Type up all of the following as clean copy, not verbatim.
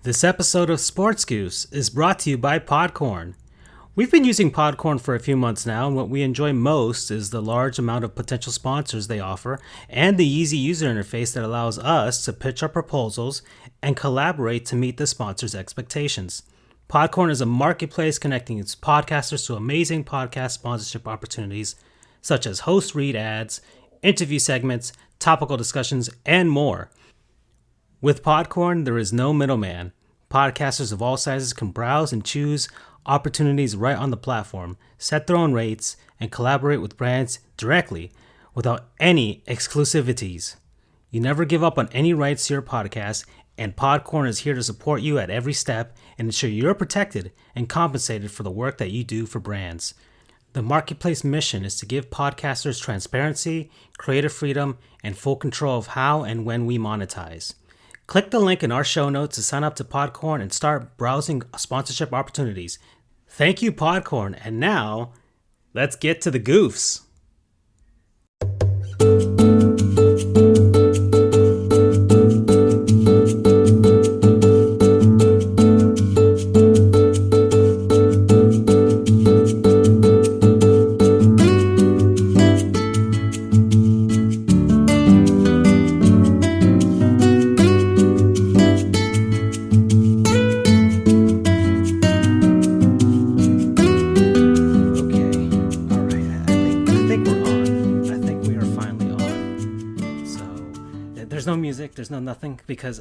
This episode of Sports Goofs is brought to you by Podcorn. We've been using Podcorn for a few months now, and what we enjoy most is the large amount of potential sponsors they offer and the easy user interface that allows us to pitch our proposals and collaborate to meet the sponsors' expectations. Podcorn is a marketplace connecting its podcasters to amazing podcast sponsorship opportunities such as host read ads, interview segments, topical discussions, and more. With Podcorn, there is no middleman. Podcasters of all sizes can browse and choose opportunities right on the platform, set their own rates, and collaborate with brands directly without any exclusivities. You never give up on any rights to your podcast, and Podcorn is here to support you at every step and ensure you're protected and compensated for the work that you do for brands. The marketplace mission is to give podcasters transparency, creative freedom, and full control of how and when we monetize. Click the link in our show notes to sign up to Podcorn and start browsing sponsorship opportunities. Thank you, Podcorn. And now, let's get to the goofs. There's no nothing because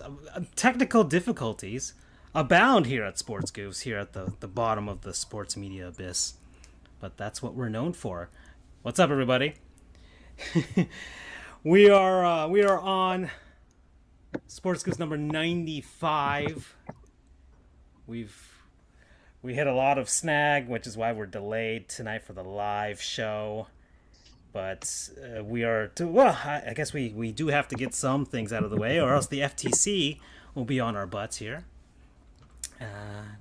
technical difficulties abound here at Sports Goofs, here at the bottom of the sports media abyss. But that's what we're known for. What's up, everybody? we are on Sports Goofs number 95. We hit a lot of snag, which is why we're delayed tonight for the live show. But we are, I guess we do have to get some things out of the way, or else the FTC will be on our butts here.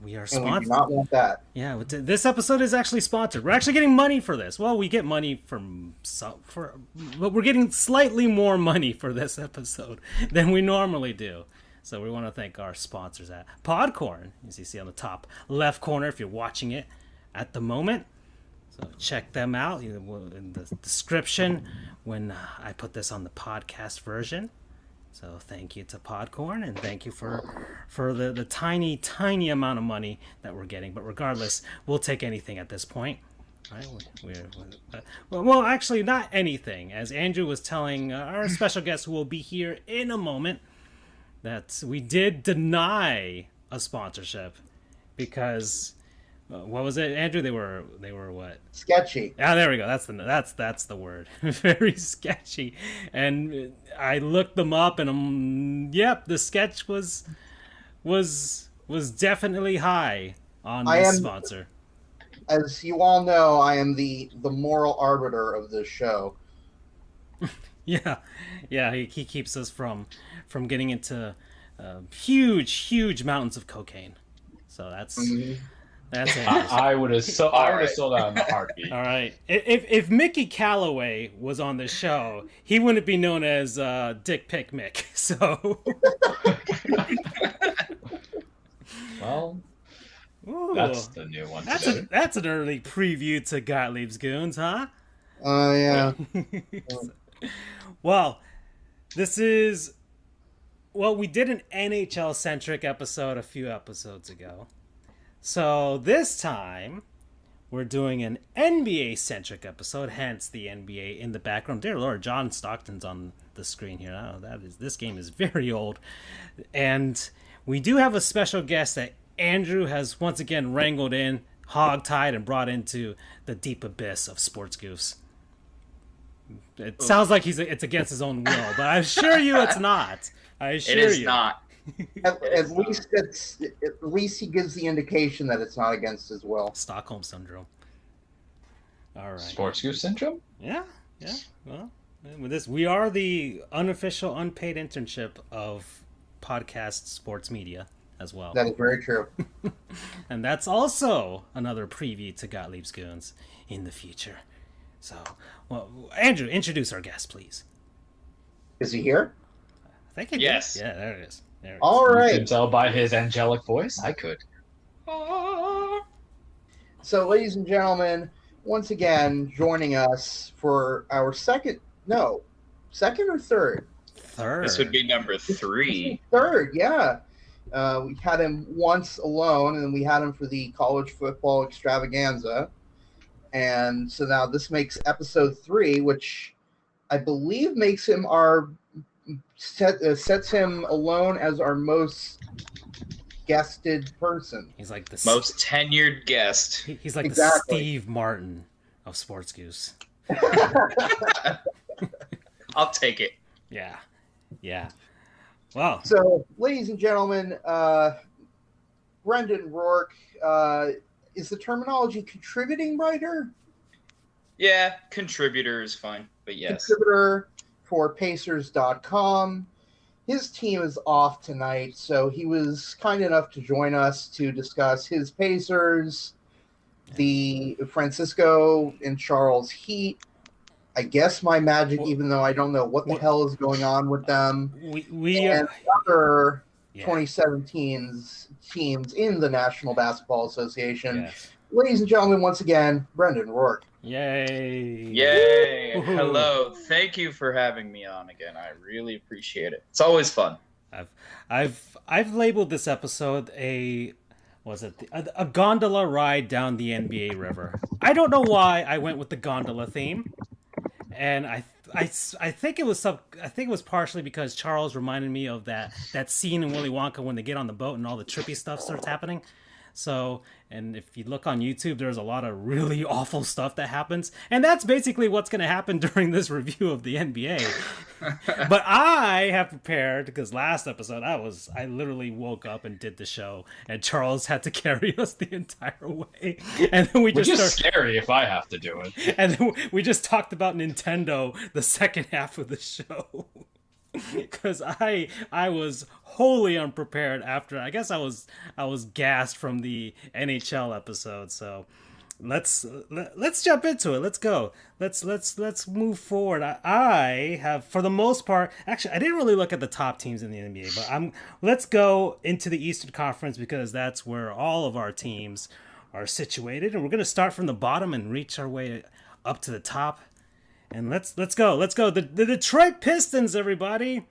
We are sponsored. We do not want that. Yeah, this episode is actually sponsored. We're actually getting money for this. Well, we get money but we're getting slightly more money for this episode than we normally do. So we want to thank our sponsors at Podcorn, as you see on the top left corner if you're watching it at the moment. So check them out in the description when I put this on the podcast version. So thank you to Podcorn, and thank you for the tiny amount of money that we're getting. But regardless, we'll take anything at this point. Right? Well, actually, not anything. As Andrew was telling our special guest, who will be here in a moment, that we did deny a sponsorship because... what was it, Andrew? They were what? Sketchy. Ah, there we go. That's the word. Very sketchy. And I looked them up, and yep, the sketch was definitely high on this sponsor. As you all know, I am the moral arbiter of this show. Yeah. He keeps us from getting into huge mountains of cocaine. So that's. Mm-hmm. That's I would have sold out in a heartbeat. All right. If Mickey Callaway was on the show, he wouldn't be known as Dick Pick Mick. So. Well, ooh, that's the new one. That's an early preview to Gottlieb's Goons, huh? Oh yeah. Well, we did an NHL centric episode a few episodes ago. So this time, we're doing an NBA-centric episode, hence the NBA in the background. Dear Lord, John Stockton's on the screen here. Oh, this game is very old. And we do have a special guest that Andrew has once again wrangled in, hog-tied, and brought into the deep abyss of Sports Goofs. It sounds like it's against his own will, but I assure you it's not. It is not. At least he gives the indication that it's not against his will. Stockholm syndrome. All right. Sports Goofs syndrome? Yeah. Well, with this, we are the unofficial, unpaid internship of podcast sports media as well. That is very true. And that's also another preview to Gottlieb's Goons in the future. So, well, Andrew, introduce our guest, please. Is he here? I think it yes. Did. Yeah, there it is. There All You right. can tell by his angelic voice. I could. So, ladies and gentlemen, once again, joining us for our second or third? Third. This would be number 3. Third, yeah. We had him once alone, and then we had him for the college football extravaganza. And so now this makes episode 3, which I believe makes him sets him alone as our most guested person. He's like the most tenured guest. He's like Exactly. the Steve Martin of Sports Goose. I'll take it. Yeah. Wow. So, ladies and gentlemen, Brendan Rourke, is the terminology contributing writer? Yeah, contributor is fine, but yes. Contributor for Pacers.com. His team is off tonight, so he was kind enough to join us to discuss his Pacers, the Francisco and Charles Heat. I guess my Magic, even though I don't know what the hell is going on with them. And other 2017's teams in the National Basketball Association. Yes. Ladies and gentlemen, once again, Brendan Rourke. Yay! Woo-hoo. Hello. Thank you for having me on again. I really appreciate it. It's always fun. I've labeled this episode a gondola ride down the NBA river. I don't know why I went with the gondola theme, and I think it was partially because Charles reminded me of that scene in Willy Wonka when they get on the boat and all the trippy stuff starts happening. So, and if you look on YouTube, there's a lot of really awful stuff that happens. And that's basically what's going to happen during this review of the NBA. But I have prepared, because last episode I literally woke up and did the show, and Charles had to carry us the entire way. And then Which is scary if I have to do it. And then we just talked about Nintendo the second half of the show. Because I was wholly unprepared after. I guess I was gassed from the NHL episode. So let's jump into it. Let's go. Let's move forward. I have, for the most part, actually I didn't really look at the top teams in the NBA, but let's go into the Eastern Conference because that's where all of our teams are situated, and we're gonna start from the bottom and reach our way up to the top. And let's go. The Detroit Pistons, everybody.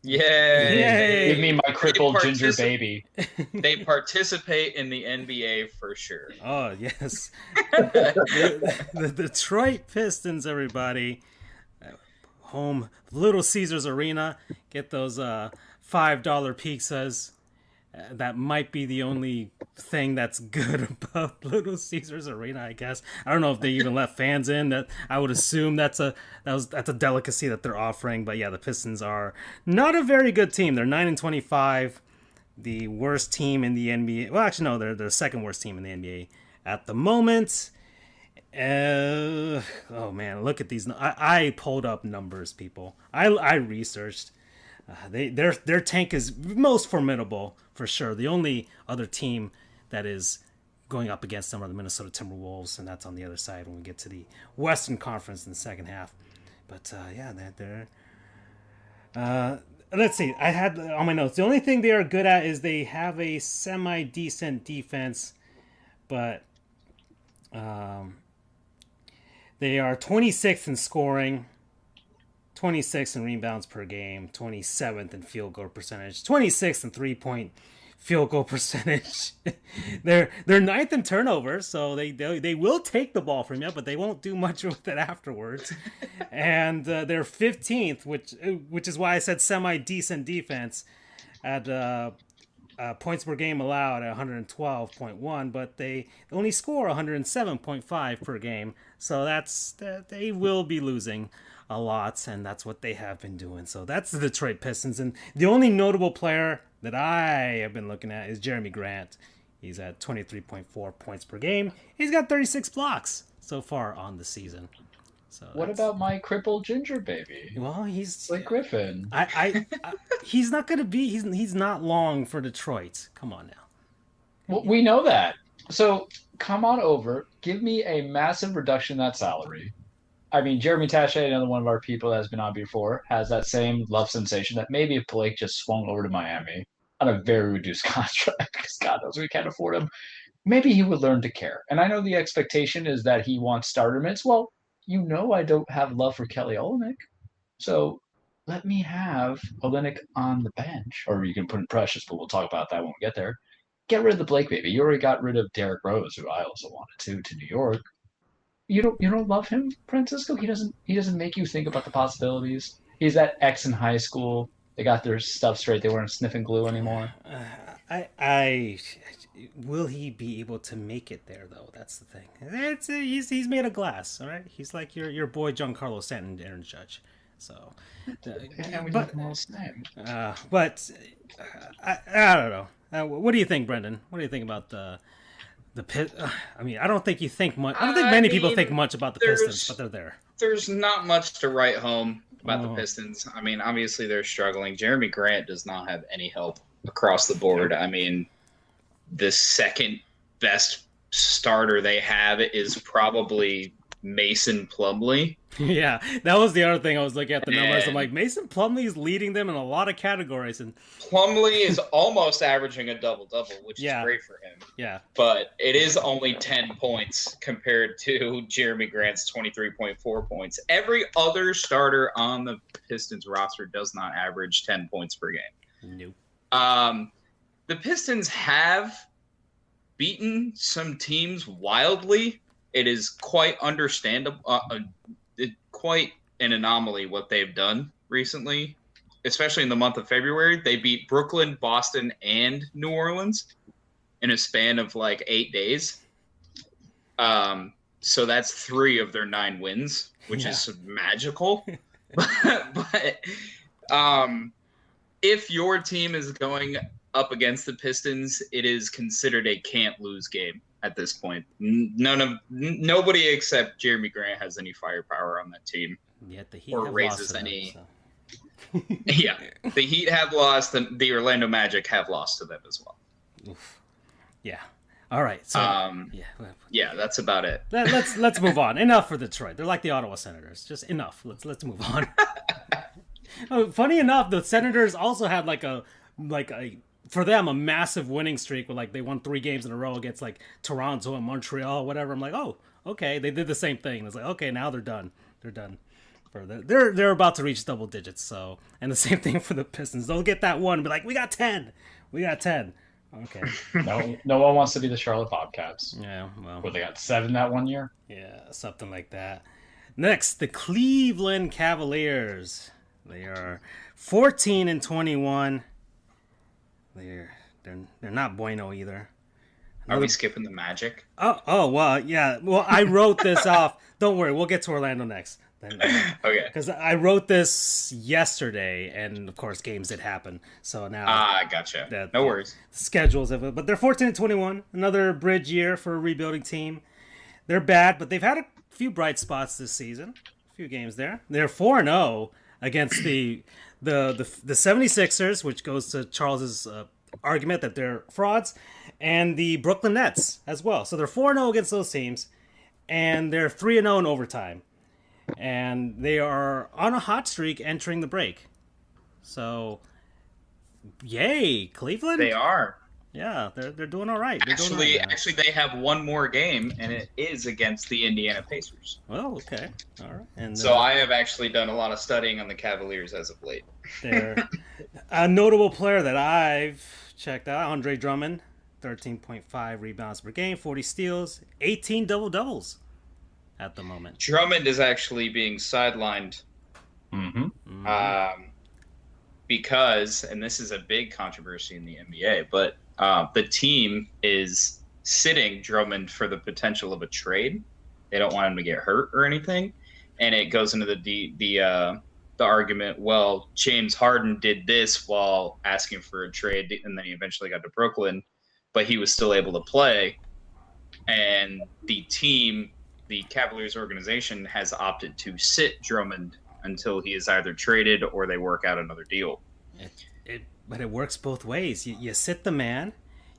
Yay! Give me my crippled ginger baby. They participate in the NBA for sure. Oh, yes. the Detroit Pistons, everybody. Home, Little Caesars Arena. Get those $5 pizzas. That might be the only thing that's good about Little Caesars Arena, I guess. I don't know if they even let fans in. That I would assume that's a delicacy that they're offering. But yeah, the Pistons are not a very good team. They're 9-25, the worst team in the NBA. Well, actually, no, they're the second worst team in the NBA at the moment. Oh man, look at these. I pulled up numbers, people. I researched. Their tank is most formidable for sure. The only other team that is going up against them are the Minnesota Timberwolves, and that's on the other side when we get to the Western Conference in the second half. But yeah, they're let's see. I had on my notes. The only thing they are good at is they have a semi-decent defense, but they are 26th in scoring. 26th in rebounds per game, 27th in field goal percentage, 26th in three-point field goal percentage. They're 9th in turnovers, so they will take the ball from you, but they won't do much with it afterwards. And they're 15th, which is why I said semi-decent defense at points per game allowed at 112.1, but they only score 107.5 per game. So they will be losing a lot, and that's what they have been doing. So that's the Detroit Pistons, and the only notable player that I have been looking at is Jeremy Grant. He's at 23.4 points per game. He's got 36 blocks so far on the season. So what about my crippled ginger baby? Well, he's like Griffin. I he's not gonna be. He's not long for Detroit. Come on now. Well, we know that. So come on over. Give me a massive reduction in that salary. I mean, Jeremy Taché, another one of our people that has been on before, has that same love sensation that maybe if Blake just swung over to Miami on a very reduced contract, because God knows we can't afford him, maybe he would learn to care. And I know the expectation is that he wants starter minutes. Well, I don't have love for Kelly Olynyk, so let me have Olynyk on the bench, or you can put in Precious, but we'll talk about that when we get there. Get rid of the Blake baby. You already got rid of Derrick Rose, who I also wanted to New York. You don't love him, Francisco? He doesn't make you think about the possibilities. He's that ex in high school. They got their stuff straight. They weren't sniffing glue anymore. I will he be able to make it there though? That's the thing. He's made of glass, all right. He's like your boy Giancarlo Stanton and Aaron Judge. So, but I don't know. What do you think, Brendan? What do you think about the pit? I mean, I don't think you think much. I don't think many people think much about the Pistons, but they're there. There's not much to write home about the Pistons. I mean, obviously they're struggling. Jeremy Grant does not have any help across the board. I mean, the second best starter they have is probably Mason Plumlee. Yeah, that was the other thing. I was looking at the numbers. I'm like, Mason Plumlee is leading them in a lot of categories, and Plumlee is almost averaging a double-double, which is great for him. Yeah, but it is only 10 points compared to Jeremy Grant's 23.4 points. Every other starter on the Pistons roster does not average 10 points per game. Nope. The Pistons have beaten some teams wildly. It is quite understandable, quite an anomaly what they've done recently, especially in the month of February. They beat Brooklyn, Boston, and New Orleans in a span of like 8 days. So that's 3 of their 9 wins, which is magical. but if your team is going up against the Pistons, it is considered a can't lose game at this point. Nobody except Jeremy Grant has any firepower on that team. Yet the Heat or have raises lost any. them, so. Yeah, the Heat have lost. The Orlando Magic have lost to them as well. Oof. Yeah. All right. So yeah, that's about it. Let's move on. Enough for Detroit. They're like the Ottawa Senators. Just enough. Let's move on. Funny enough, the Senators also had like a for them a massive winning streak where like they won 3 games in a row against like Toronto and Montreal, whatever. I'm like, oh, okay, they did the same thing. It's like, okay, now they're done. They're done. They're about to reach double digits. So, and the same thing for the Pistons. They'll get that one and be like, we got 10. Okay. No one wants to be the Charlotte Bobcats. Yeah, well, they got 7 that one year. Yeah, something like that. Next, the Cleveland Cavaliers. They are 14-21. They're not bueno either. Are we skipping the Magic? Oh well, yeah. Well, I wrote this off. Don't worry, we'll get to Orlando next. Okay. Because I wrote this yesterday, and of course, games did happen. So now, gotcha. No worries. Schedules of it, but they're 14-21. Another bridge year for a rebuilding team. They're bad, but they've had a few bright spots this season. A few games there. They're 4-0 against the 76ers, which goes to Charles's argument that they're frauds, and the Brooklyn Nets as well. So they're 4-0 against those teams, and they're 3-0 in overtime. And they are on a hot streak entering the break. So, yay, Cleveland! They are. Yeah, they're doing all right. Actually, they have one more game, and it is against the Indiana Pacers. Well, okay, all right. And so I have actually done a lot of studying on the Cavaliers as of late. They're a notable player that I've checked out, Andre Drummond, 13.5 rebounds per game, 40 steals, 18 double-doubles at the moment. Drummond is actually being sidelined because, and this is a big controversy in the NBA, but the team is sitting Drummond for the potential of a trade. They don't want him to get hurt or anything, and it goes into the argument. Well, James Harden did this while asking for a trade, and then he eventually got to Brooklyn, but he was still able to play. And the Cavaliers organization has opted to sit Drummond until he is either traded or they work out another deal. But it works both ways. You sit the man,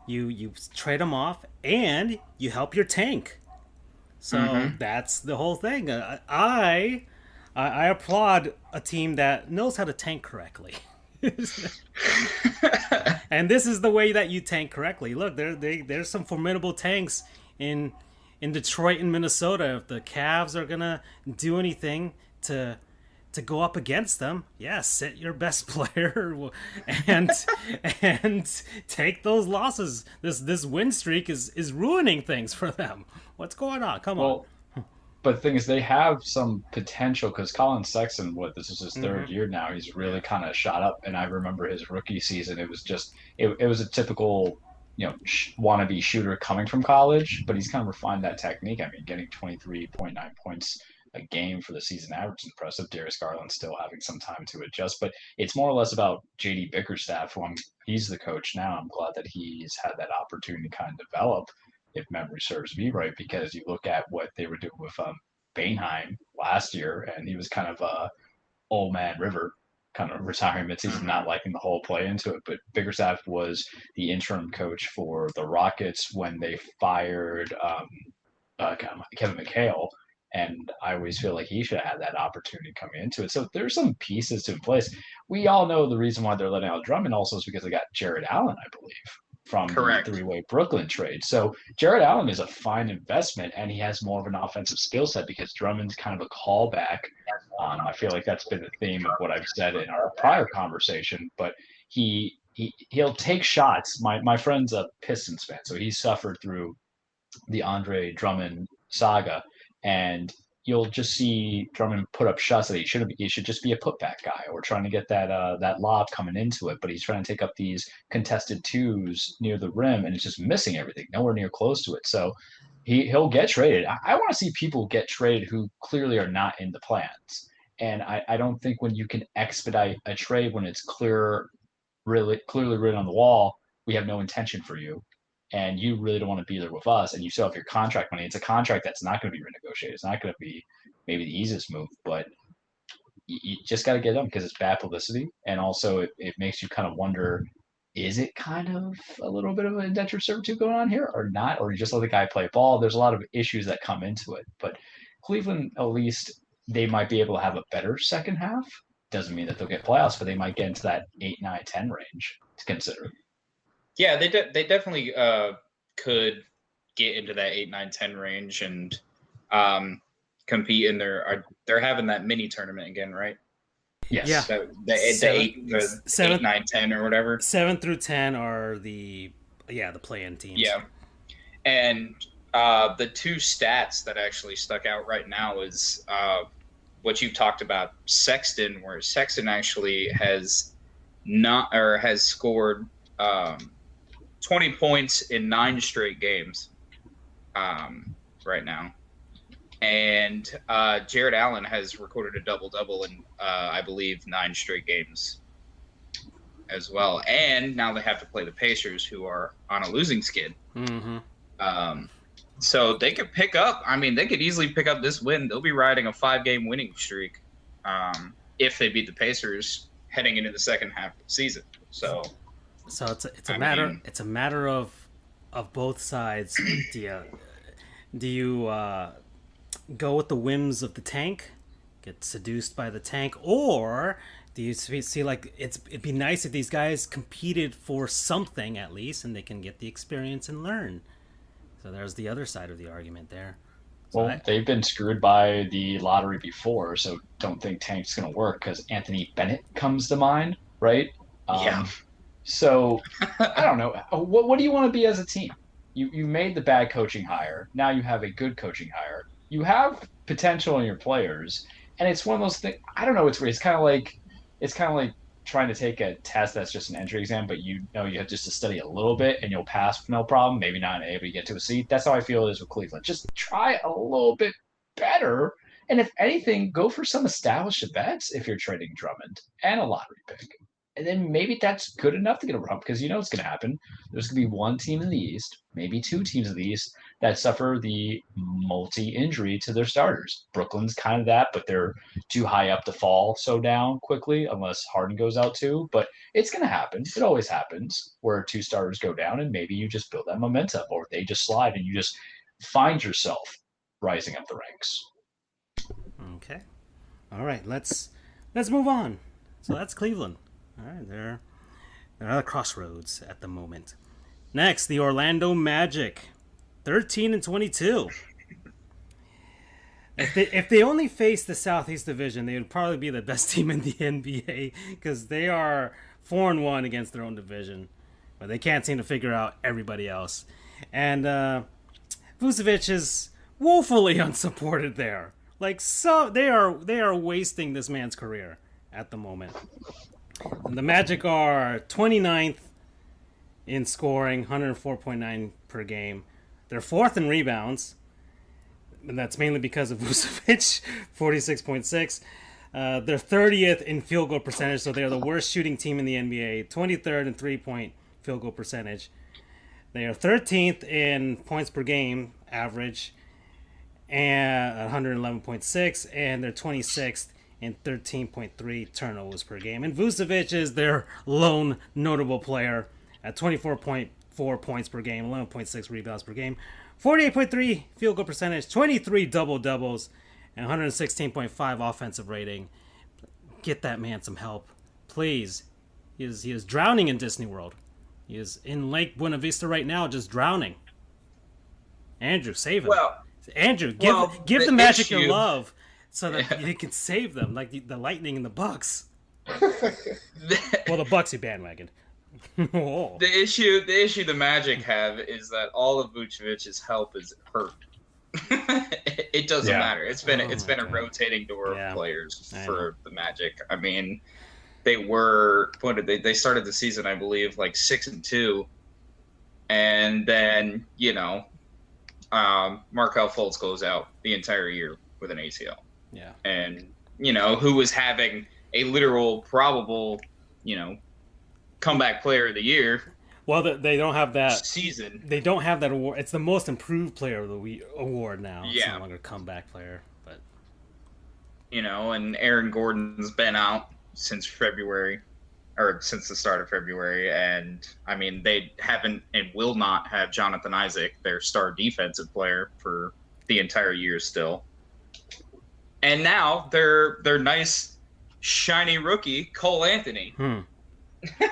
you trade him off, and you help your tank. So that's the whole thing. I applaud a team that knows how to tank correctly. And this is the way that you tank correctly. Look, there's some formidable tanks in Detroit and Minnesota. If the Cavs are gonna do anything to go up against them, yeah, sit your best player and and take those losses. This win streak is ruining things for them. What's going on? Come on. But the thing is, they have some potential because Colin Sexton, this is his third year now. He's really kind of shot up. And I remember his rookie season. It was just, it was a typical, wannabe shooter coming from college, but he's kind of refined that technique. I mean, getting 23.9 points a game for the season average is impressive. Darius Garland's still having some time to adjust, but it's more or less about JD Bickerstaff, he's the coach now. I'm glad that he's had that opportunity to kind of develop, if memory serves me right, because you look at what they were doing with Boeheim last year, and he was kind of old man River, kind of retiring midseason, not liking the whole play into it. But Bickerstaff was the interim coach for the Rockets when they fired Kevin McHale, and I always feel like he should have had that opportunity coming into it. So there's some pieces to in place. We all know the reason why they're letting out Drummond also is because they got Jared Allen, I believe, from the three-way Brooklyn trade. So Jared Allen is a fine investment, and he has more of an offensive skill set because Drummond's kind of a callback. I feel like that's been the theme of what I've said in our prior conversation, but he'll take shots. My friend's a Pistons fan, so he suffered through the Andre Drummond saga, and you'll just see Drummond put up shots that he should just be a putback guy or trying to get that lob coming into it, but he's trying to take up these contested twos near the rim, and it's just missing everything, nowhere near close to it. So he'll get traded. I want to see people get traded who clearly are not in the plans, and I don't think when you can expedite a trade when it's clearly written on the wall, we have no intention for you, and you really don't want to be there with us, and you still have your contract money. It's a contract that's not going to be renegotiated. It's not going to be maybe the easiest move, but you just got to get them because it's bad publicity. And also it makes you kind of wonder, is it kind of a little bit of an indentured servitude going on here or not? Or you just let the guy play ball? There's a lot of issues that come into it. But Cleveland, at least they might be able to have a better second half. Doesn't mean that they'll get playoffs, but they might get into that 8, 9, 10 range to consider. Yeah, they definitely could get into that 8, 9, 10 range and compete in they're having that mini tournament again, right? Yes. Yeah. So the 8, 9, 10 or whatever. 7 through 10 are the play-in teams. Yeah. And the two stats that actually stuck out right now is what you've talked about, Sexton, where Sexton actually has scored 20 points in 9 straight games right now. And Jared Allen has recorded a double-double in, I believe, 9 straight games as well. And now they have to play the Pacers, who are on a losing skid. Mm-hmm. So they could pick up. I mean, they could easily pick up this win. They'll be riding a 5-game winning streak if they beat the Pacers heading into the second half of the season. So it's a matter of both sides. Do you go with the whims of the tank, get seduced by the tank, or do you see like it'd be nice if these guys competed for something at least, and they can get the experience and learn? So there's the other side of the argument there. So they've been screwed by the lottery before, so don't think tank's going to work because Anthony Bennett comes to mind, right? Yeah. So I don't know. What do you want to be as a team? You made the bad coaching hire. Now you have a good coaching hire. You have potential in your players, and it's one of those things. I don't know. It's kind of like trying to take a test that's just an entry exam, but you have just to study a little bit and you'll pass with no problem. Maybe not an A, but you get to a C. That's how I feel it is with Cleveland. Just try a little bit better, and if anything, go for some established bets if you're trading Drummond and a lottery pick. And then maybe that's good enough to get a run because it's going to happen. There's going to be one team in the East, maybe 2 teams in the East that suffer the multi-injury to their starters. Brooklyn's kind of that, but they're too high up to fall so down quickly unless Harden goes out too. But it's going to happen. It always happens where 2 starters go down, and maybe you just build that momentum, or they just slide and you just find yourself rising up the ranks. Okay. All right. Let's move on. So that's Cleveland. All right. They're at a crossroads at the moment. Next, the Orlando Magic, 13-22. If they only face the Southeast Division, they would probably be the best team in the NBA because they are 4-1 against their own division, but they can't seem to figure out everybody else. And Vucevic is woefully unsupported there. Like, so they are wasting this man's career at the moment. And the Magic are 29th in scoring, 104.9 per game. They're 4th in rebounds. And that's mainly because of Vucevic, 46.6. They're 30th in field goal percentage, so they're the worst shooting team in the NBA. 23rd in three-point field goal percentage. They are 13th in points per game average, and 111.6, and they're 26th in 13.3 turnovers per game. And Vucevic is their lone notable player at 24.4 points per game, 11.6 rebounds per game, 48.3 field goal percentage, 23 double-doubles, and 116.5 offensive rating. Get that man some help, please. He is drowning in Disney World. He is in Lake Buena Vista right now, just drowning. Andrew, save him. Well, Andrew, give the Magic your love so that you can save them, like the Lightning and the Bucks. Well, the Bucks you bandwagon. Oh. The issue the Magic have is that all of Vucevic's help is hurt. It doesn't matter. It's been a rotating door of players for the Magic. I mean, they started the season, I believe, like 6-2, and then Markelle Fultz goes out the entire year with an ACL. Yeah, and who was having a literal probable comeback player of the year. Well, they don't have that season. They don't have that award. It's the most improved player of the week award now. Yeah. It's no longer comeback player, but and Aaron Gordon's been out since February, or since the start of February, and I mean they haven't and will not have Jonathan Isaac, their star defensive player, for the entire year still. And now their nice shiny rookie Cole Anthony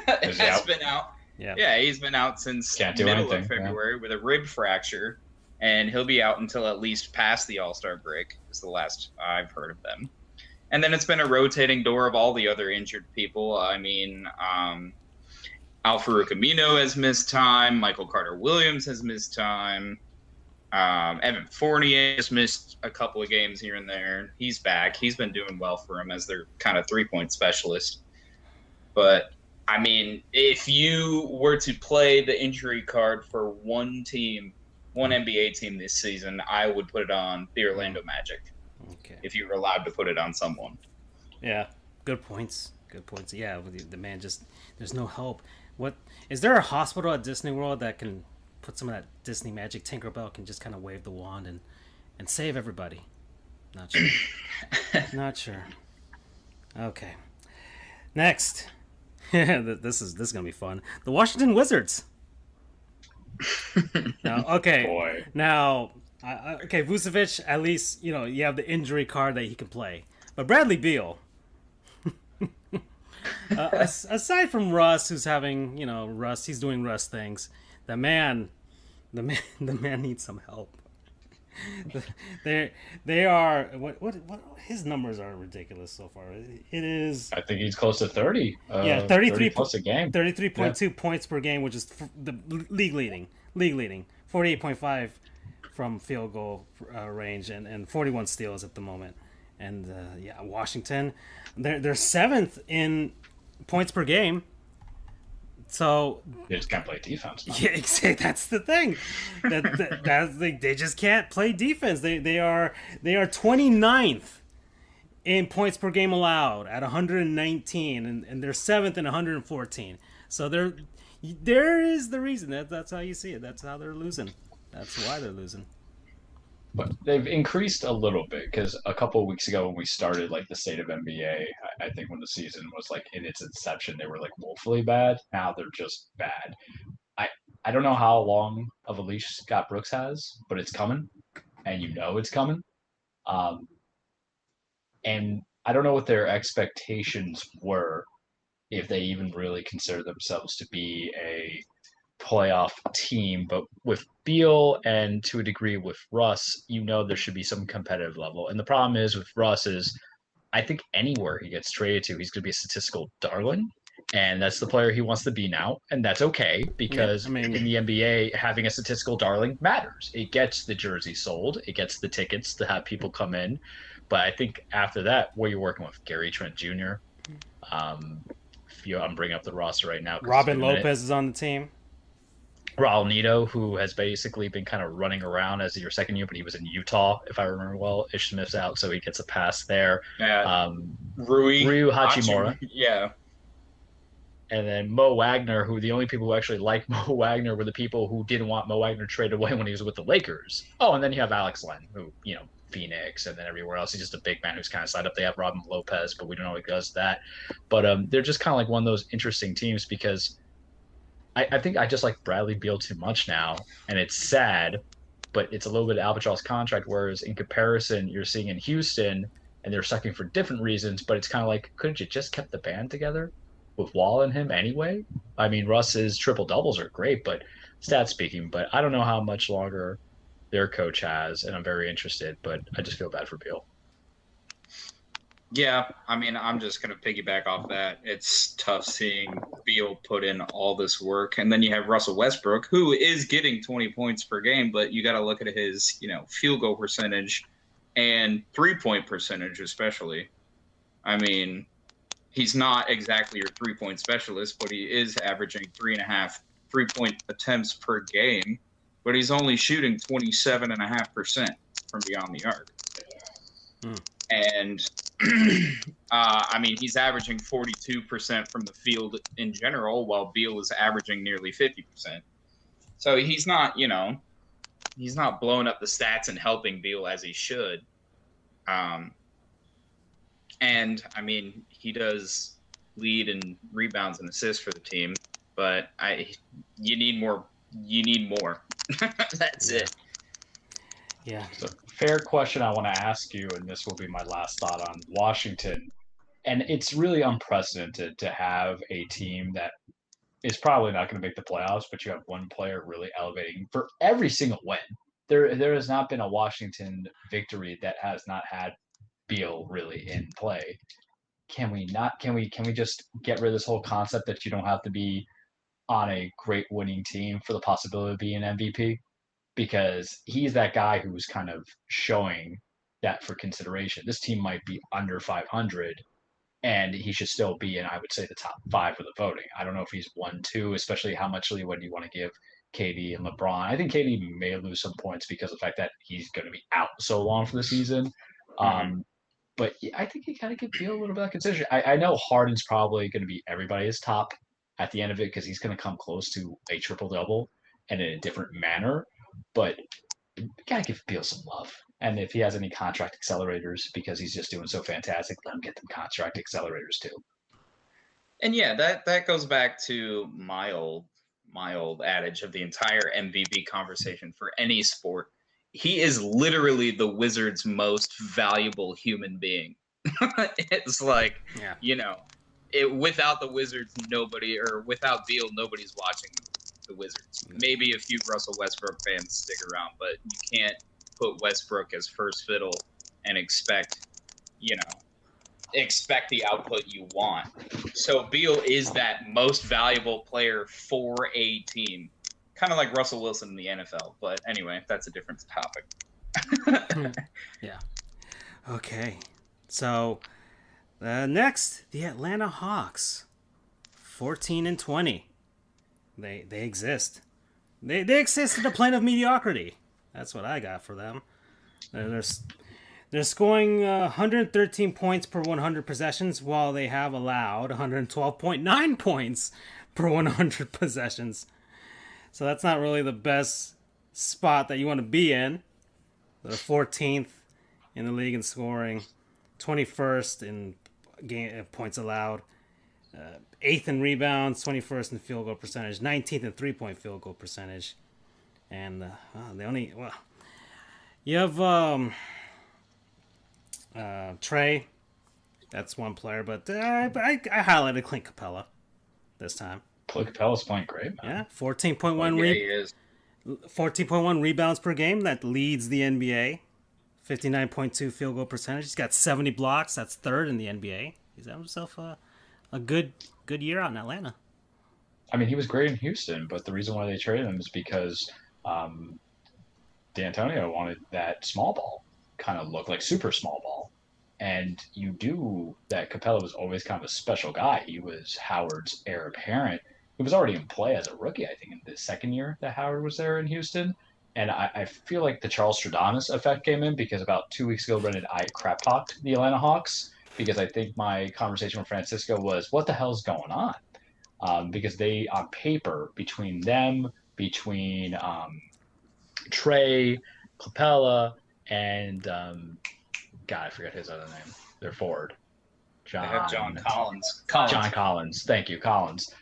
has been out. Yeah, he's been out since middle of February with a rib fracture, and he'll be out until at least past the All-Star break, is the last I've heard of them. And then it's been a rotating door of all the other injured people. I mean, Al-Farouq Amino has missed time. Michael Carter-Williams has missed time. Evan Fournier has missed a couple of games here and there. He's back. He's been doing well for him as their kind of three-point specialist. But I mean, if you were to play the injury card for one team, one NBA team this season, I would put it on the Orlando Magic. Okay. If you were allowed to put it on someone. Yeah, good points. Good points. Yeah, the man just, there's no help. What is there a hospital at Disney World that can put some of that Disney magic? Tinkerbell can just kind of wave the wand and save everybody. Not sure. Not sure. Okay. Next. this is gonna be fun. The Washington Wizards. Now, okay. Boy. Now, okay, Vucevic, at least you have the injury card that he can play. But Bradley Beal, aside from Russ, who's having he's doing Russ things. The man needs some help. They are what his numbers are ridiculous so far. It is. I think he's close to 30. 33 plus a game. 33.2 points per game, which is the league leading. 48.5 from field goal range and 41 steals at the moment. And Washington, they're 7th in points per game. So they just can't play defense. Yeah, that's the thing. They just can't play defense. They are 29th in points per game allowed at 119, and they're 7th in 114. So there is the reason that's how you see it. That's how they're losing. That's why they're losing. But they've increased a little bit because a couple of weeks ago when we started the state of NBA, I think when the season was in its inception, they were woefully bad. Now they're just bad. I don't know how long of a leash Scott Brooks has, but it's coming. and it's coming. And I don't know what their expectations were, if they even really consider themselves to be a playoff team. But with Beal and to a degree with Russ, there should be some competitive level. And the problem is with Russ is I think anywhere he gets traded to, he's going to be a statistical darling. And that's the player he wants to be now. And that's okay, because in the NBA, having a statistical darling matters. It gets the jersey sold. It gets the tickets to have people come in. But I think after that, what you're working with, Gary Trent Jr., I'm bringing up the roster right now. Robin Lopez is on the team. Raul Neto, who has basically been kind of running around as your second year, but he was in Utah, if I remember well. Ish Smith's out, so he gets a pass there. Yeah. Ryu Hachimura. Yeah. And then Mo Wagner, who the only people who actually liked Mo Wagner were the people who didn't want Mo Wagner traded away when he was with the Lakers. Oh, and then you have Alex Len, who, Phoenix, and then everywhere else. He's just a big man who's kind of side up. They have Robin Lopez, but we don't know if he does that. But they're just kind of like one of those interesting teams, because I think I just like Bradley Beal too much now, and it's sad, but it's a little bit of albatross contract, whereas in comparison, you're seeing in Houston, and they're sucking for different reasons, but it's kind of like, couldn't you just kept the band together with Wall and him anyway? I mean, Russ's triple-doubles are great, but stats speaking, but I don't know how much longer their coach has, and I'm very interested, but I just feel bad for Beal. Yeah, I mean, I'm just going to piggyback off that. It's tough seeing Beal put in all this work. And then you have Russell Westbrook, who is getting 20 points per game, but you got to look at his, field goal percentage and three-point percentage especially. I mean, he's not exactly your three-point specialist, but he is averaging 3.5 three-point attempts per game, but he's only shooting 27.5% from beyond the arc. And I mean, he's averaging 42% from the field in general, while Beal is averaging nearly 50%. So he's not, he's not blowing up the stats and helping Beal as he should. And I mean, he does lead in rebounds and assists for the team, but you need more. You need more. That's it. Yeah. So, fair question I want to ask you, and this will be my last thought on Washington. And it's really unprecedented to have a team that is probably not going to make the playoffs, but you have one player really elevating for every single win. There has not been a Washington victory that has not had Beal really in play. Can we just get rid of this whole concept that you don't have to be on a great winning team for the possibility of being MVP? Because he's that guy who's kind of showing that for consideration. This team might be under 500, and he should still be in, I would say, the top 5 of the voting. I don't know if he's 1-2, especially how much leeway do you want to give KD and LeBron. I think KD may lose some points because of the fact that he's going to be out so long for the season. But I think you kind of give Beal a little bit of consideration. I know Harden's probably going to be everybody's top at the end of it, because he's going to come close to a triple-double and in a different manner. But you got to give Beal some love. And if he has any contract accelerators, because he's just doing so fantastic, let him get them contract accelerators too. And yeah, that goes back to my old adage of the entire MVP conversation for any sport. He is literally the Wizards' most valuable human being. It's like, without the Wizards, without Beal, nobody's watching the Wizards. Maybe a few Russell Westbrook fans stick around, but you can't put Westbrook as first fiddle and expect the output you want. So Beal is that most valuable player for a team, kind of like Russell Wilson in the NFL. But anyway, that's a different topic. Yeah. Okay. So next, the Atlanta Hawks, 14-20. They exist. They exist at the plane of mediocrity. That's what I got for them. They're scoring 113 points per 100 possessions, while they have allowed 112.9 points per 100 possessions. So that's not really the best spot that you want to be in. They're 14th in the league in scoring, 21st in points allowed, 8th in rebounds, 21st in field goal percentage, 19th in three-point field goal percentage. And You have Trey. That's one player, but I highlighted Clint Capella this time. Clint Capella's playing great, man. Yeah, 14.1 Yeah, he is. 14.1 rebounds per game. That leads the NBA. 59.2 field goal percentage. He's got 70 blocks. That's third in the NBA. He's had himself a good year out in Atlanta. I mean, he was great in Houston, but the reason why they traded him is because D'Antonio wanted that small ball kind of look like super small ball. And you do that. Capella was always kind of a special guy. He was Howard's heir apparent. He was already in play as a rookie, I think, in the second year that Howard was there in Houston. And I feel like the Charles Stradamus effect came in because about 2 weeks ago, Brendan, I crap talked the Atlanta Hawks because I think my conversation with Francisco was, what the hell's going on? Because they, on paper, between them, between Trey, Capella, and God, I forget his other name. Their forward. They have John Collins. John Collins. Thank you, Collins.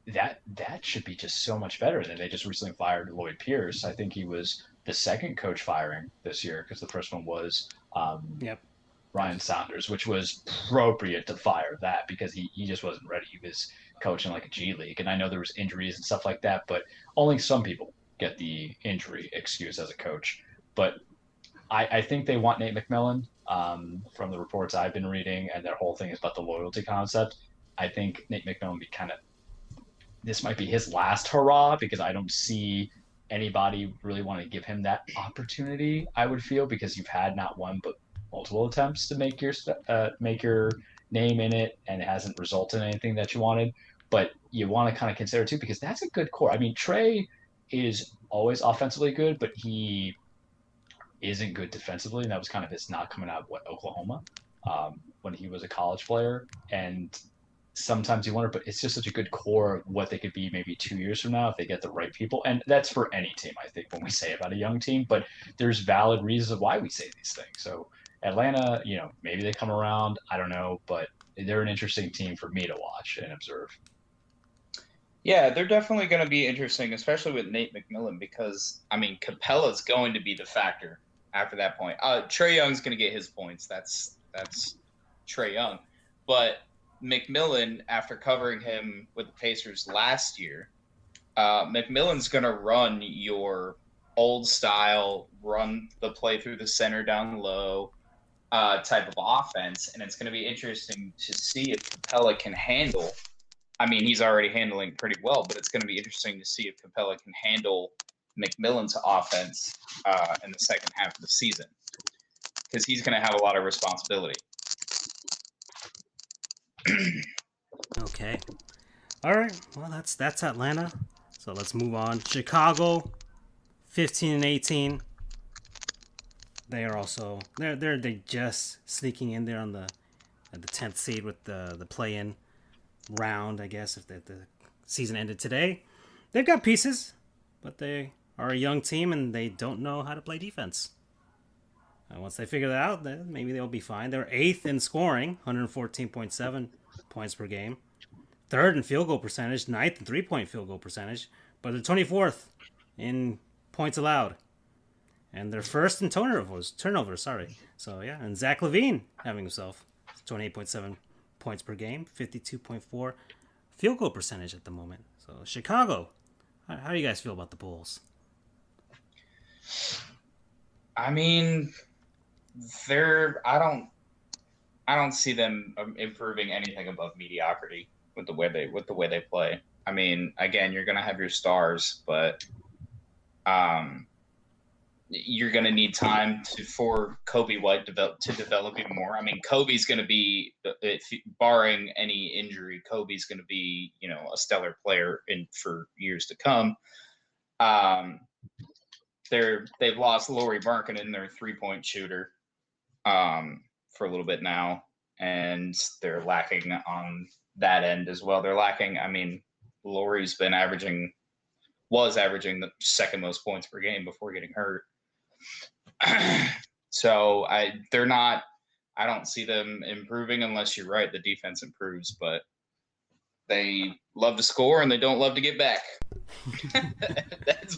That should be just so much better. Than they just recently fired Lloyd Pierce. I think he was the second coach firing this year because the first one was Ryan Saunders, which was appropriate to fire that because he just wasn't ready. He was coaching like a G League. And I know there was injuries and stuff like that, but only some people get the injury excuse as a coach. But I think they want Nate McMillan from the reports I've been reading, and their whole thing is about the loyalty concept. I think Nate McMillan be this might be his last hurrah because I don't see anybody really want to give him that opportunity, I would feel, because you've had not one but multiple attempts to make your name in it, and it hasn't resulted in anything that you wanted. But you want to kind of consider too, because that's a good core. I mean, Trey is always offensively good, but he isn't good defensively, and that was kind of his not coming out of Oklahoma when he was a college player. And sometimes you wonder, but it's just such a good core of what they could be maybe 2 years from now if they get the right people. And that's for any team, I think, when we say about a young team, but there's valid reasons why we say these things. So Atlanta, maybe they come around, I don't know, but they're an interesting team for me to watch and observe. Yeah, they're definitely going to be interesting, especially with Nate McMillan, because, I mean, Capella's going to be the factor after that point. Trae Young's going to get his points. That's Trae Young. But McMillan, after covering him with the Pacers last year, McMillan's going to run your old style, run the play through the center down low type of offense, and it's going to be interesting to see if Capella can handle. I mean, he's already handling pretty well, but it's going to be interesting to see if Capella can handle McMillan's offense in the second half of the season, because he's going to have a lot of responsibility. Okay. All right. Well, that's Atlanta. So let's move on. Chicago, 15-18. They are also they're just sneaking in there on the 10th seed with the play-in round, I guess, if the season ended today. They've got pieces, but they are a young team and they don't know how to play defense. And once they figure that out, then maybe they'll be fine. They're 8th in scoring, 114.7 points per game. 3rd in field goal percentage, 9th in three-point field goal percentage, but they're 24th in points allowed. And they're 1st in turnovers. So, yeah, and Zach LaVine having himself 28.7 points per game, 52.4 field goal percentage at the moment. So, Chicago, how do you guys feel about the Bulls? I mean, I don't see them improving anything above mediocrity with the way they play. I mean, again, you're going to have your stars, but you're going to need time for Kobe White to develop even more. I mean, Kobe's going to be, barring any injury, Kobe's going to be, a stellar player for years to come. They've lost Lauri Markkanen, their three-point shooter, for a little bit now, and they're lacking on that end as well. They're lacking. I mean, Lauri's was averaging the second most points per game before getting hurt. So I don't see them improving unless you're right, the defense improves, but they love to score and they don't love to get back.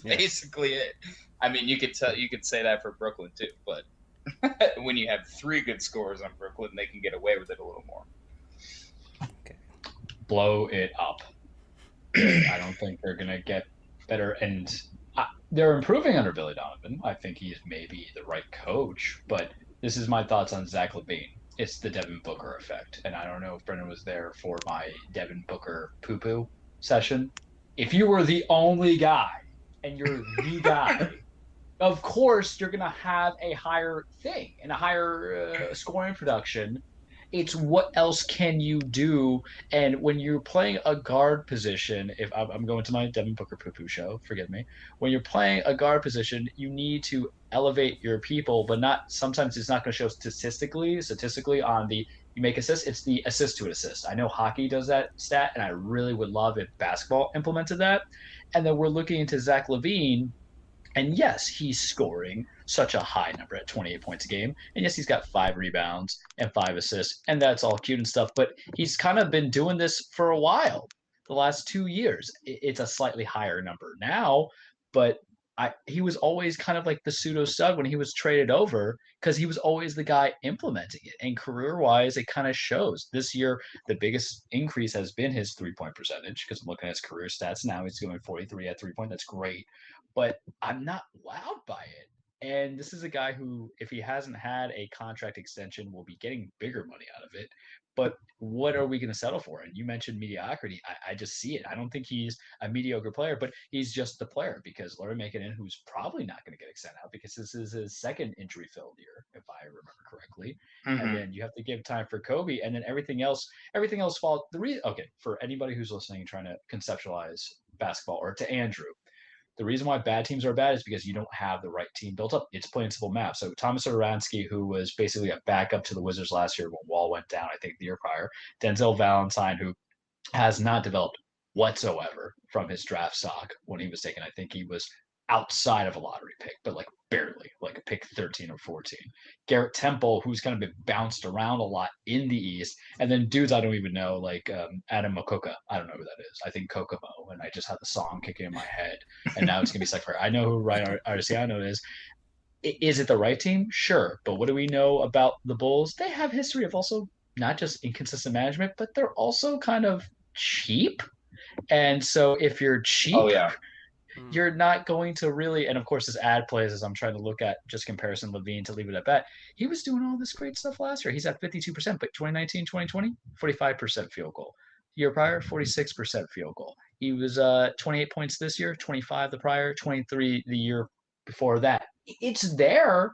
That's basically it. I mean, you could say that for Brooklyn too, but when you have 3 good scorers on Brooklyn, they can get away with it a little more. Okay. Blow it up. I don't think they're going to get better. And they're improving under Billy Donovan. I think he's maybe the right coach. But this is my thoughts on Zach LaVine. It's the Devin Booker effect. And I don't know if Brendan was there for my Devin Booker poo-poo session. If you were the only guy and you're the guy, of course you're going to have a higher thing and a higher scoring production. It's what else can you do? And when you're playing a guard position, if I'm going to my Devin Booker poo-poo show, forgive me. When you're playing a guard position, you need to elevate your people, but sometimes it's not going to show statistically on the you make assists. It's the assist to an assist. I know hockey does that stat, and I really would love if basketball implemented that. And then we're looking into Zach LaVine. And yes, he's scoring such a high number at 28 points a game. And yes, he's got 5 rebounds and 5 assists. And that's all cute and stuff. But he's kind of been doing this for a while, the last 2 years. It's a slightly higher number now. But he was always kind of like the pseudo stud when he was traded over because he was always the guy implementing it. And career-wise, it kind of shows. This year, the biggest increase has been his three-point percentage because I'm looking at his career stats now. He's going 43 at three-point. That's great. But I'm not wowed by it. And this is a guy who, if he hasn't had a contract extension, will be getting bigger money out of it. But what are we going to settle for? And you mentioned mediocrity. I just see it. I don't think he's a mediocre player, but he's just the player because Larry Makinen, who's probably not going to get extended out because this is his second injury-filled year, if I remember correctly. Mm-hmm. And then you have to give time for Kobe, and then everything else falls. Okay, for anybody who's listening and trying to conceptualize basketball, or to Andrew, the reason why bad teams are bad is because you don't have the right team built up. It's plain and simple math. So Thomas Satoransky, who was basically a backup to the Wizards last year when Wall went down, I think the year prior. Denzel Valentine, who has not developed whatsoever from his draft stock when he was taken. I think he was outside of a lottery pick, but like barely, like a pick 13 or 14. Garrett Temple, who's kind of been bounced around a lot in the East. And then dudes I don't even know, like Adam Mokoka. I don't know who that is. I think Kokomo, and I just had the song kicking in my head. And now it's going to be Cypher. I know who Ryan Arciano is. Is it the right team? Sure. But what do we know about the Bulls? They have history of also not just inconsistent management, but they're also kind of cheap. And so if you're cheap, you're not going to really, and of course this ad plays as I'm trying to look at just comparison LaVine to leave it at that. He was doing all this great stuff last year. He's at 52%, but 2019, 2020, 45% field goal. The year prior, 46% field goal. He was 28 points this year, 25 the prior, 23 the year before that. It's there,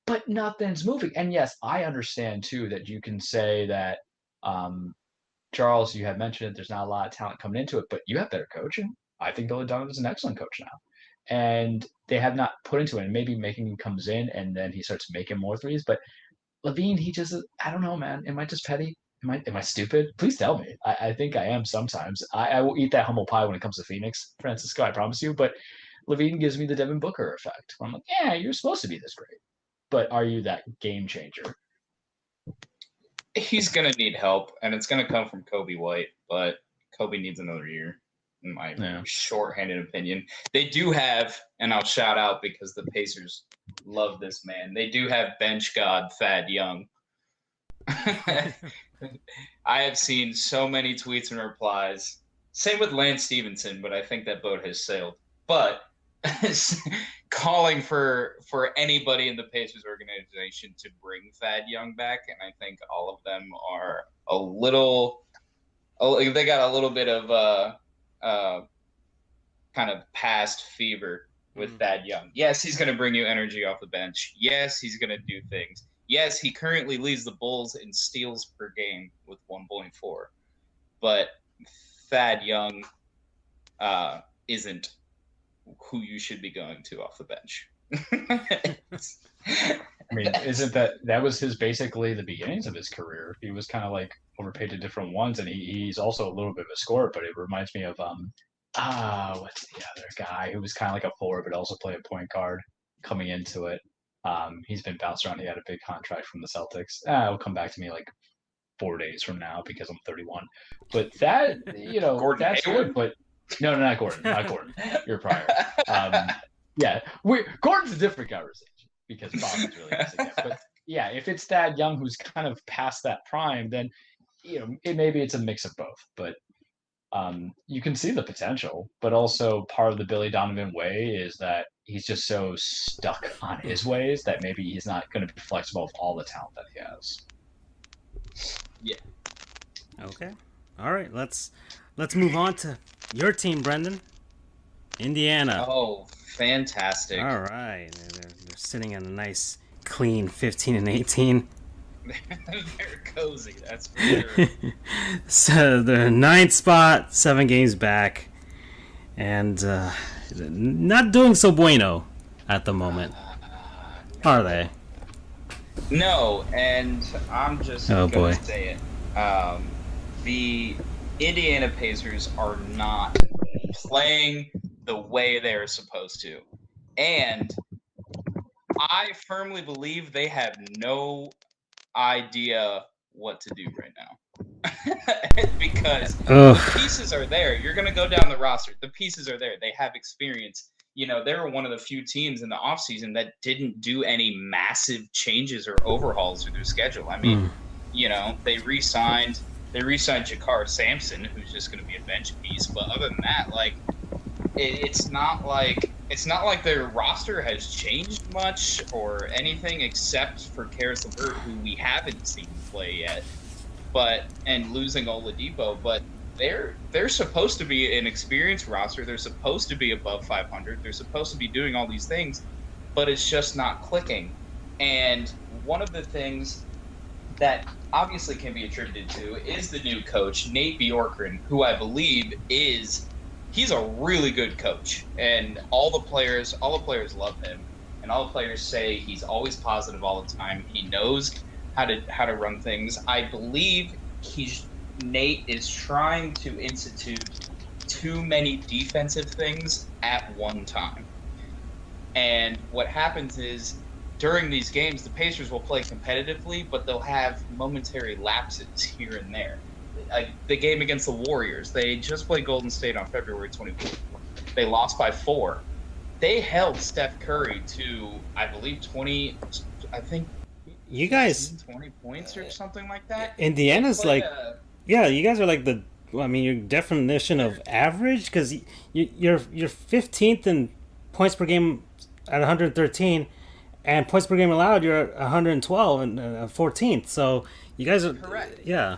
but nothing's moving. And yes, I understand too that you can say that Charles, you had mentioned it, there's not a lot of talent coming into it, but you have better coaching. I think Billy Donovan is an excellent coach now. And they have not put into it. And maybe Making comes in and then he starts making more threes. But LaVine, he just, I don't know, man. Am I just petty? Am I stupid? Please tell me. I think I am sometimes. I will eat that humble pie when it comes to Phoenix, Francisco, I promise you. But LaVine gives me the Devin Booker effect. I'm like, yeah, you're supposed to be this great. But are you that game changer? He's going to need help, and it's going to come from Kobe White. But Kobe needs another year. In my shorthanded opinion. They do have, and I'll shout out because the Pacers love this man, they do have bench god Thad Young. I have seen so many tweets and replies. Same with Lance Stevenson, but I think that boat has sailed. But calling for anybody in the Pacers organization to bring Thad Young back, and I think all of them are they got a little bit of kind of past fever with Thad Young. Yes, he's going to bring you energy off the bench. Yes, he's going to do things. Yes, he currently leads the Bulls in steals per game with 1.4. But Thad Young isn't who you should be going to off the bench. I mean, isn't that was his basically the beginnings of his career? He was kind of like overpaid to different ones, and he's also a little bit of a scorer. But it reminds me of what's the other guy who was kind of like a forward but also played a point guard coming into it. He's been bounced around. He had a big contract from the Celtics. It'll come back to me like 4 days from now because I'm 31. But that, that's Hayward? Good. But no, not Gordon. Not Gordon. You're prior. Yeah, Gordon's a different conversation because Bobby's really missing it. But yeah, if it's Thad Young who's kind of past that prime, then maybe it's a mix of both. But you can see the potential, but also part of the Billy Donovan way is that he's just so stuck on his ways that maybe he's not going to be flexible with all the talent that he has. Yeah. Okay. All right. Let's move on to your team, Brendan. Indiana. Oh, fantastic. All right. They're sitting in a nice, clean 15-18. They're cozy, that's for sure. So the 9th spot, 7 games back, and not doing so bueno at the moment, are they? No, and I'm just going to say it. The Indiana Pacers are not playing the way they're supposed to. And I firmly believe they have no idea what to do right now. Because the pieces are there. You're going to go down the roster. The pieces are there. They have experience. They were one of the few teams in the offseason that didn't do any massive changes or overhauls to their schedule. I mean, they re-signed Jakar Sampson, who's just going to be a bench piece. But other than that, it's not like their roster has changed much or anything except for Karis LeVert, who we haven't seen play yet, and losing Oladipo. But they're supposed to be an experienced roster. They're supposed to be above 500. They're supposed to be doing all these things, but it's just not clicking. And one of the things that obviously can be attributed to is the new coach, Nate Bjorkgren, who I believe he's a really good coach, and all the players love him, and all the players say he's always positive all the time. He knows how to run things. I believe Nate is trying to institute too many defensive things at one time. And what happens is during these games, the Pacers will play competitively, but they'll have momentary lapses here and there. The game against the Warriors, they just played Golden State on February 24th. They lost by 4. They held Steph Curry to, I believe, 20. I think you guys 20 points or something like that. Indiana's you guys are your definition of average, because you're 15th in points per game at 113, and points per game allowed you're at 112 and 14th. So you guys are correct. Yeah.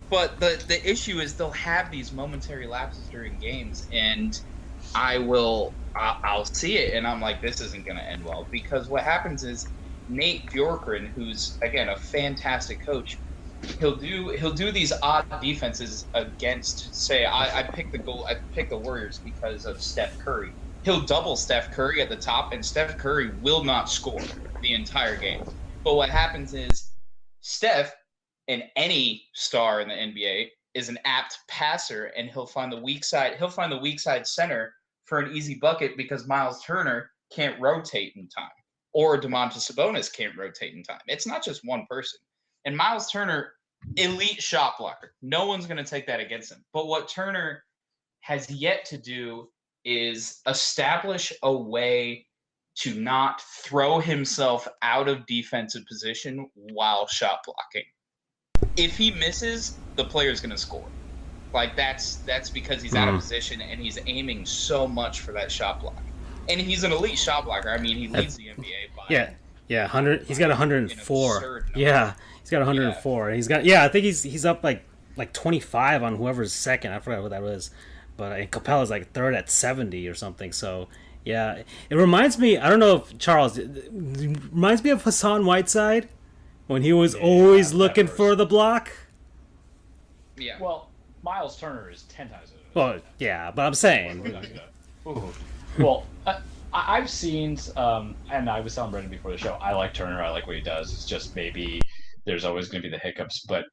But the issue is they'll have these momentary lapses during games, and I'll see it, and I'm like, this isn't going to end well, because what happens is Nate Bjorkgren, who's again a fantastic coach, he'll do these odd defenses against, say, I picked the Warriors because of Steph Curry. He'll double Steph Curry at the top, and Steph Curry will not score the entire game. But what happens is Steph, and any star in the NBA, is an apt passer, and he'll find the weak side center for an easy bucket because Miles Turner can't rotate in time, or Domantas Sabonis can't rotate in time. It's not just one person. And Miles Turner, elite shot blocker. No one's going to take that against him. But what Turner has yet to do is establish a way to not throw himself out of defensive position while shot blocking. If he misses, the player's going to score. That's because he's out of position, and he's aiming so much for that shot block. And he's an elite shot blocker. I mean, he leads the NBA by 100. He's got 104. Yeah, he's got 104. He's got I think he's up like 25 on whoever's second. I forgot who that was, but Capella's like third at 70 or something. So yeah, it reminds me. I don't know if Charles. It reminds me of Hassan Whiteside when he was always looking for the block. Yeah. Well, Miles Turner is 10 times. Well, yeah, but I'm saying. Well, I've seen, and I was telling Brendan before the show, I like Turner. I like what he does. It's just maybe there's always going to be the hiccups, but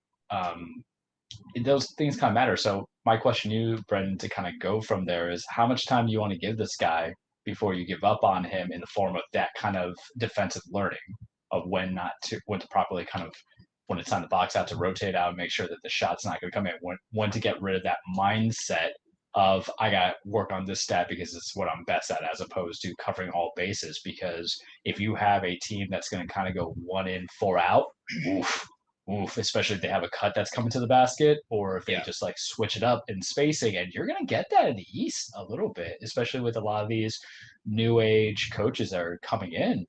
those things kind of matter. So my question to you, Brendan, to kind of go from there is, how much time do you want to give this guy before you give up on him in the form of that kind of defensive learning of when to properly kind of, when it's time to box out, to rotate out and make sure that the shot's not going to come in, when to get rid of that mindset of I got to work on this stat because it's what I'm best at, as opposed to covering all bases. Because if you have a team that's going to kind of go 1 in, 4 out, oof, especially if they have a cut that's coming to the basket, or if they just like switch it up in spacing, and you're going to get that in the East a little bit, especially with a lot of these new age coaches that are coming in.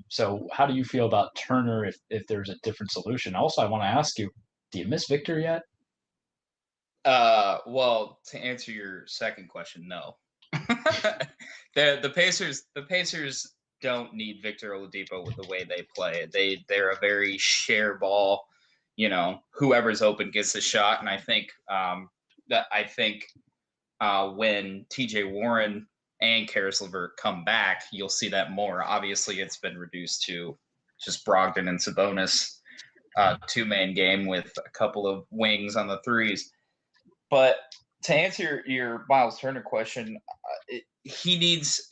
So how do you feel about Turner if there's a different solution? Also, I want to ask you, do you miss Victor yet? Well, to answer your second question, no. the Pacers don't need Victor Oladipo with the way they play. They're a very share ball, whoever's open gets a shot. And I think when TJ Warren and Karis LeVert come back, you'll see that more. Obviously, it's been reduced to just Brogdon and Sabonis, 2-man game with a couple of wings on the threes. But to answer your Miles Turner question, he needs.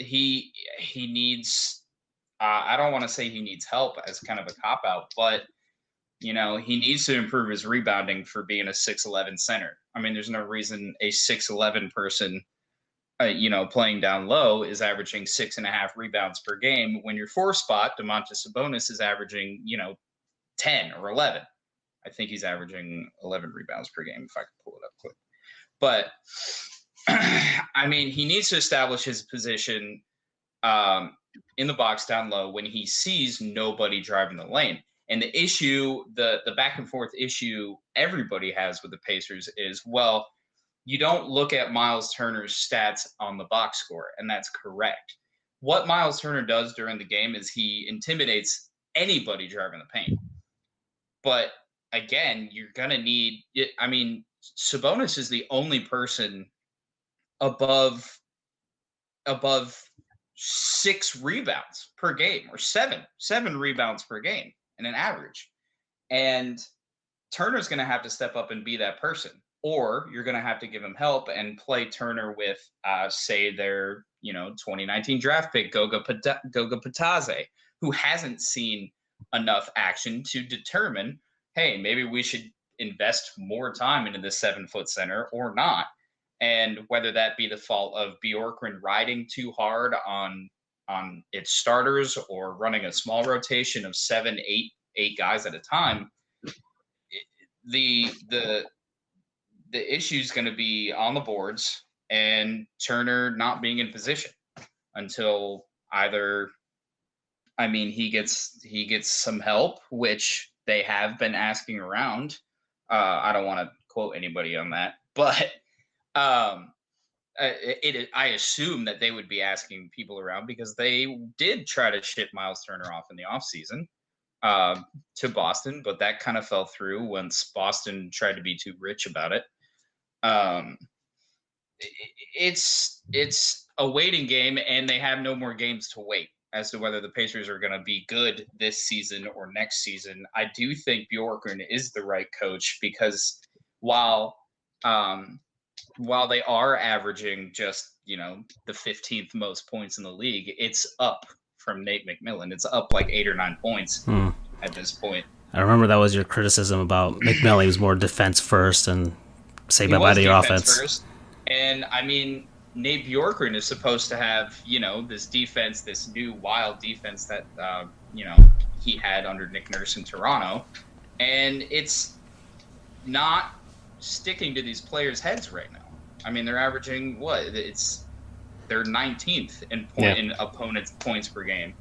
I don't want to say he needs help as kind of a cop out, but he needs to improve his rebounding for being a 6'11" center. I mean, there's no reason a 6'11" person, playing down low is averaging 6.5 rebounds per game when your 4 spot, Domantas Sabonis, is averaging 10 or 11. I think he's averaging 11 rebounds per game if I can pull it up quick. But I mean, he needs to establish his position in the box down low when he sees nobody driving the lane. And the issue, the back and forth issue everybody has with the Pacers is, well, you don't look at Miles Turner's stats on the box score, and that's correct. What Miles Turner does during the game is he intimidates anybody driving the paint. But again, you're going to need – I mean, Sabonis is the only person above 6 rebounds per game, or seven rebounds per game in an average. And Turner's going to have to step up and be that person, or you're going to have to give him help and play Turner with, say, their 2019 draft pick, Goga Patase, who hasn't seen enough action to determine, hey, maybe we should invest more time into the 7-foot center or not. And whether that be the fault of Bjorkgren riding too hard on its starters or running a small rotation of 7, 8 guys at a time, the issue is going to be on the boards and Turner not being in position until either, I mean, he gets some help, which they have been asking around. I don't want to quote anybody on that, but I assume that they would be asking people around because they did try to ship Miles Turner off in the offseason to Boston, but that kind of fell through once Boston tried to be too rich about it. It's a waiting game, and they have no more games to wait as to whether the Pacers are going to be good this season or next season. I do think Bjorkgren is the right coach because while they are averaging just, the 15th most points in the league, it's up from Nate McMillan. It's up like 8 or 9 points at this point. I remember that was your criticism about McMillan. He was more defense first and say bye-bye to your offense. First. And, I mean, Nate Bjorkgren is supposed to have, this defense, this new wild defense that, he had under Nick Nurse in Toronto. And it's not sticking to these players' heads right now. I mean, they're averaging they're 19th in opponents' points per game.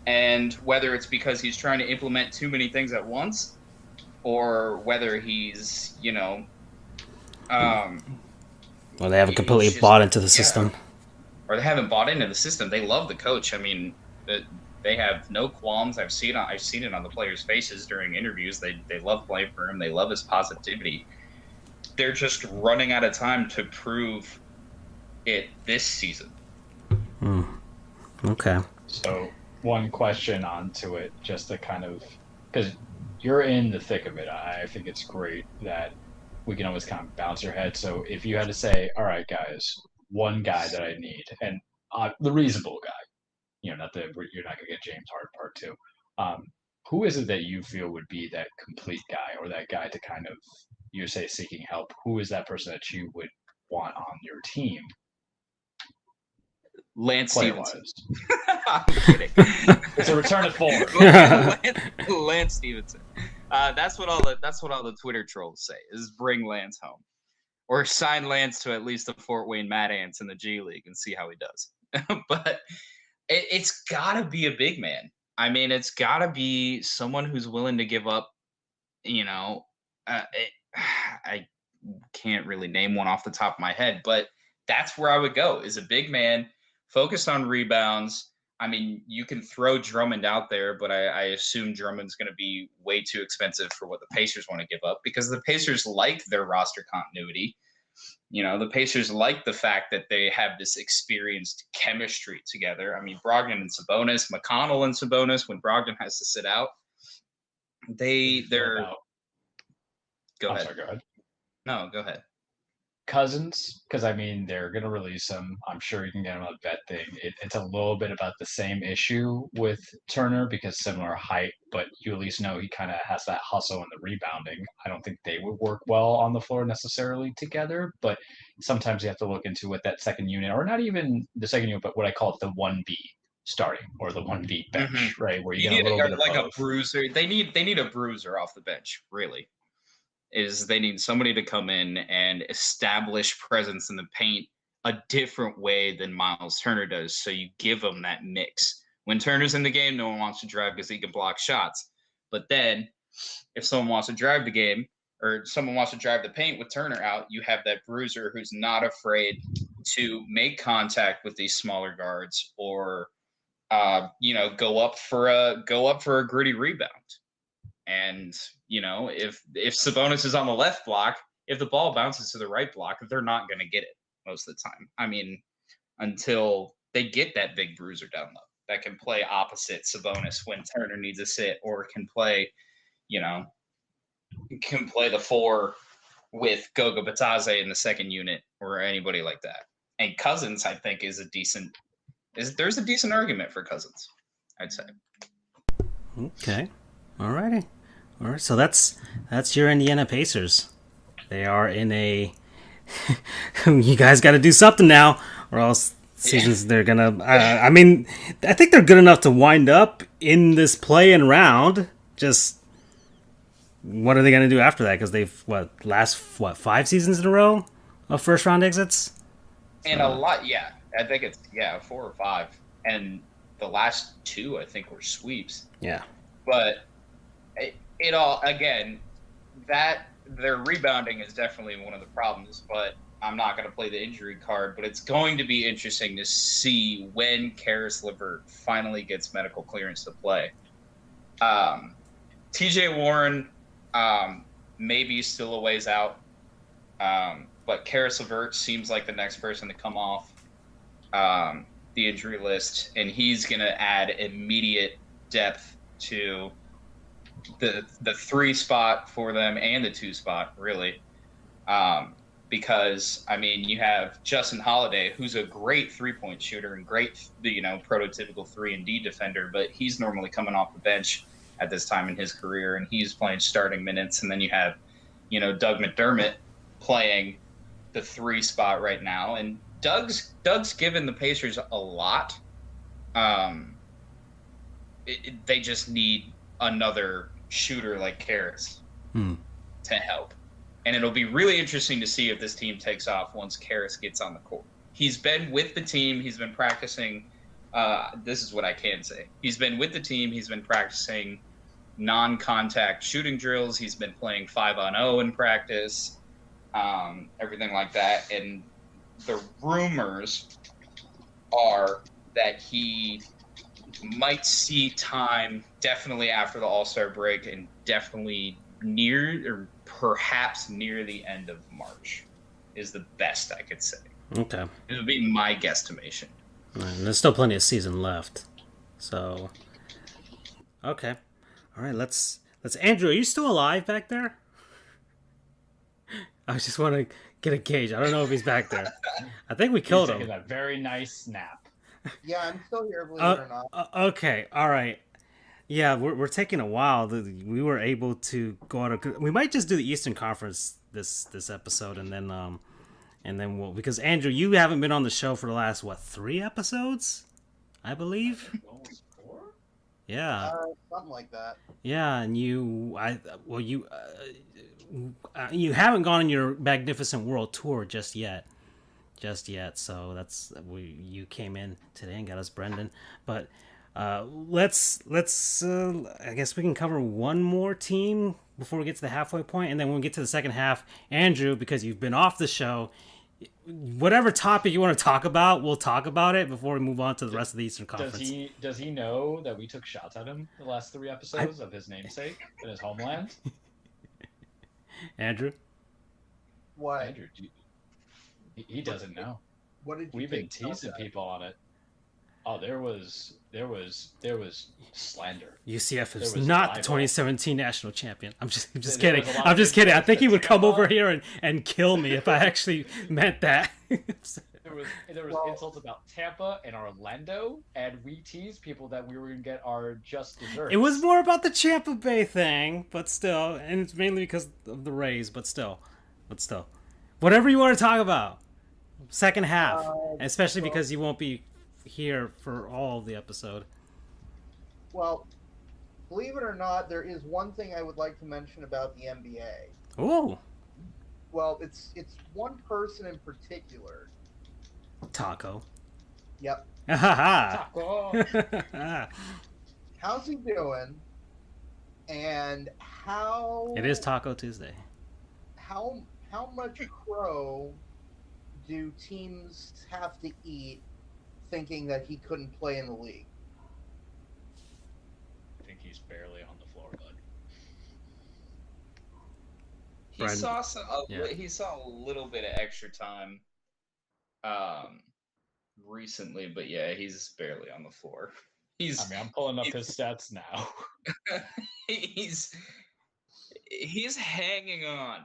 And whether it's because he's trying to implement too many things at once or whether he's, well, they haven't completely bought into the system. Or they haven't bought into the system. They love the coach. I mean, they have no qualms. I've seen it on the players' faces during interviews. They love playing for him. They love his positivity. They're just running out of time to prove it this season. Okay. So one question onto it, just to kind of, because you're in the thick of it. I think it's great that we can always kind of bounce your head. So if you had to say, all right, guys, one guy that I need, and the reasonable guy, not that you're not going to get James Harden part 2. Who is it that you feel would be that complete guy, or that guy to kind of, you say seeking help? Who is that person that you would want on your team? Lance Stevenson. I'm kidding. It's a return of form. Lance Stevenson. That's what all the Twitter trolls say, is bring Lance home. Or sign Lance to at least the Fort Wayne Mad Ants in the G League and see how he does. But it's got to be a big man. I mean, it's got to be someone who's willing to give up, I can't really name one off the top of my head, but that's where I would go, is a big man focused on rebounds. I mean, you can throw Drummond out there, but I assume Drummond's going to be way too expensive for what the Pacers want to give up, because the Pacers like their roster continuity. The Pacers like the fact that they have this experienced chemistry together. I mean, Brogdon and Sabonis, McConnell and Sabonis, when Brogdon has to sit out, they're. Go ahead. Sorry, go ahead. No, go ahead. Cousins, because I mean they're going to release him. I'm sure you can get him a vet thing. It's a little bit about the same issue with Turner, because similar height, but you at least know he kind of has that hustle and the rebounding. I don't think they would work well on the floor necessarily together, but sometimes you have to look into what that second unit, or not even the second unit, but what I call it, the 1B starting, or the 1B bench, right? Where you get a little bit of like both. A bruiser. They need a bruiser off the bench, really. They need somebody to come in and establish presence in the paint a different way than Miles Turner does. So you give them that mix. When Turner's in the game, no one wants to drive because he can block shots. But then if someone wants to drive the game, or someone wants to drive the paint with Turner out, you have that bruiser who's not afraid to make contact with these smaller guards, or go up for a gritty rebound. And, if Sabonis is on the left block, if the ball bounces to the right block, they're not going to get it most of the time. I mean, until they get that big bruiser down low that can play opposite Sabonis when Turner needs a sit, or can play the 4 with Goga Batadze in the second unit, or anybody like that. And Cousins, I think, there's a decent argument for Cousins, I'd say. Okay. Alrighty. All right. So that's your Indiana Pacers. They are in a. You guys got to do something now, or else seasons they're gonna. I mean, I think they're good enough to wind up in this play-in round. Just what are they gonna do after that? Because they've 5 seasons in a row of first round exits. And a lot, yeah. I think it's 4 or 5, and the last 2 I think were sweeps. Yeah. But it all, again, that their rebounding is definitely one of the problems, but I'm not going to play the injury card. But it's going to be interesting to see when Karis LeVert finally gets medical clearance to play. TJ Warren maybe still a ways out, but Karis LeVert seems like the next person to come off the injury list, and he's going to add immediate depth to the 3 spot for them, and the 2 spot, really. Because, I mean, you have Justin Holiday, who's a great 3-point shooter and great, prototypical 3-and-D defender, but he's normally coming off the bench at this time in his career, and he's playing starting minutes. And then you have, Doug McDermott playing the 3 spot right now. And Doug's given the Pacers a lot. They just need another shooter like Karis to help. And it'll be really interesting to see if this team takes off once Karis gets on the court. He's been with the team. He's been practicing. This is what I can say. He's been with the team. He's been practicing non-contact shooting drills. He's been playing 5-on-0 in practice, everything like that. And the rumors are that he might see time definitely after the All-Star break, and definitely near, or perhaps near, the end of March is the best I could say. Okay. It would be my guesstimation. And there's still plenty of season left. So, okay. All right, let's Andrew, are you still alive back there? I just want to get a gauge. I don't know if he's back there. I think we killed him. Taking a very nice nap. Yeah, I'm still here, believe it or not. Okay, all right. Yeah, we're taking a while. We were able to go out. We might just do the Eastern Conference this episode, and then And then because Andrew, you haven't been on the show for the last, 3 episodes? I believe. Almost 4? Yeah. Something like that. Yeah, and you haven't gone on your Magnificent World Tour just yet. So you came in today and got us Brendan. But let's I guess we can cover one more team before we get to the halfway point, and then when we get to the second half, Andrew, because you've been off the show, whatever topic you want to talk about, we'll talk about it before we move on to the rest of the Eastern Conference. Does he know that we took shots at him the last 3 episodes of his namesake in his homeland? Andrew? What? Andrew, he doesn't know. What did you We've been take teasing people on it. Oh, there was slander. UCF is was not the libel. 2017 national champion. I'm just There kidding. was a lot I'm of just kidding. I think he would come Tampa. over here and kill me if I actually meant that. There was insults about Tampa and Orlando, and we teased people that we were going to get our just desserts. It was more about the Tampa Bay thing, but still, and it's mainly because of the Rays, but still. Whatever you want to talk about. Second half, especially because you won't be here for all of the episode. Well, believe it or not, there is one thing I would like to mention about the NBA. Oh, Well, it's one person in particular. Taco. Yep. Taco. How's he doing? And how It is Taco Tuesday. how much crow do teams have to eat thinking that he couldn't play in the league? I think he's barely on the floor, bud. He saw he saw a little bit of extra time recently, but yeah, he's barely on the floor. I'm pulling up his stats now. he's hanging on.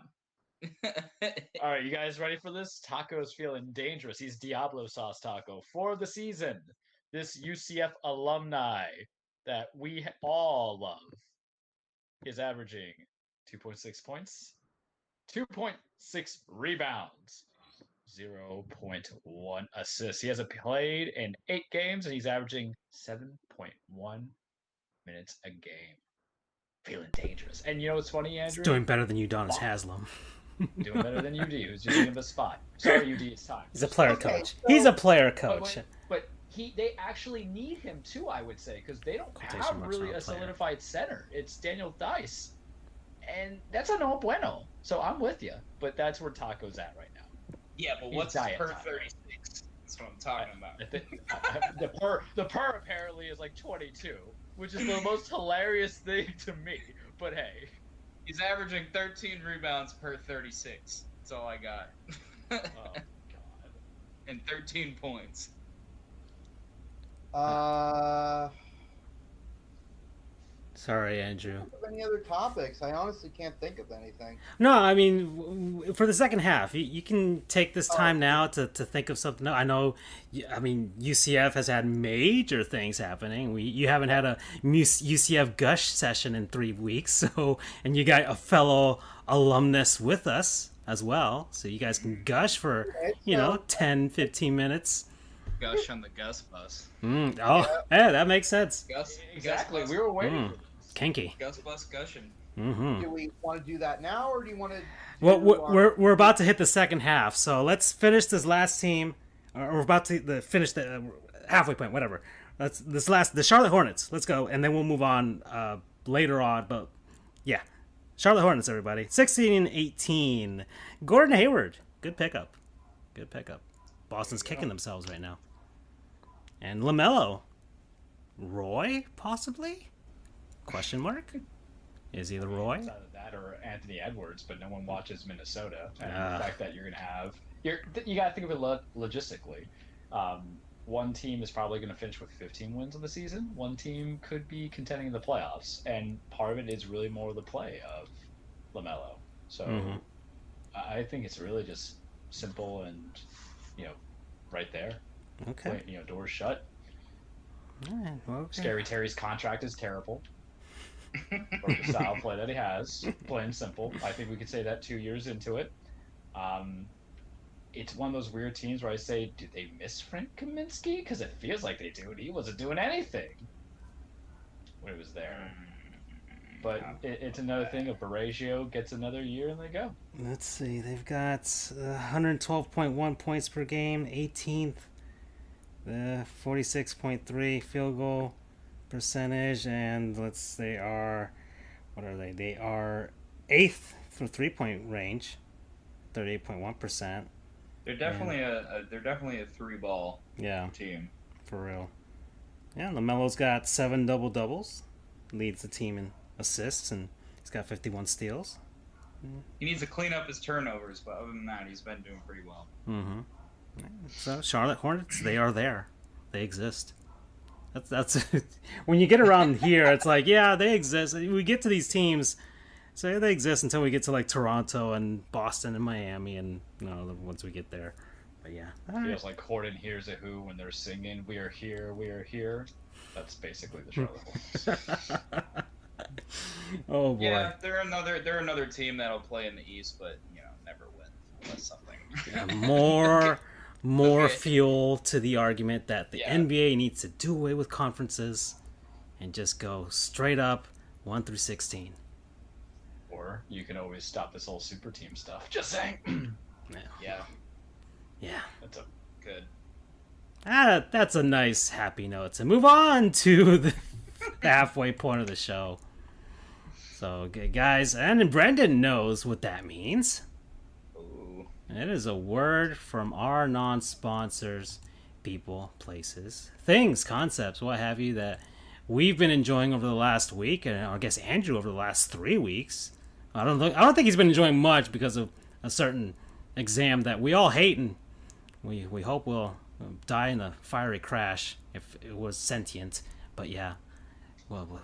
All right, you guys ready for this? Taco's feeling dangerous. He's Diablo Sauce Taco for the season. This UCF alumni that we all love is averaging 2.6 points, 2.6 rebounds, 0.1 assists. He hasn't played in 8 games, and he's averaging 7.1 minutes a game. Feeling dangerous. And you know what's funny, Andrew? Doing better than Udonis Haslam. Doing better than UD, who's just in the spot. Sorry, UD, it's time. He's a player Okay, coach. so- He's a player coach. But they actually need him too, I would say, because they don't Quotation have marks really on a player. solidified center. It's Daniel Dice, and that's a no bueno. So I'm with you, but that's where Taco's at right now. Yeah, but He's what's diet per Taco. 36? That's what I'm talking about. I think the per apparently is like 22, which is the most hilarious thing to me. But hey, He's averaging 13 rebounds per 36. That's all I got. oh god. And 13 points. Sorry, Andrew. Any other topics? I honestly can't think of anything. No, I mean, for the second half, you can take this time now to think of something. I know, I mean, UCF has had major things happening. You haven't had a UCF Gush session in 3 weeks, so, and you got a fellow alumnus with us as well, so you guys can gush for, 10, 15 minutes. Gush on the Gus bus. Yeah, that makes sense. Gus, Exactly. Gus We were waiting for this. Kinky. Gus bus gushing. Do we want to do that now, or do you want to? Well, we're about to hit the second half, so let's finish this last team. Or we're about to finish the halfway point, whatever. The Charlotte Hornets. Let's go, and then we'll move on later on. But yeah, Charlotte Hornets, everybody. 16-18. Gordon Hayward, good pickup. Boston's kicking themselves right now. And LaMelo, Roy, possibly? Question mark? Is he the Roy? It's either that or Anthony Edwards, but no one watches Minnesota. And the fact that you're going to have... you got to think of it logistically. One team is probably going to finish with 15 wins of the season. One team could be contending in the playoffs. And part of it is really more the play of LaMelo. So I think it's really just simple and, right there. Okay. Doors shut. All right, well, okay. Scary Terry's contract is terrible. Or the style of play that he has, plain and simple. I think we could say that 2 years into it. it's one of those weird teams where I say, do they miss Frank Kaminsky? Because it feels like they do, and he wasn't doing anything when he was there. But it's another thing. If Baragio gets another year, and they go. Let's see. They've got 112.1 points per game, 18th, 46.3 field goal percentage, and they are, what are they? They are 8th for 3-point range, 38.1%. They're definitely a 3-ball team. For real. Yeah, LaMelo's got 7 double-doubles, leads the team in assists, and he's got 51 steals. He needs to clean up his turnovers, but other than that, he's been doing pretty well. Mm-hmm. So Charlotte Hornets, they are there. They exist. That's when you get around here, it's like, yeah, they exist. We get to these teams, so they exist until we get to like Toronto and Boston and Miami, and once we get there. But yeah, feels like Horton hears a Who when they're singing "We are here, we are here." That's basically the Charlotte Hornets. Oh boy. Yeah, they're another team that'll play in the East, but never win unless something. Yeah, more fuel to the argument that the NBA needs to do away with conferences and just go straight up 1 through 16. Or you can always stop this whole super team stuff. Just saying. Yeah. That's good. That's a nice happy note to move on to the halfway point of the show. So, guys, and Brendan knows what that means. Ooh. It is a word from our non-sponsors, people, places, things, concepts, what have you, that we've been enjoying over the last week, and I guess Andrew over the last 3 weeks. I don't think he's been enjoying much because of a certain exam that we all hate, and we hope will die in a fiery crash if it was sentient. But yeah, well,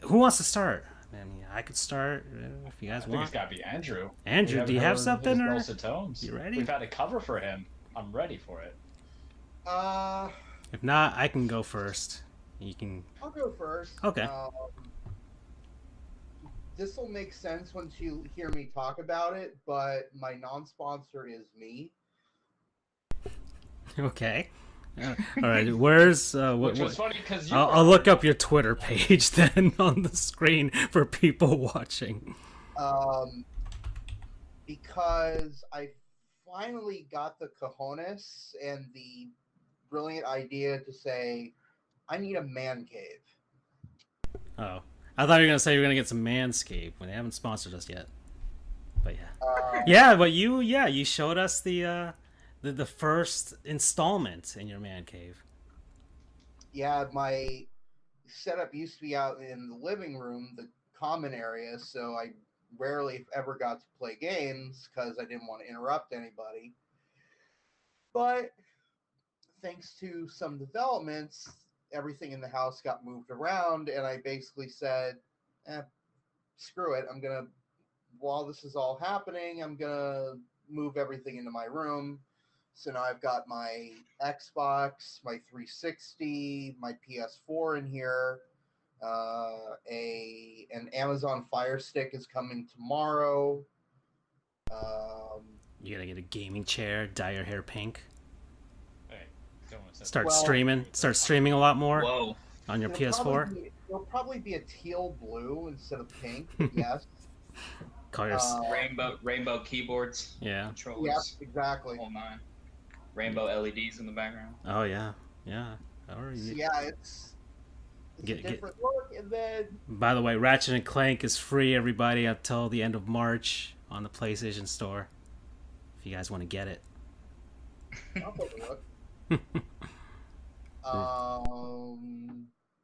who wants to start? I mean, I could start if you guys want. I think it's got to be Andrew. Andrew, do you have something? Or tones. You ready? We've had a cover for him. I'm ready for it. If not, I can go first. You can. I'll go first. Okay. This will make sense once you hear me talk about it, but my non-sponsor is me. Okay. All right. Where's which was funny because I'll look up your Twitter page then on the screen for people watching. Because I finally got the cojones and the brilliant idea to say, I need a man cave. Oh, I thought you were gonna say you were gonna get some Manscaped when they haven't sponsored us yet. But but you showed us the first installment in your man cave. Yeah, my setup used to be out in the living room, the common area, so I rarely ever got to play games because I didn't want to interrupt anybody. But thanks to some developments, everything in the house got moved around, and I basically said, screw it. While this is all happening, I'm going to move everything into my room. So now I've got my Xbox, my 360, my PS4 in here. An Amazon Fire Stick is coming tomorrow. You gotta get a gaming chair, dye your hair pink. Hey, Start streaming a lot more. Whoa. On your PS4. It'll probably be a teal blue instead of pink. Yes. Call your Rainbow keyboards. Yeah. Controllers. Yep, exactly. Whole nine. Rainbow LEDs in the background. Oh yeah. It's a different look. And then, by the way, Ratchet and Clank is free, everybody, until the end of March on the PlayStation Store. If you guys want to get it. I'll take a look.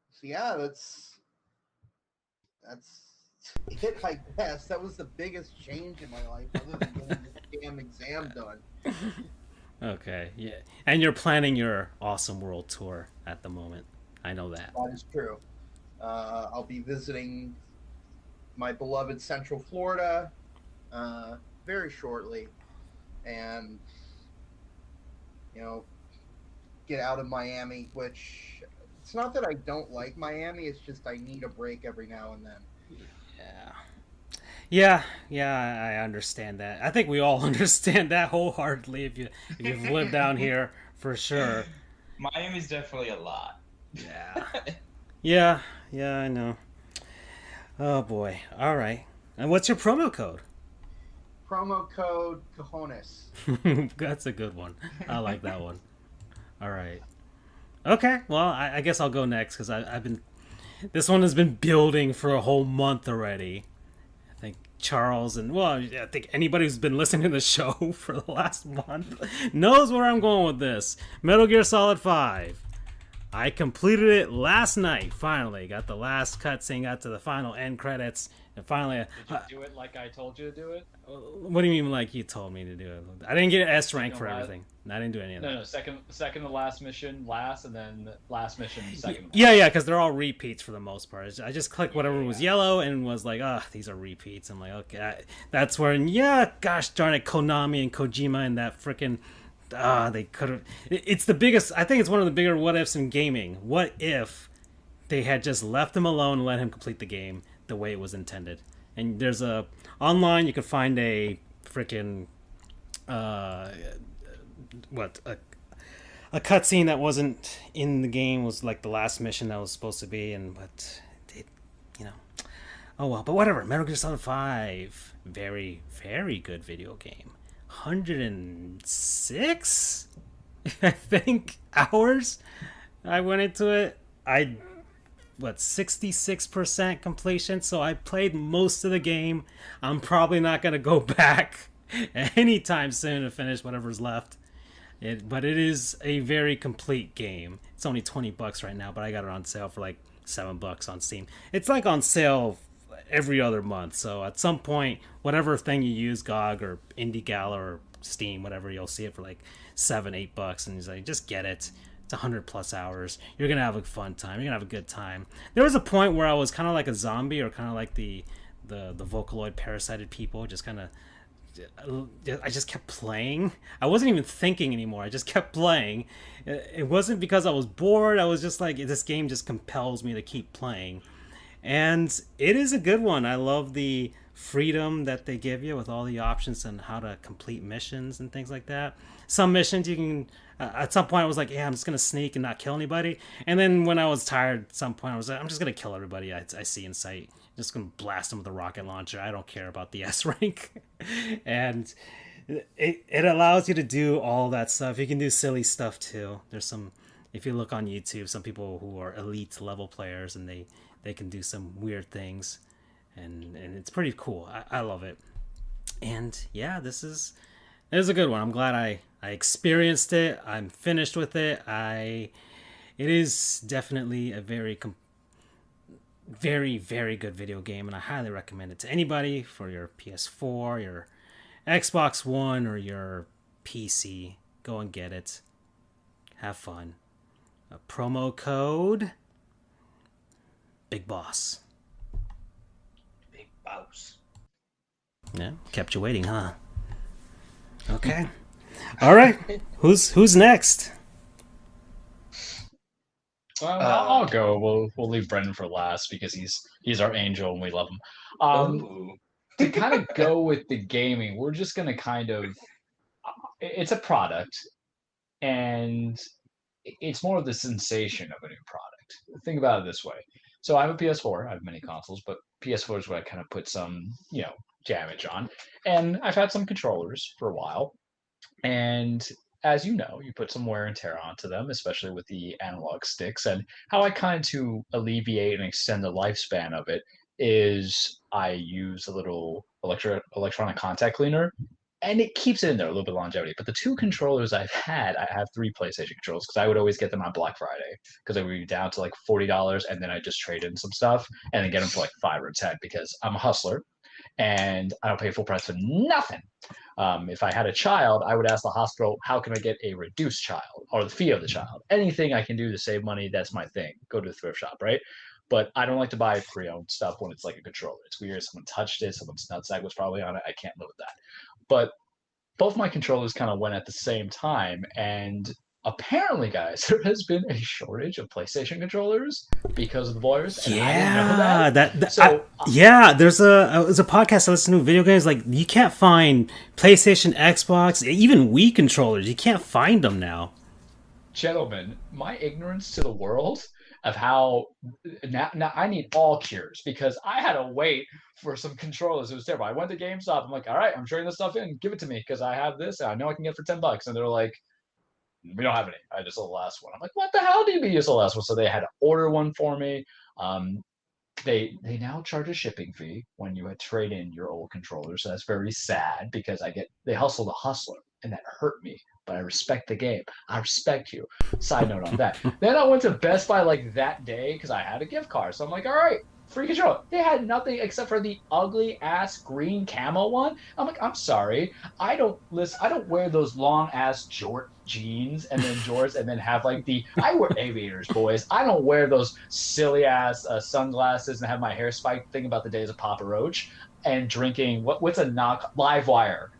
So yeah, that's it. I guess that was the biggest change in my life, other than getting this damn exam done. Okay, yeah, and you're planning your Awesome World Tour at the moment. I know that. That is true. I'll be visiting my beloved Central Florida very shortly, and get out of Miami. Which it's not that I don't like Miami; it's just I need a break every now and then. Yeah, I understand that. I think we all understand that wholeheartedly if you've lived down here for sure. Miami's definitely a lot. Yeah. Yeah, yeah, I know. Oh boy. All right. And what's your promo code? Promo code Cajones. That's a good one. I like that one. All right. Okay. Well, I guess I'll go next because I've been. This one has been building for a whole month already. I think Charles and well, I think anybody who's been listening to the show for the last month knows where I'm going with this. Metal Gear Solid 5. I completed it last night. Finally, got the last cutscene, got to the final end credits, and finally. Did you do it like I told you to do it? What do you mean, like you told me to do it? I didn't get an S rank for everything. I didn't do any of that. No, second to last mission, last, and then last mission, second. Yeah, because they're all repeats for the most part. I just clicked whatever was yellow and was like, these are repeats. I'm like, okay, that's where, gosh darn it, Konami and Kojima and that freaking, they could have. It's the biggest. I think it's one of the bigger what ifs in gaming. What if they had just left him alone and let him complete the game the way it was intended? And there's online you can find a freaking a cutscene that wasn't in the game was like the last mission that was supposed to be, but it, oh well. But whatever. Metal Gear Solid 5, very very good video game. 106, I think, hours I went into it. 66% completion, so I played most of the game. I'm probably not going to go back anytime soon to finish whatever's left. But it is a very complete game. It's only $20 right now, but I got it on sale for like $7 on Steam. It's like on sale every other month, so at some point, whatever thing you use, GOG or IndieGala or Steam, whatever, you'll see it for like $7-8, and he's like, just get it. It's 100+ hours. You're gonna have a fun time. You're gonna have a good time. There was a point where I was kind of like a zombie, or kind of like the Vocaloid parasited people. Just kind of, I just kept playing. I wasn't even thinking anymore. I just kept playing. It wasn't because I was bored. I was just like, this game just compels me to keep playing, and it is a good one. I love the freedom that they give you with all the options and how to complete missions and things like that. Some missions you can at some point I was like, yeah, I'm just gonna sneak and not kill anybody, and then when I was tired at some point I was like, I'm just gonna kill everybody I see in sight. I'm just gonna blast them with a rocket launcher. I don't care about the S rank. And it allows you to do all that stuff. You can do silly stuff too. There's some, if you look on YouTube, some people who are elite level players, and they can do some weird things, and it's pretty cool. I love it. And yeah, it is a good one. I'm glad I experienced it. I'm finished with it. It is definitely a very very very good video game, and I highly recommend it to anybody for your PS4, your Xbox One, or your PC. Go and get it. Have fun. A promo code Big Boss. Big Boss. Yeah, kept you waiting, huh? Okay. All right. Who's next? Well, I'll go. We'll leave Brendan for last because he's our angel and we love him. To kind of go with the gaming, we're just gonna kind of. It's a product, and it's more of the sensation of a new product. Think about it this way. So I have a PS4. I have many consoles, but PS4 is what I kind of put some, damage on. And I've had some controllers for a while. And as you know, you put some wear and tear onto them, especially with the analog sticks. And how I kind to alleviate and extend the lifespan of it is I use a little electronic contact cleaner, and it keeps it in there a little bit of longevity. But the two controllers I have 3 PlayStation controllers because I would always get them on Black Friday because they would be down to like $40, and then I just trade in some stuff and then get them for like 5 or 10 because I'm a hustler and I don't pay full price for nothing. If I had a child, I would ask the hospital, how can I get a reduced child or the fee of the child? Anything I can do to save money, that's my thing. Go to the thrift shop, right? But I don't like to buy pre-owned stuff when it's like a controller. It's weird. Someone touched it. Someone's nutsack was probably on it. I can't live with that. But both my controllers kind of went at the same time, and apparently, guys, there has been a shortage of PlayStation controllers because of the virus. And I didn't know that. There's a podcast I listen to, video games. Like, you can't find PlayStation, Xbox, even Wii controllers. You can't find them now. Gentlemen, my ignorance to the world of how now I need all cures, because I had to wait for some controllers. It was terrible. I went to GameStop. I'm like, all right, I'm trading this stuff in. Give it to me because I have this. I know I can get it for $10. And they're like, we don't have any. I just sold the last one. I'm like, what the hell do you mean you sold the last one? So they had to order one for me. They now charge a shipping fee when you trade in your old controller. So that's very sad because they hustle the hustler, and that hurt me. But I respect the game. I respect you. Side note on that. Then I went to Best Buy like that day because I had a gift card. So I'm like, all right, free controller. They had nothing except for the ugly ass green camo one. I'm like, I'm sorry. I don't wear those long ass jort jeans and then jorts and then have like I wear aviators, boys. I don't wear those silly ass sunglasses and have my hair spiked thinking about the days of Papa Roach and drinking what's a knock live wire,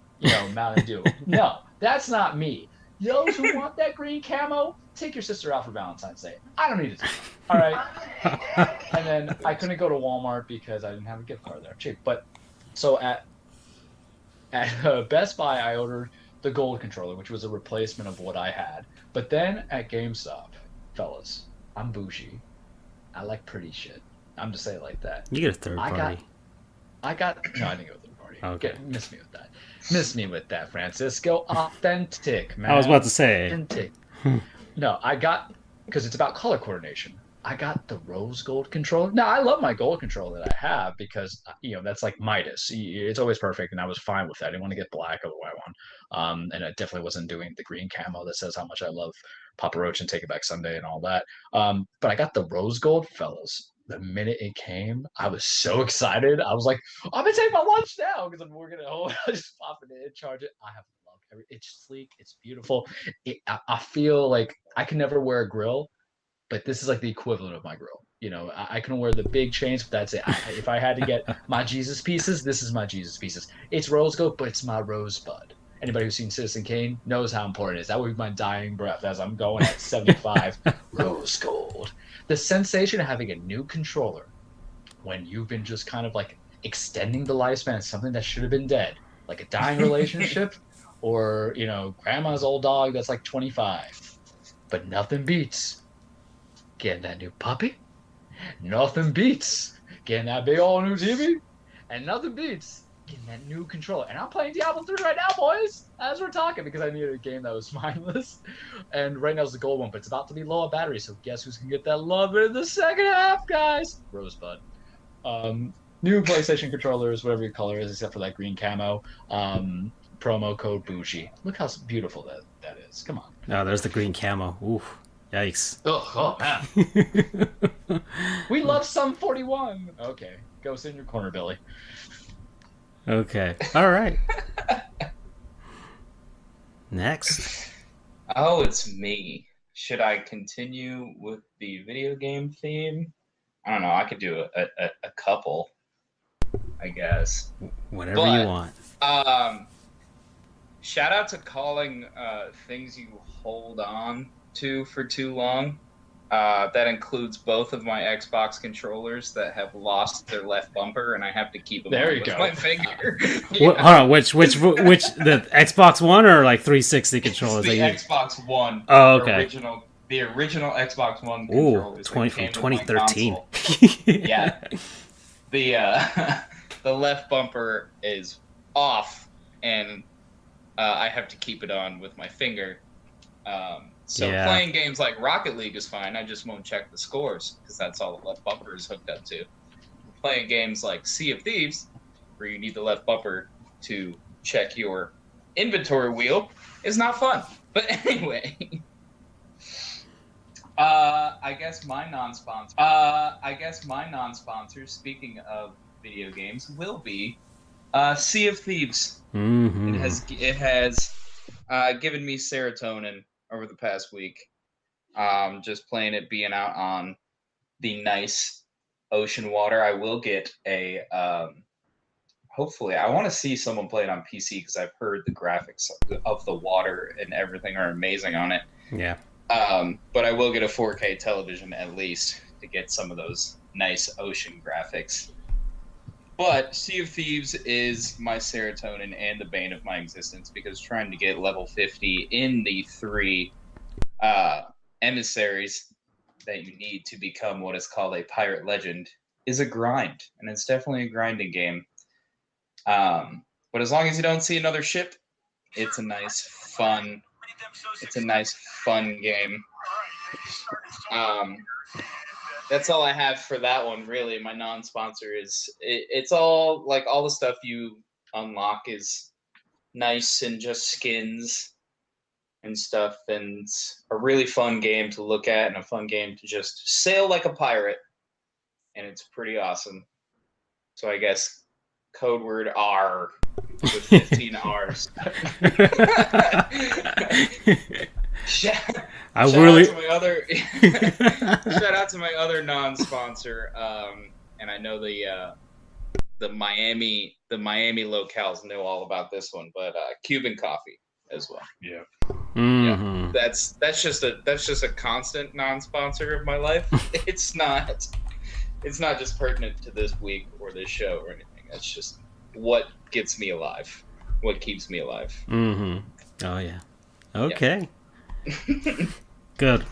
Mountain Dew. No. That's not me. Those who want that green camo, take your sister out for Valentine's Day. I don't need it. All right. And then I couldn't go to Walmart because I didn't have a gift card there. Cheap. But so at Best Buy, I ordered the gold controller, which was a replacement of what I had. But then at GameStop, fellas, I'm bougie. I like pretty shit. I'm just saying it like that. You get a third party. No, I didn't get a third party. Okay. Miss me with that, Francisco. Authentic, man. I was about to say. Authentic. No, I got, because it's about color coordination, I got the rose gold controller. Now, I love my gold controller that I have because, that's like Midas. It's always perfect, and I was fine with that. I didn't want to get black or the white one. And I definitely wasn't doing the green camo that says how much I love Papa Roach and Take It Back Sunday and all that. But I got the rose gold, fellas. The minute it came, I was so excited. I was like, I'm gonna take my lunch now because I'm working at home. I just pop it in, charge it. I have loved everything. It's sleek, it's beautiful. I feel like I can never wear a grill, but this is like the equivalent of my grill. I can wear the big chains, but that's it. If I had to get my Jesus pieces, this is my Jesus pieces. It's rose gold, but it's my rosebud. Anybody who's seen Citizen Kane knows how important it is. That would be my dying breath as I'm going at 75. Rose gold. The sensation of having a new controller when you've been just kind of like extending the lifespan of something that should have been dead, like a dying relationship or, grandma's old dog that's like 25. But nothing beats getting that new puppy. Nothing beats getting that big old new TV. And nothing beats getting that new controller. And I'm playing Diablo 3 right now, boys, as we're talking, because I needed a game that was mindless. And right now it's the gold one, but it's about to be low on battery, so guess who's going to get that love in the second half, guys? Rosebud. New PlayStation controllers, whatever your color is, except for that green camo. Promo code Bougie. Look how beautiful that is. Come on. Oh, there's the green camo. Oof. Yikes. Oh man. We love Sum 41. Okay. Go sit in your corner, Billy. Okay. All right. Next. Oh, it's me. Should I continue with the video game theme? I don't know. I could do a couple, I guess. Whatever you want. Shout out to calling things you hold on to for too long. That includes both of my Xbox controllers that have lost their left bumper, and I have to keep them with my finger. Yeah. Hold on, which the Xbox One or like 360 controllers? The Xbox One. Oh, okay. The original Xbox One controllers. From 2013. Yeah. The left bumper is off, and I have to keep it on with my finger. Playing games like Rocket League is fine. I just won't check the scores because that's all the left bumper is hooked up to. Playing games like Sea of Thieves, where you need the left bumper to check your inventory wheel, is not fun. But anyway, I guess my non-sponsor, speaking of video games, will be Sea of Thieves. Mm-hmm. It has given me serotonin over the past week. Just playing it, being out on the nice ocean water. I will get a hopefully, I want to see someone play it on PC because I've heard the graphics of the water and everything are amazing on it. Yeah. But I will get a 4K television at least to get some of those nice ocean graphics. But Sea of Thieves is my serotonin and the bane of my existence, because trying to get level 50 in the 3 emissaries that you need to become what is called a pirate legend is a grind, and it's definitely a grinding game. But as long as you don't see another ship, it's a nice fun game. That's all I have for that one, really. My non-sponsor it's all like all the stuff you unlock is nice and just skins and stuff, and it's a really fun game to look at and a fun game to just sail like a pirate, and it's pretty awesome. So I guess code word R with 15 R's. Shout out to my other non-sponsor, and I know the Miami locales know all about this one, but Cuban coffee as well. Yeah. Mm-hmm. Yeah, that's just a constant non-sponsor of my life. It's not just pertinent to this week or this show or anything. That's just what gets me alive, what keeps me alive. Mm-hmm. Oh yeah. Okay. Yeah. Good.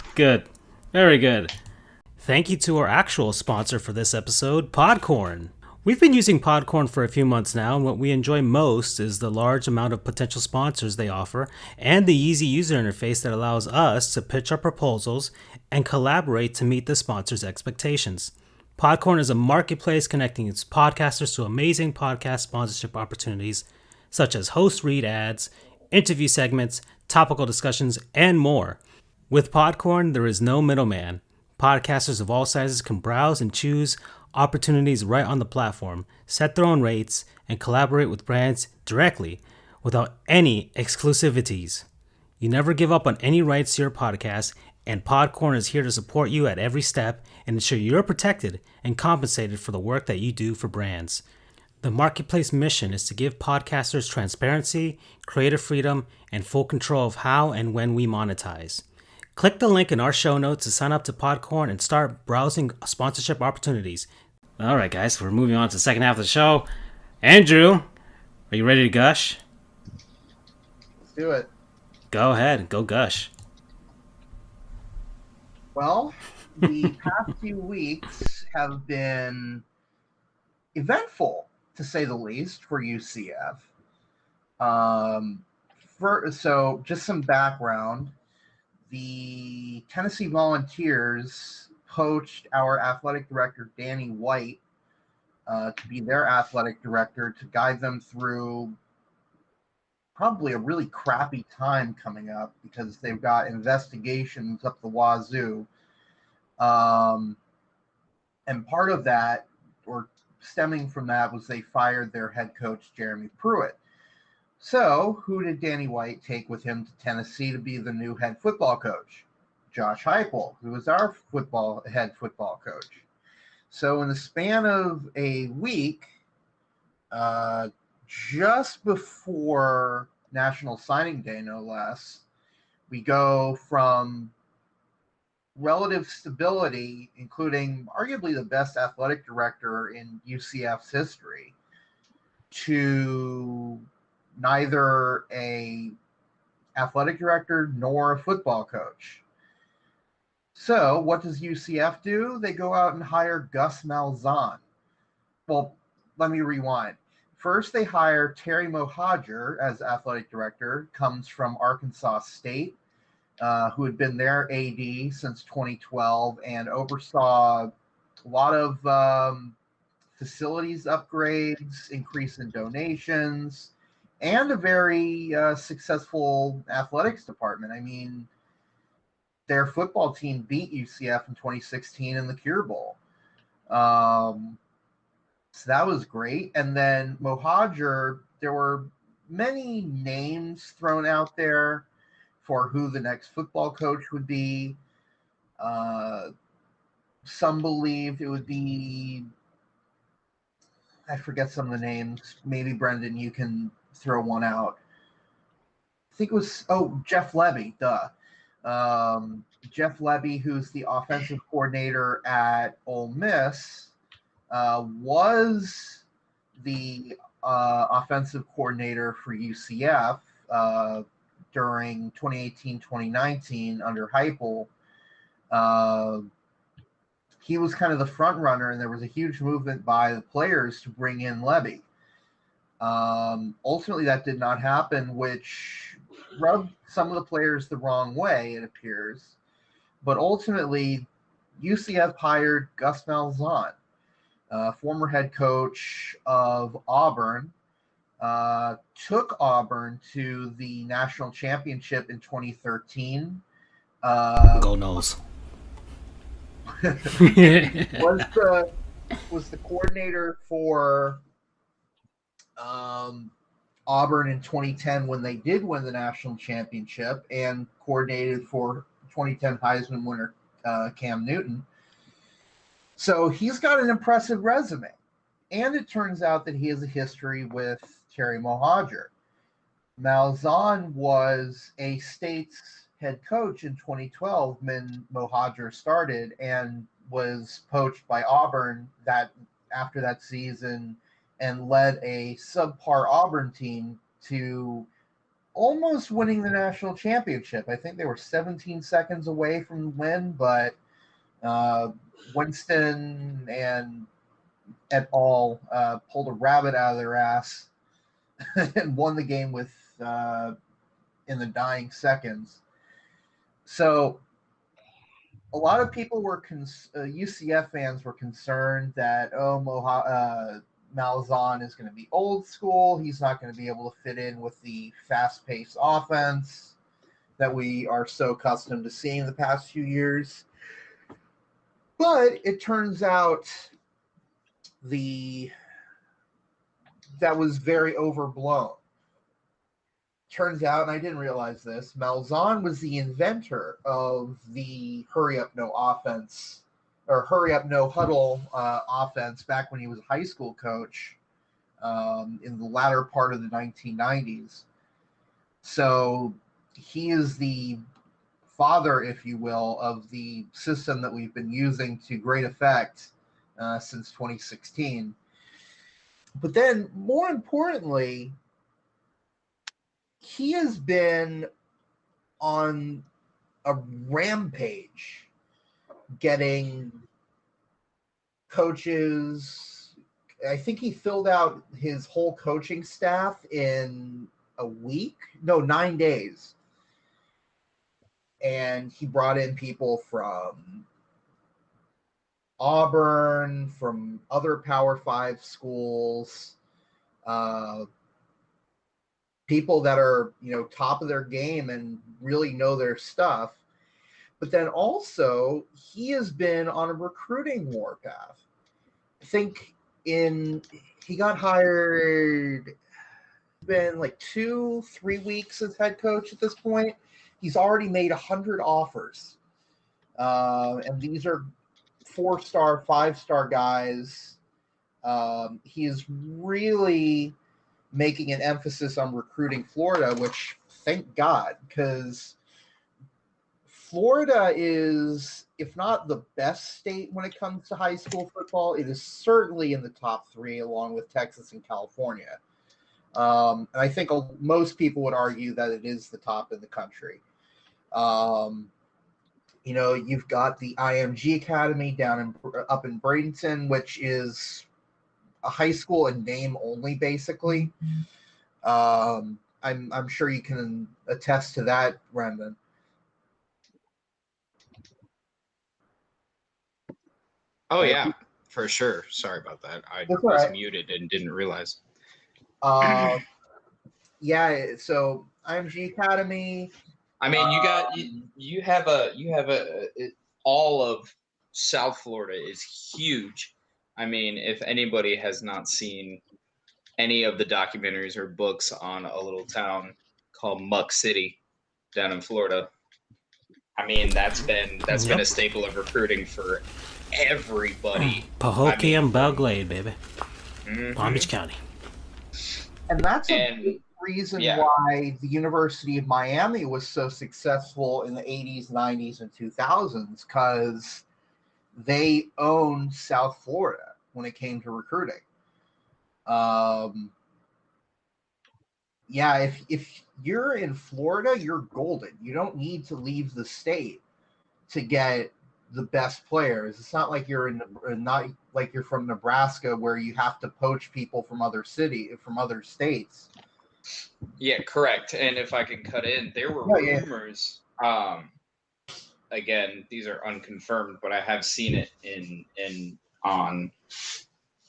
Very good. Thank you to our actual sponsor for this episode, Podcorn. We've been using Podcorn for a few months now, and what we enjoy most is the large amount of potential sponsors they offer and the easy user interface that allows us to pitch our proposals and collaborate to meet the sponsor's expectations. Podcorn is a marketplace connecting its podcasters to amazing podcast sponsorship opportunities such as host read ads, interview segments, topical discussions, and more. With Podcorn, there is no middleman. Podcasters of all sizes can browse and choose opportunities right on the platform, set their own rates, and collaborate with brands directly without any exclusivities. You never give up on any rights to your podcast, and Podcorn is here to support you at every step and ensure you're protected and compensated for the work that you do for brands. The marketplace mission is to give podcasters transparency, creative freedom, and full control of how and when we monetize. Click the link in our show notes to sign up to Podcorn and start browsing sponsorship opportunities. All right, guys, we're moving on to the second half of the show. Andrew, are you ready to gush? Let's do it. Go ahead, go gush. Well, the past few weeks have been eventful, to say the least, for UCF. So just some background. The Tennessee Volunteers poached our athletic director, Danny White, to be their athletic director to guide them through probably a really crappy time coming up because they've got investigations up the wazoo. And part of that, or stemming from that, was they fired their head coach, Jeremy Pruitt. So, who did Danny White take with him to Tennessee to be the new head football coach? Josh Heupel, who was our head football coach. So, in the span of a week, just before National Signing Day, no less, we go from relative stability, including arguably the best athletic director in UCF's history, to neither a athletic director nor a football coach. So what does UCF do? They go out and hire Gus Malzahn. Well, let me rewind. First, they hire Terry Mohajir as athletic director, comes from Arkansas State, who had been their AD since 2012 and oversaw a lot of facilities upgrades, increase in donations, and a very successful athletics department. I mean, their football team beat UCF in 2016 in the Cure Bowl. So that was great. And then Mohajir, there were many names thrown out there for who the next football coach would be. Some believed it would be, I forget some of the names. Maybe, Brendan, you can throw one out. I think it was, Jeff Levy, duh. Jeff Lebby, who's the offensive coordinator at Ole Miss, was the offensive coordinator for UCF during 2018-2019 under Heupel. He was kind of the front runner, and there was a huge movement by the players to bring in Lebby. Ultimately, that did not happen, which rubbed some of the players the wrong way, it appears. But ultimately, UCF hired Gus Malzahn, former head coach of Auburn, took Auburn to the national championship in 2013. Go Noles. was the coordinator for Auburn in 2010 when they did win the national championship, and coordinated for 2010 Heisman winner Cam Newton. So he's got an impressive resume. And it turns out that he has a history with Terry Mohajir. Malzahn was a State's head coach in 2012 when Mohajir started, and was poached by Auburn after that season, and led a subpar Auburn team to almost winning the national championship. I think they were 17 seconds away from the win, but Winston and et al. Pulled a rabbit out of their ass and won the game with in the dying seconds. So a lot of people were UCF fans were concerned that Malzahn is going to be old school. He's not going to be able to fit in with the fast-paced offense that we are so accustomed to seeing the past few years. But it turns out that was very overblown. Turns out, and I didn't realize this, Malzahn was the inventor of the hurry up no offense or hurry up no huddle offense back when he was a high school coach in the latter part of the 1990s. So he is the father, if you will, of the system that we've been using to great effect since 2016. But then, more importantly, he has been on a rampage getting coaches. I think he filled out his whole coaching staff in 9 days. And he brought in people from Auburn, from other Power 5 schools, people that are, top of their game and really know their stuff. But then also, he has been on a recruiting warpath. I think he got hired, been like 2-3 weeks as head coach at this point. He's already made 100 offers. And these are 4-star, 5-star guys. He is really making an emphasis on recruiting Florida, which thank God, because Florida is, if not the best state when it comes to high school football, it is certainly in the top 3 along with Texas and California. And I think most people would argue that it is the top in the country. You've got the IMG Academy up in Bradenton, which is a high school in name only, basically. I'm sure you can attest to that, Brendan. Oh yeah, for sure. Sorry about that. I was muted and didn't realize. Yeah. So IMG Academy. I mean, you have all of South Florida is huge. I mean, if anybody has not seen any of the documentaries or books on a little town called Muck City down in Florida, I mean, that's been a staple of recruiting for everybody. Pahokee and Belle Glade, baby. Mm-hmm. Palm Beach County. And that's a big reason Yeah. why the University of Miami was so successful in the 80s, 90s, and 2000s, because they owned South Florida when it came to recruiting. Yeah, if you're in Florida, you're golden. You don't need to leave the state to get the best players. It's not like not like you're from Nebraska where you have to poach people from other states. Yeah, correct. And if I can cut in, there were rumors. Again, these are unconfirmed, but I have seen it on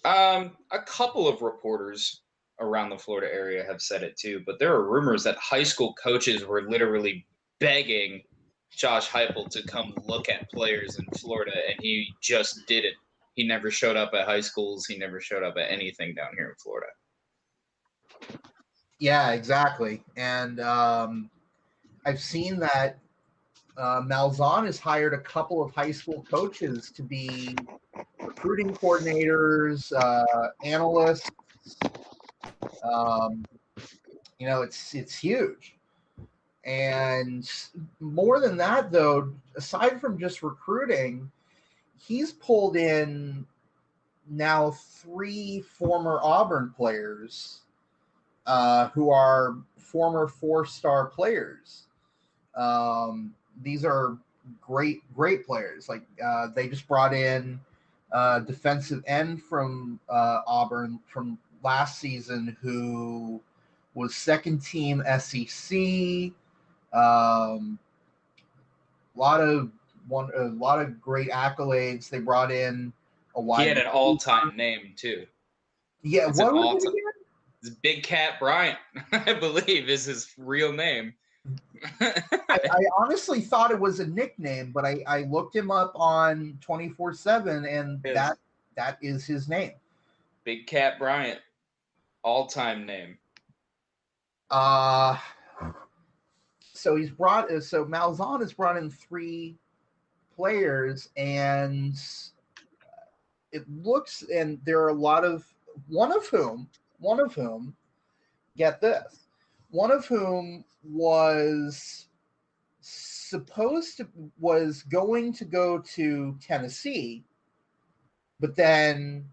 a couple of reporters around the Florida area have said it too. But there are rumors that high school coaches were literally begging Josh Heupel to come look at players in Florida, and he just didn't. He never showed up at high schools. He never showed up at anything down here in Florida. Yeah, exactly. And I've seen that Malzahn has hired a couple of high school coaches to be recruiting coordinators, analysts. It's huge. And more than that, though, aside from just recruiting, he's pulled in now 3 former Auburn players who are former 4-star players. These are great players. Like they just brought in defensive end from Auburn from last season who was second team SEC. A lot of great accolades. They brought in a wide. He had an all-time name too. Yeah, it's what was it again? It's Big Cat Bryant, I believe, is his real name. I honestly thought it was a nickname, but I looked him up on 24/7, and that is his name. Big Cat Bryant, all-time name. So Malzahn has brought in 3 players, and it looks, and there are a lot of one of whom, get this, one of whom was going to go to Tennessee, but then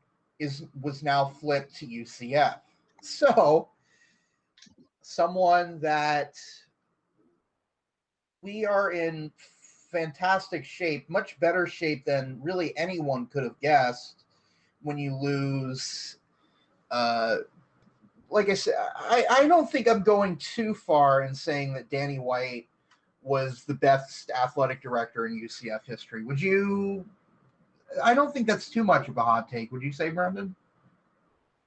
was now flipped to UCF. So someone that we are in fantastic shape, much better shape than really anyone could have guessed when you lose. Like I said, I don't think I'm going too far in saying that Danny White was the best athletic director in UCF history. Would you? I don't think that's too much of a hot take. Would you say, Brendan?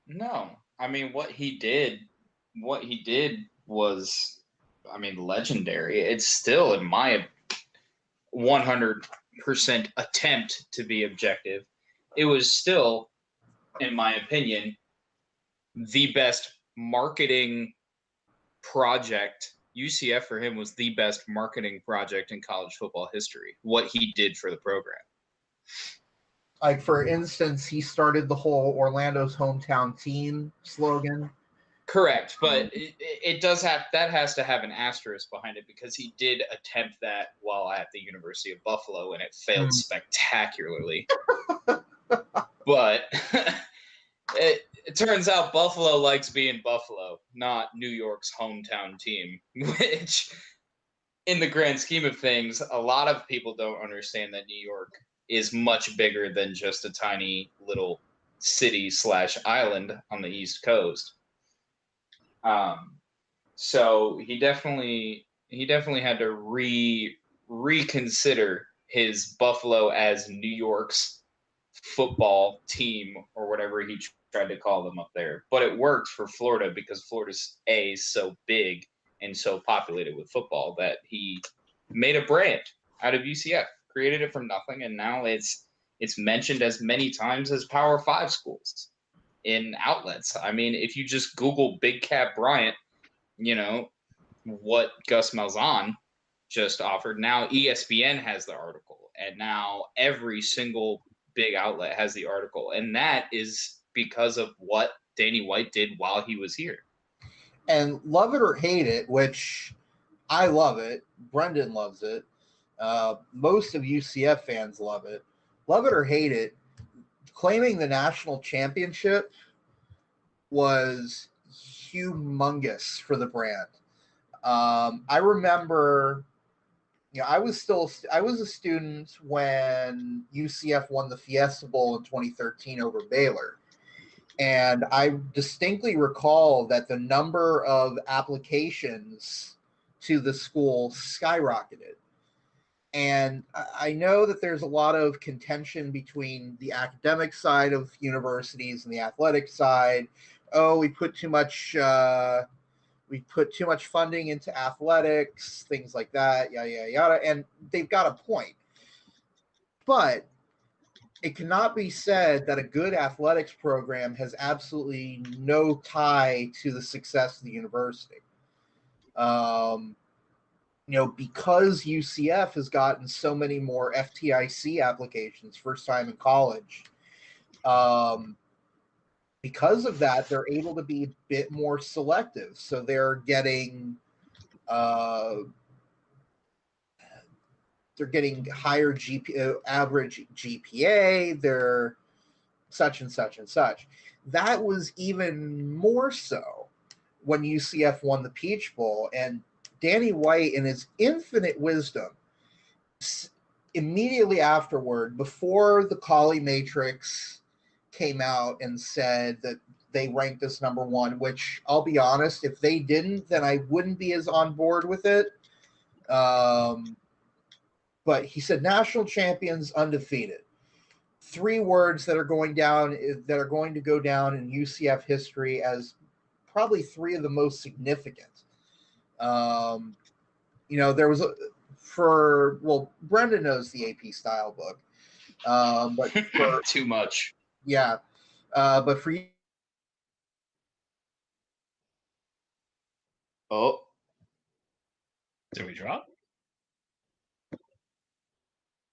No. I mean, what he did was, legendary. It's still, in my 100% attempt to be objective, it was still, in my opinion, the best marketing project. UCF for him was the best marketing project in college football history, what he did for the program. Like, for instance, he started the whole Orlando's hometown team slogan. Correct, but it has to have an asterisk behind it, because he did attempt that while at the University of Buffalo, and it failed spectacularly. But it turns out Buffalo likes being Buffalo, not New York's hometown team, which, in the grand scheme of things, a lot of people don't understand that New York is much bigger than just a tiny little city/island on the East Coast. So he definitely had to reconsider his Buffalo as New York's football team, or whatever he tried to call them up there. But it worked for Florida, because Florida's so big and so populated with football that he made a brand out of UCF, created it from nothing, and now it's mentioned as many times as Power 5 schools in outlets. I mean, if you just Google Big Cat Bryant, what Gus Malzahn just offered, now ESPN has the article, and now every single big outlet has the article, and that is because of what Danny White did while he was here. And love it or hate it, which I love it, Brendan loves it, most of UCF fans love it. Love it or hate it, claiming the national championship was humongous for the brand. I remember, I was a student when UCF won the Fiesta Bowl in 2013 over Baylor. And I distinctly recall that the number of applications to the school skyrocketed. And I know that there's a lot of contention between the academic side of universities and the athletic side. Oh, we put too much funding into athletics, things like that, yada, yada, yada. And they've got a point. But it cannot be said that a good athletics program has absolutely no tie to the success of the university. Because UCF has gotten so many more FTIC applications, first time in college, because of that, they're able to be a bit more selective. So they're getting higher average GPA. They're such and such and such. That was even more so when UCF won the Peach Bowl, and Danny White, in his infinite wisdom, immediately afterward, before the Colley Matrix came out and said that they ranked us number one, which I'll be honest, if they didn't, then I wouldn't be as on board with it. But he said, national champions, undefeated. 3 words that are going to go down in UCF history as probably 3 of the most significant. There was Brendan knows the AP style book, but for, too much. Yeah. But for you. Oh. Did we drop?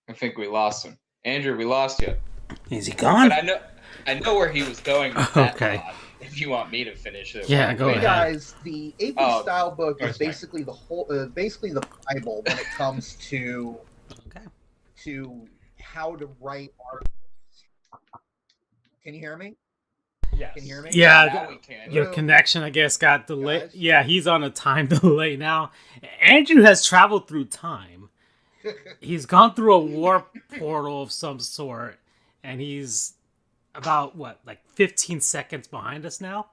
I think we lost him. Andrew, we lost you. Is he gone? But I know where he was going with that okay. thought, if you want me to finish it. Yeah, go ahead. Guys, the AP style book is basically basically the Bible when it comes to how to write articles. Can you hear me? Yes. Can you hear me? Yeah, we can. your connection, I guess, got delayed. Guys? Yeah, he's on a time delay now. Andrew has traveled through time. He's gone through a warp portal of some sort, and he's about, 15 seconds behind us now?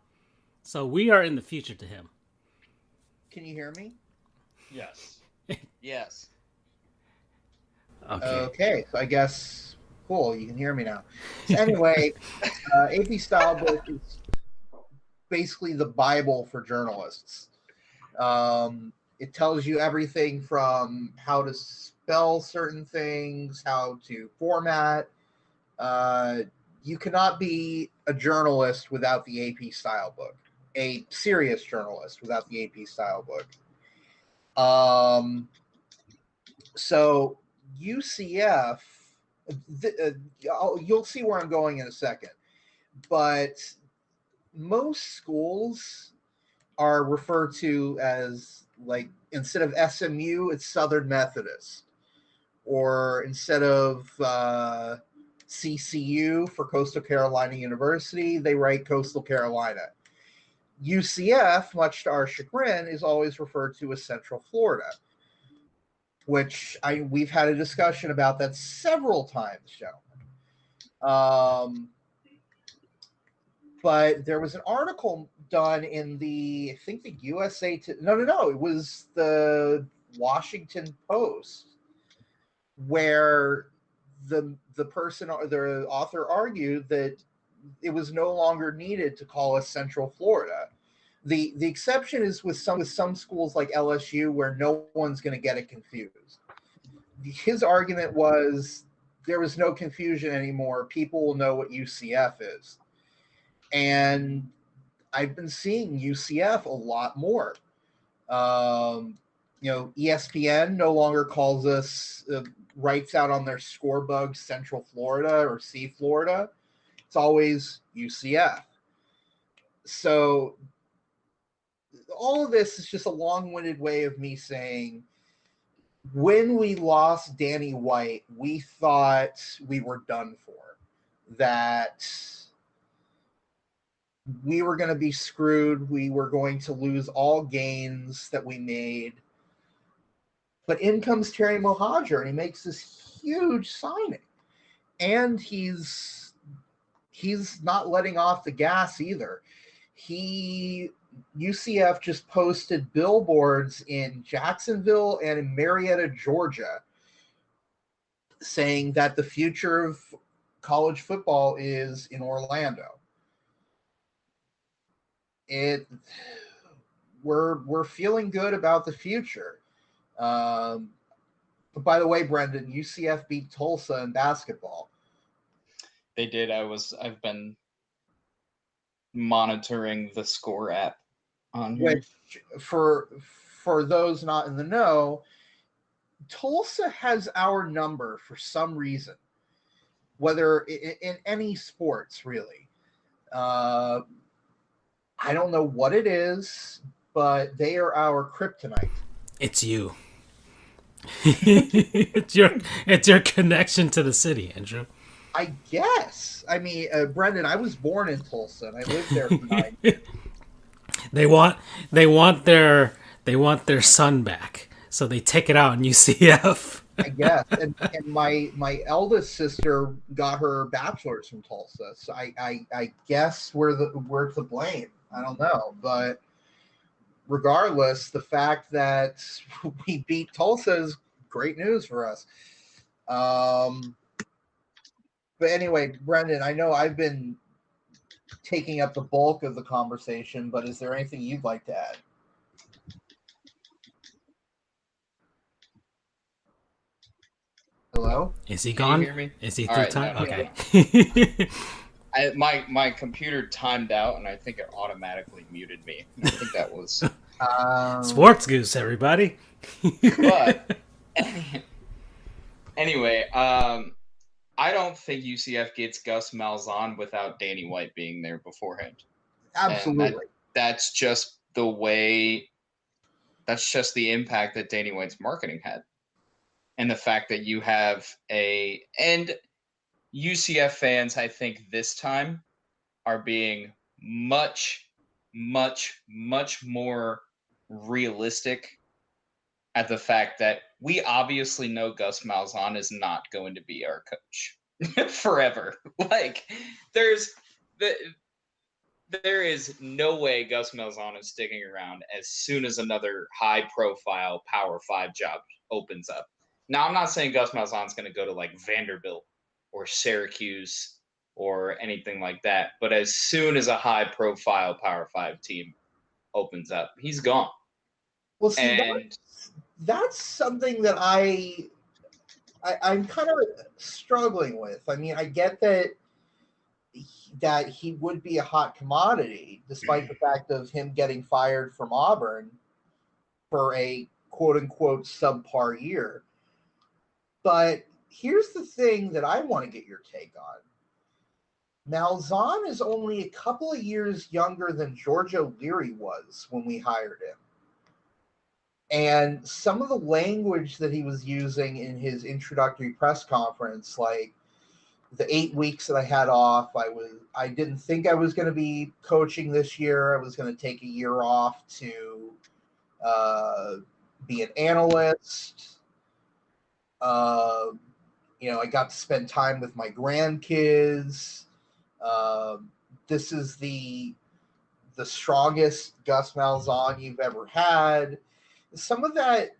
So we are in the future to him. Can you hear me? Yes. Yes. Okay, so I guess, cool, you can hear me now. So anyway, AP style book is basically the Bible for journalists. It tells you everything from how to spell certain things, how to format. You cannot be a journalist without the AP style book, a serious journalist without the AP style book. So UCF, you'll see where I'm going in a second, but most schools are referred to as, instead of SMU, it's Southern Methodist, or instead of CCU for Coastal Carolina University, they write Coastal Carolina. UCF, much to our chagrin, is always referred to as Central Florida, which we've had a discussion about that several times, gentlemen. But there was an article done in the USA. It was the Washington Post, where the author argued that it was no longer needed to call us Central Florida. The exception is with some schools like LSU, where no one's going to get it confused. His argument was there was no confusion anymore. People will know what UCF is. And I've been seeing UCF a lot more. ESPN no longer calls us, writes out on their scorebug Central Florida or C Florida. It's always UCF. So all of this is just a long-winded way of me saying, when we lost Danny White, we thought we were done for. That we were going to be screwed. We were going to lose all gains that we made. But in comes Terry Mohajir, and he makes this huge signing. And he's not letting off the gas either. UCF just posted billboards in Jacksonville and in Marietta, Georgia, saying that the future of college football is in Orlando. We're feeling good about the future. But by the way, Brendan, UCF beat Tulsa in basketball. They did. I've been monitoring the score app on here. Which, for those not in the know, Tulsa has our number for some reason, whether in any sports, really. I don't know what it is, but they are our kryptonite. It's you. it's your connection to the city, Andrew. I guess. I mean, Brendan, I was born in Tulsa, and I lived there for 9 years. They want their son back, so they take it out in UCF. I guess. And my eldest sister got her bachelor's from Tulsa, so I guess we're to blame. I don't know, but regardless, the fact that we beat Tulsa is great news for us. But anyway, Brendan, I know I've been taking up the bulk of the conversation, but is there anything you'd like to add? Hello? Is he Can gone? you hear me? Is he All through right, time? no, Okay. My computer timed out, and I think it automatically muted me. I think that was. Sports Goose, everybody. But anyway, I don't think UCF gets Gus Malzahn without Danny White being there beforehand. Absolutely. That's just the way. That's just the impact that Danny White's marketing had, and the fact that you have and UCF fans, I think this time are being much, much, much more realistic at the fact that we obviously know Gus Malzahn is not going to be our coach forever. Like, there is no way Gus Malzahn is sticking around as soon as another high-profile Power 5 job opens up. Now, I'm not saying Gus Malzahn's going to go to, like, Vanderbilt or Syracuse or anything like that, but as soon as a high-profile Power 5 team opens up, he's gone. Well, see, that's something that I'm kind of struggling with. I mean, I get that he would be a hot commodity, despite the fact of him getting fired from Auburn for a quote-unquote subpar year. But here's the thing that I want to get your take on. Malzahn is only a couple of years younger than George O'Leary was when we hired him. And some of the language that he was using in his introductory press conference, like the 8 weeks that I had off, I didn't think I was going to be coaching this year. I was going to take a year off to be an analyst. I got to spend time with my grandkids. This is the strongest Gus Malzahn you've ever had. Some of that,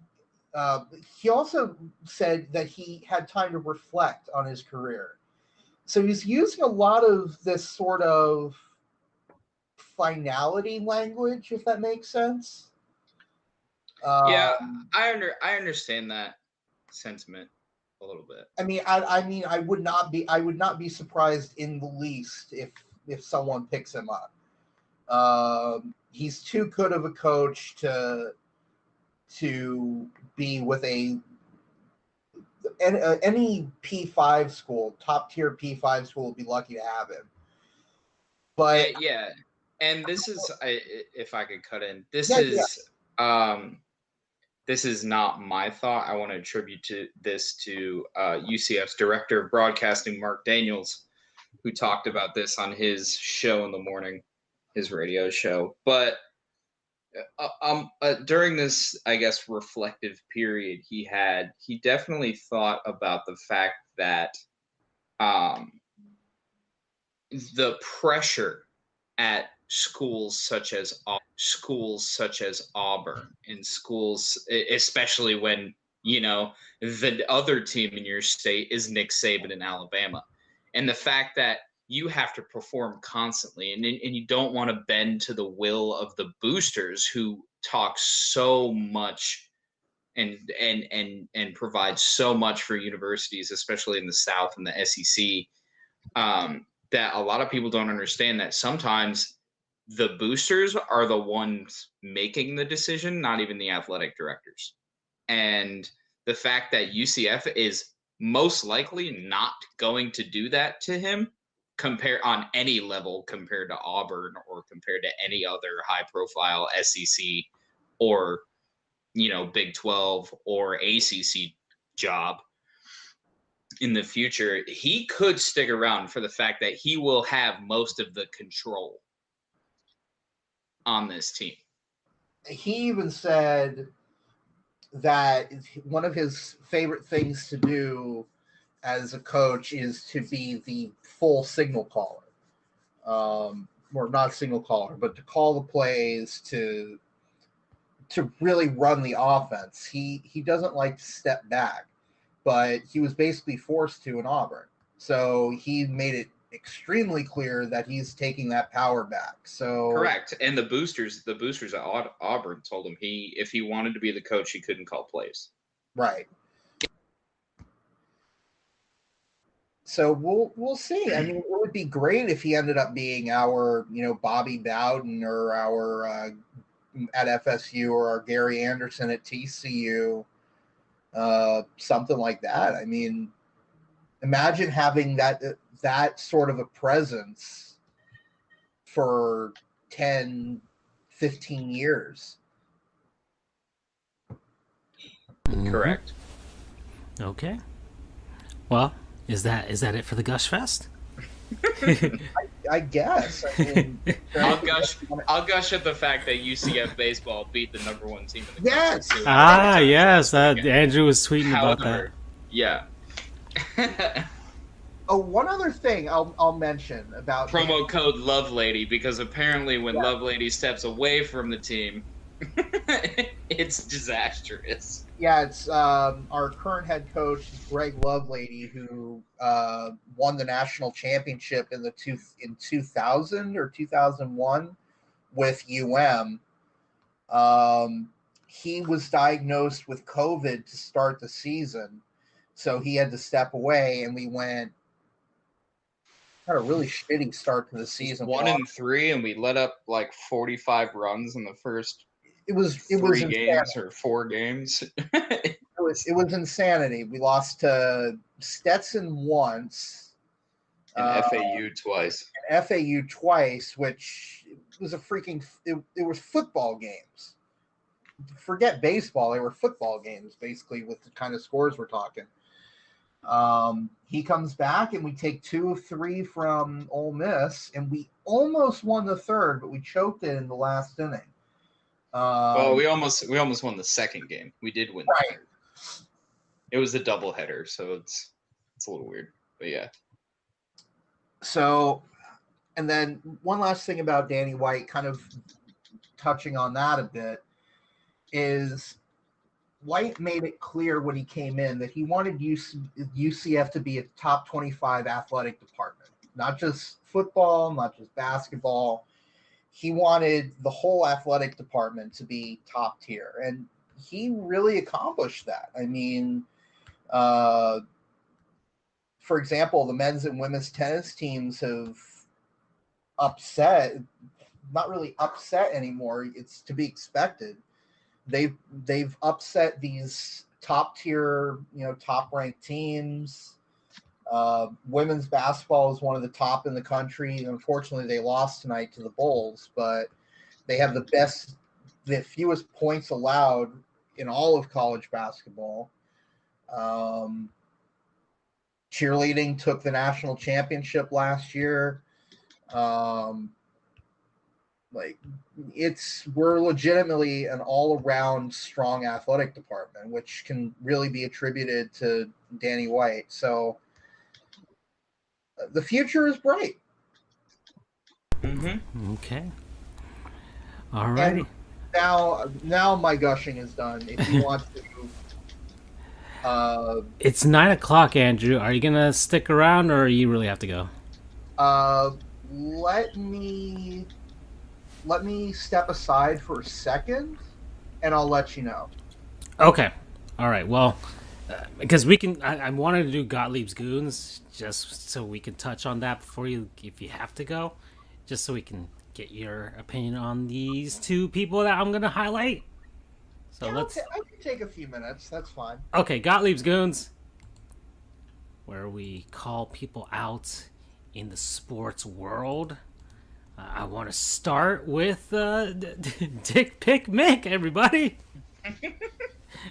he also said that he had time to reflect on his career. So he's using a lot of this sort of finality language, if that makes sense. I understand that sentiment a little bit. I would not be surprised in the least if someone picks him up. He's too good of a coach to be with any P5 school, top tier P5 school would be lucky to have him. But yeah, And this is, if I could cut in, this is not my thought. I want to attribute this to UCF's director of broadcasting, Mark Daniels, who talked about this on his show in the morning, his radio show. But during this, I guess, reflective period he definitely thought about the fact that the pressure at schools such as Auburn, in schools, especially when, the other team in your state is Nick Saban in Alabama, and the fact that you have to perform constantly, and you don't want to bend to the will of the boosters who talk so much and provide so much for universities, especially in the South and the SEC, that a lot of people don't understand that sometimes the boosters are the ones making the decision, not even the athletic directors. And the fact that UCF is most likely not going to do that to him on any level compared to Auburn or compared to any other high-profile SEC or, Big 12 or ACC job in the future, he could stick around for the fact that he will have most of the control on this team. He even said that one of his favorite things to do as a coach is to be the full signal caller, or not signal caller, but to call the plays, to really run the offense. He doesn't like to step back, but he was basically forced to in Auburn. So he made it extremely clear that he's taking that power back. So correct. And the boosters at Auburn told him if he wanted to be the coach, he couldn't call plays. Right. So we'll see. I mean, it would be great if he ended up being our, Bobby Bowden or our at FSU, or our Gary Anderson at TCU, something like that. I mean, imagine having that sort of a presence for 10, 15 years. Correct. Okay. Well, is that it for the Gush Fest? I guess. I mean, I'll gush at the fact that UCF baseball beat the number one team in the Yes. country. Yes. Andrew was tweeting about that. Yeah. Oh, one other thing I'll mention about promo code Lovelady, because apparently when Lovelady steps away from the team, it's disastrous. Yeah, it's our current head coach, Greg Lovelady, who won the national championship in 2000 or 2001 with he was diagnosed with COVID to start the season, so he had to step away, and we had a really shitty start to the season. 1-3, and we let up like 45 runs in the first. It was 3 games or 4 games. It was insanity. We lost to Stetson once, and FAU twice. FAU twice, which was a freaking. It was football games. Forget baseball; they were football games, basically, with the kind of scores we're talking. He comes back, and we take 2 of 3 from Ole Miss, and we almost won the third, but we choked it in the last inning. Well, we almost won the second game. We did win. Right. It was a doubleheader, so it's a little weird, but yeah. So, and then one last thing about Danny White, kind of touching on that a bit, is White made it clear when he came in that he wanted UCF to be a top 25 athletic department, not just football, not just basketball. He wanted the whole athletic department to be top tier, and he really accomplished that. I mean, for example, the men's and women's tennis teams have not really upset anymore. It's to be expected. They've upset these top tier, top ranked teams. Women's basketball is one of the top in the country. Unfortunately, they lost tonight to the Bulls, but they have the fewest points allowed in all of college basketball. Cheerleading took the national championship last year. We're legitimately an all-around strong athletic department, which can really be attributed to Danny White. So the future is bright. Mm-hmm. Okay. All righty. Now my gushing is done. If you want to. It's 9:00, Andrew. Are you gonna stick around, or you really have to go? Let me step aside for a second, and I'll let you know. Okay. All right. Well, because we can. I wanted to do Gottlieb's Goons just so we can touch on that before if you have to go, just so we can get your opinion on these two people that I'm gonna highlight. So I can take a few minutes. That's fine. Okay, Gottlieb's Goons, where we call people out in the sports world. I want to start with Dick Pick Mick, everybody.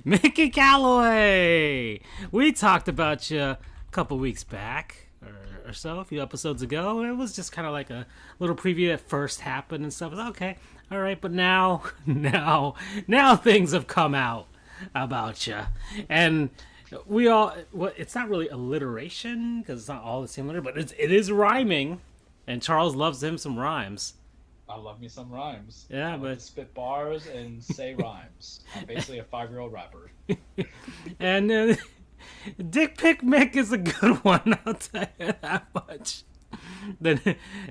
Mickey Callaway. We talked about you a couple weeks back or so, a few episodes ago. It was just kind of like a little preview that first happened and stuff. I was okay, all right, but now things have come out about you, and we all. Well, it's not really alliteration because it's not all the same letter, but it is rhyming, and Charles loves him some rhymes. I love me some rhymes. Yeah, I like to spit bars and say rhymes. I'm basically a 5-year-old rapper. And Dick Pick Mick is a good one, I'll tell you that much. Then,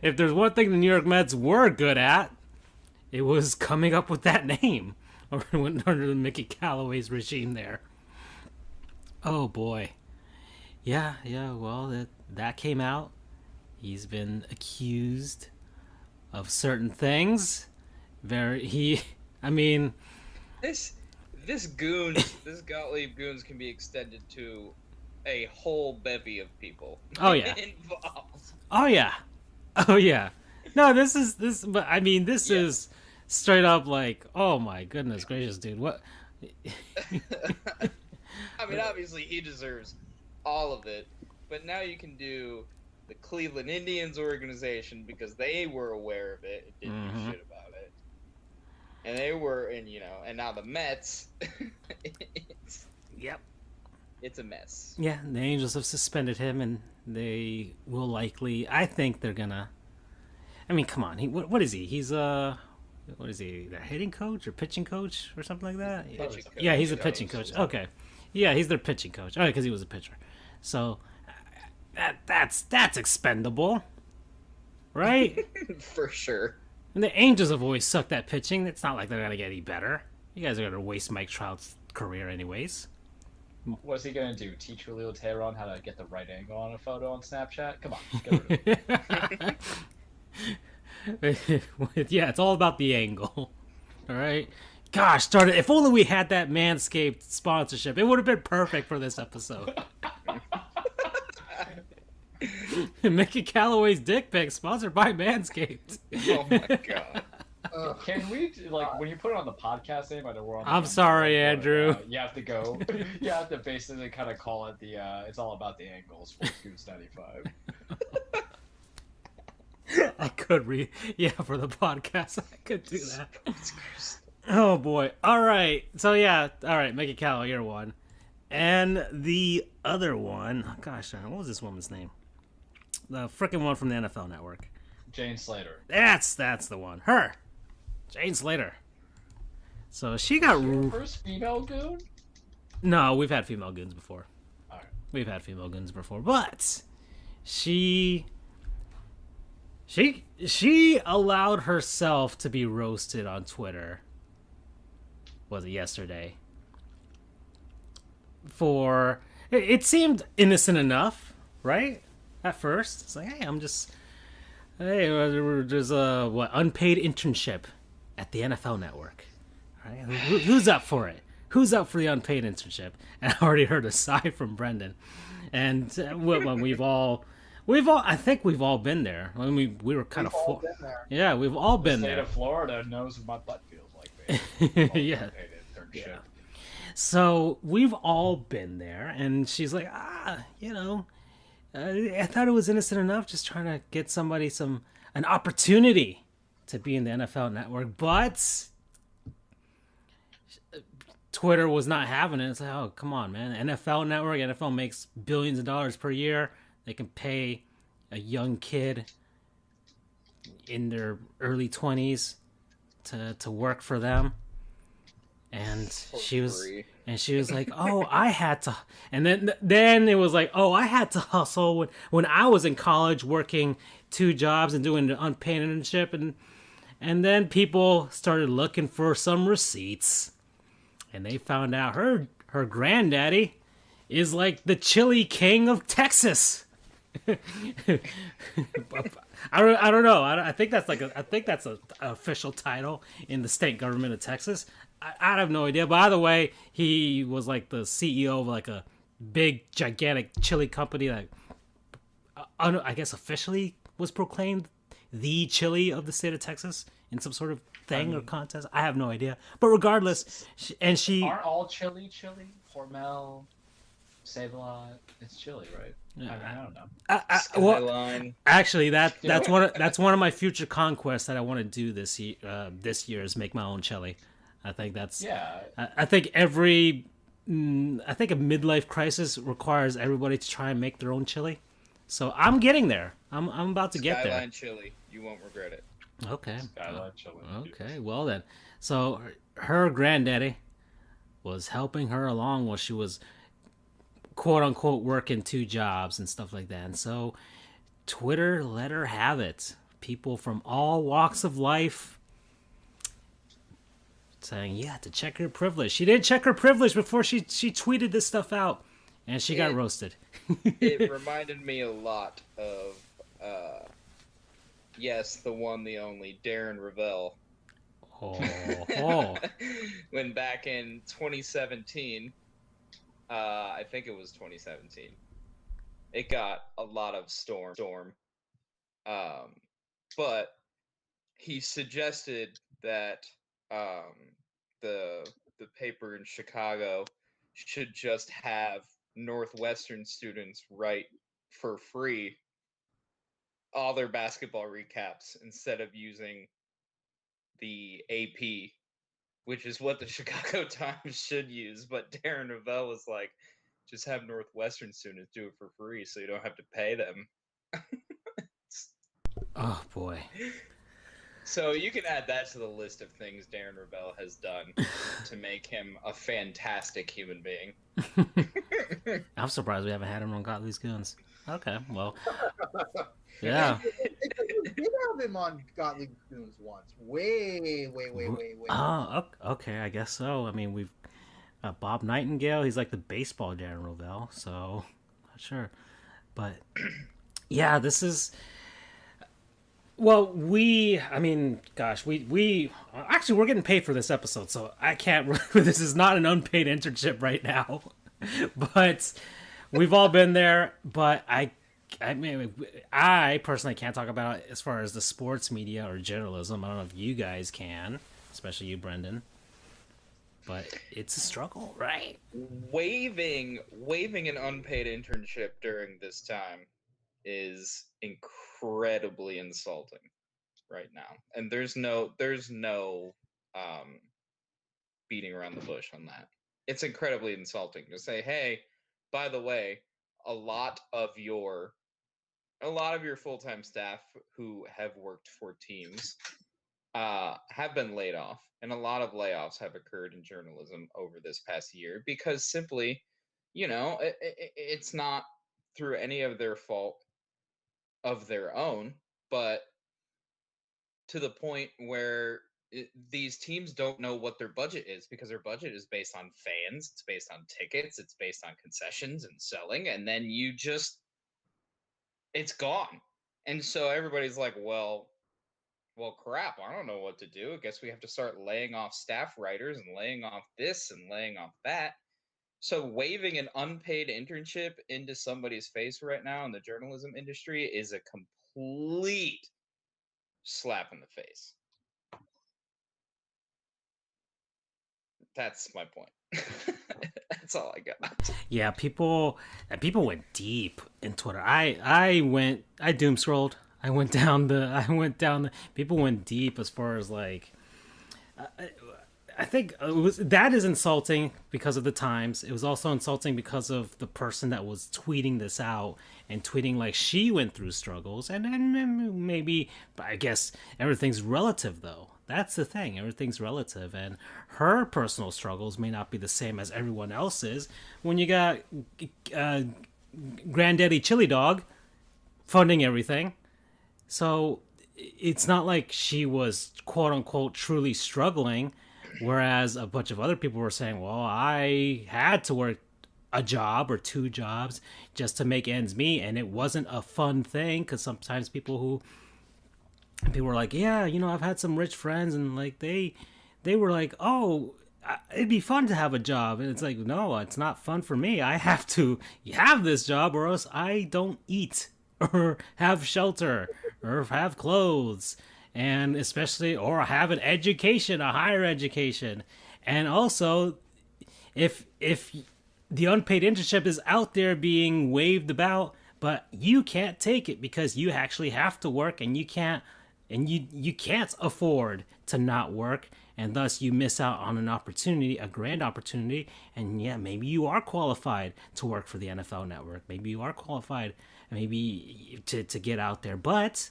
if there's one thing the New York Mets were good at, it was coming up with that name under the Mickey Callaway's regime there. Oh boy, yeah. Well, that came out. He's been accused of certain things. This Gottlieb Goons can be extended to a whole bevy of people. Oh yeah. Involved. Oh yeah. No, this is straight up like, oh my goodness gracious, dude. What? I mean, obviously he deserves all of it, but now you can do the Cleveland Indians organization because they were aware of it and didn't do shit about it. And they were, and now the Mets. It's a mess. Yeah, the Angels have suspended him, and they will likely. I think they're gonna. I mean, come on. What is he? He's what is he? The hitting coach or pitching coach or something like that? Yeah, he's a pitching coach. Okay, yeah, he's their pitching coach. Oh, because he was a pitcher. So that's expendable, right? For sure. And the Angels have always sucked at pitching. It's not like they're gonna get any better. You guys are gonna waste Mike Trout's career anyways. What's he gonna do? Teach Julio Teheran how to get the right angle on a photo on Snapchat? Come on, get rid of it. Yeah, it's all about the angle. All right. Gosh, darn it! If only we had that Manscaped sponsorship, it would have been perfect for this episode. Mickey Callaway's dick pic sponsored by Manscaped. Oh my god. Can we, when you put it on the podcast name, I know we're on. I'm sorry, Andrew. You have to go. You have to basically kind of call it the. It's all about the angles for Goofs 95. I could for the podcast, I could do that. Oh boy! All right, so all right, Mickey Callaway, you're one, and the other one. Gosh, what was this woman's name? The frickin' one from the NFL Network. Jane Slater. That's the one. Her. Jane Slater. So she got your first female goon? No, we've had female goons before. All right. We've had female goons before, but she allowed herself to be roasted on Twitter. Was it yesterday? For it seemed innocent enough, right? At first, it's like, there's a unpaid internship at the NFL Network. Right? Who's up for it? who's up for the unpaid internship? And I already heard a sigh from Brendan. And when I think we've all been there. When we were kind We've all of, been there. yeah, we've all The been state there. of Florida knows what my butt feels like. Yeah. Internship. Yeah. So we've all been there, and she's like, I thought it was innocent enough, just trying to get somebody an opportunity to be in the NFL Network, but Twitter was not having it. It's like, oh, come on, man. NFL Network, NFL makes billions of dollars per year. They can pay a young kid in their early 20s to work for them. And she was like, oh, I had to, and then it was like, oh, I had to hustle when I was in college, working 2 jobs and doing an unpaid internship, and then people started looking for some receipts, and they found out her granddaddy is like the chili king of Texas. I don't know. I think that's an official title in the state government of Texas. I have no idea. By the way, he was like the CEO of like a big, gigantic chili company that I guess officially was proclaimed the chili of the state of Texas in some sort of thing or contest. I have no idea. But regardless, she aren't all chili? Hormel, Save-A-Lot. It's chili, right? Yeah. I don't know. Skyline. Actually, that's one of my future conquests that I want to do this year is make my own chili. I think that's I think a midlife crisis requires everybody to try and make their own chili. So I'm getting there. I'm about to get there. Skyline chili. You won't regret it. Okay. Skyline chili. Okay. Well then, so her granddaddy was helping her along while she was quote unquote working 2 jobs and stuff like that. And so Twitter let her have it. People from all walks of life saying, you have to check her privilege. She didn't check her privilege before she tweeted this stuff out, and she got roasted. It reminded me a lot of, yes, the one, the only, Darren Ravel. Oh. When back in 2017, I think it was 2017, it got a lot of storm. But he suggested that the paper in Chicago should just have Northwestern students write for free all their basketball recaps instead of using the AP, which is what the Chicago Times should use. But Darren Ravel was like, just have Northwestern students do it for free so you don't have to pay them. Oh, boy. So you can add that to the list of things Darren Ravel has done to make him a fantastic human being. I'm surprised we haven't had him on Gottlieb's Goons. Okay, well, yeah. We did have him on Gottlieb's Goons once. Way. Oh, okay, I guess so. I mean, we've Bob Nightingale. He's like the baseball Darren Ravel, so not sure. But yeah, this is. Well, we actually we're getting paid for this episode, so I can't. This is not an unpaid internship right now, but we've all been there. But I personally can't talk about it as far as the sports media or journalism. I don't know if you guys can, especially you, Brendan. But it's a struggle, right? Waiving an unpaid internship during this time is incredibly insulting right now, and there's no beating around the bush on that. It's incredibly insulting to say, hey, by the way, a lot of your full-time staff who have worked for teams have been laid off, and a lot of layoffs have occurred in journalism over this past year because simply, it's not through any of their fault of their own, but to the point where these teams don't know what their budget is because their budget is based on fans, it's based on tickets, it's based on concessions and selling, and then it's gone. And so everybody's like, well, well, crap, I don't know what to do. I guess we have to start laying off staff writers and laying off this and laying off that. So waving an unpaid internship into somebody's face right now in the journalism industry is a complete slap in the face. That's my point. That's all I got. Yeah, people went deep in Twitter. I doom scrolled. I went down the people went deep as far as like I think that is insulting because of the times. It was also insulting because of the person that was tweeting this out and tweeting like she went through struggles, and maybe, I guess everything's relative though. That's the thing. Everything's relative, and her personal struggles may not be the same as everyone else's. When you got Granddaddy Chili Dog funding everything, so it's not like she was quote unquote truly struggling. Whereas a bunch of other people were saying, well, I had to work a job or two jobs just to make ends meet, and it wasn't a fun thing, because sometimes people were like, yeah, I've had some rich friends, and like they were like, oh, it'd be fun to have a job, and it's like, no, it's not fun for me. I have to have this job or else I don't eat or have shelter or have clothes, and especially, or have an education, a higher education. And also, if the unpaid internship is out there being waved about, but you can't take it because you actually have to work, and you can't afford to not work, and thus you miss out on an opportunity, a grand opportunity. And yeah, maybe you are qualified to work for the NFL Network. Maybe you are qualified, maybe to get out there, but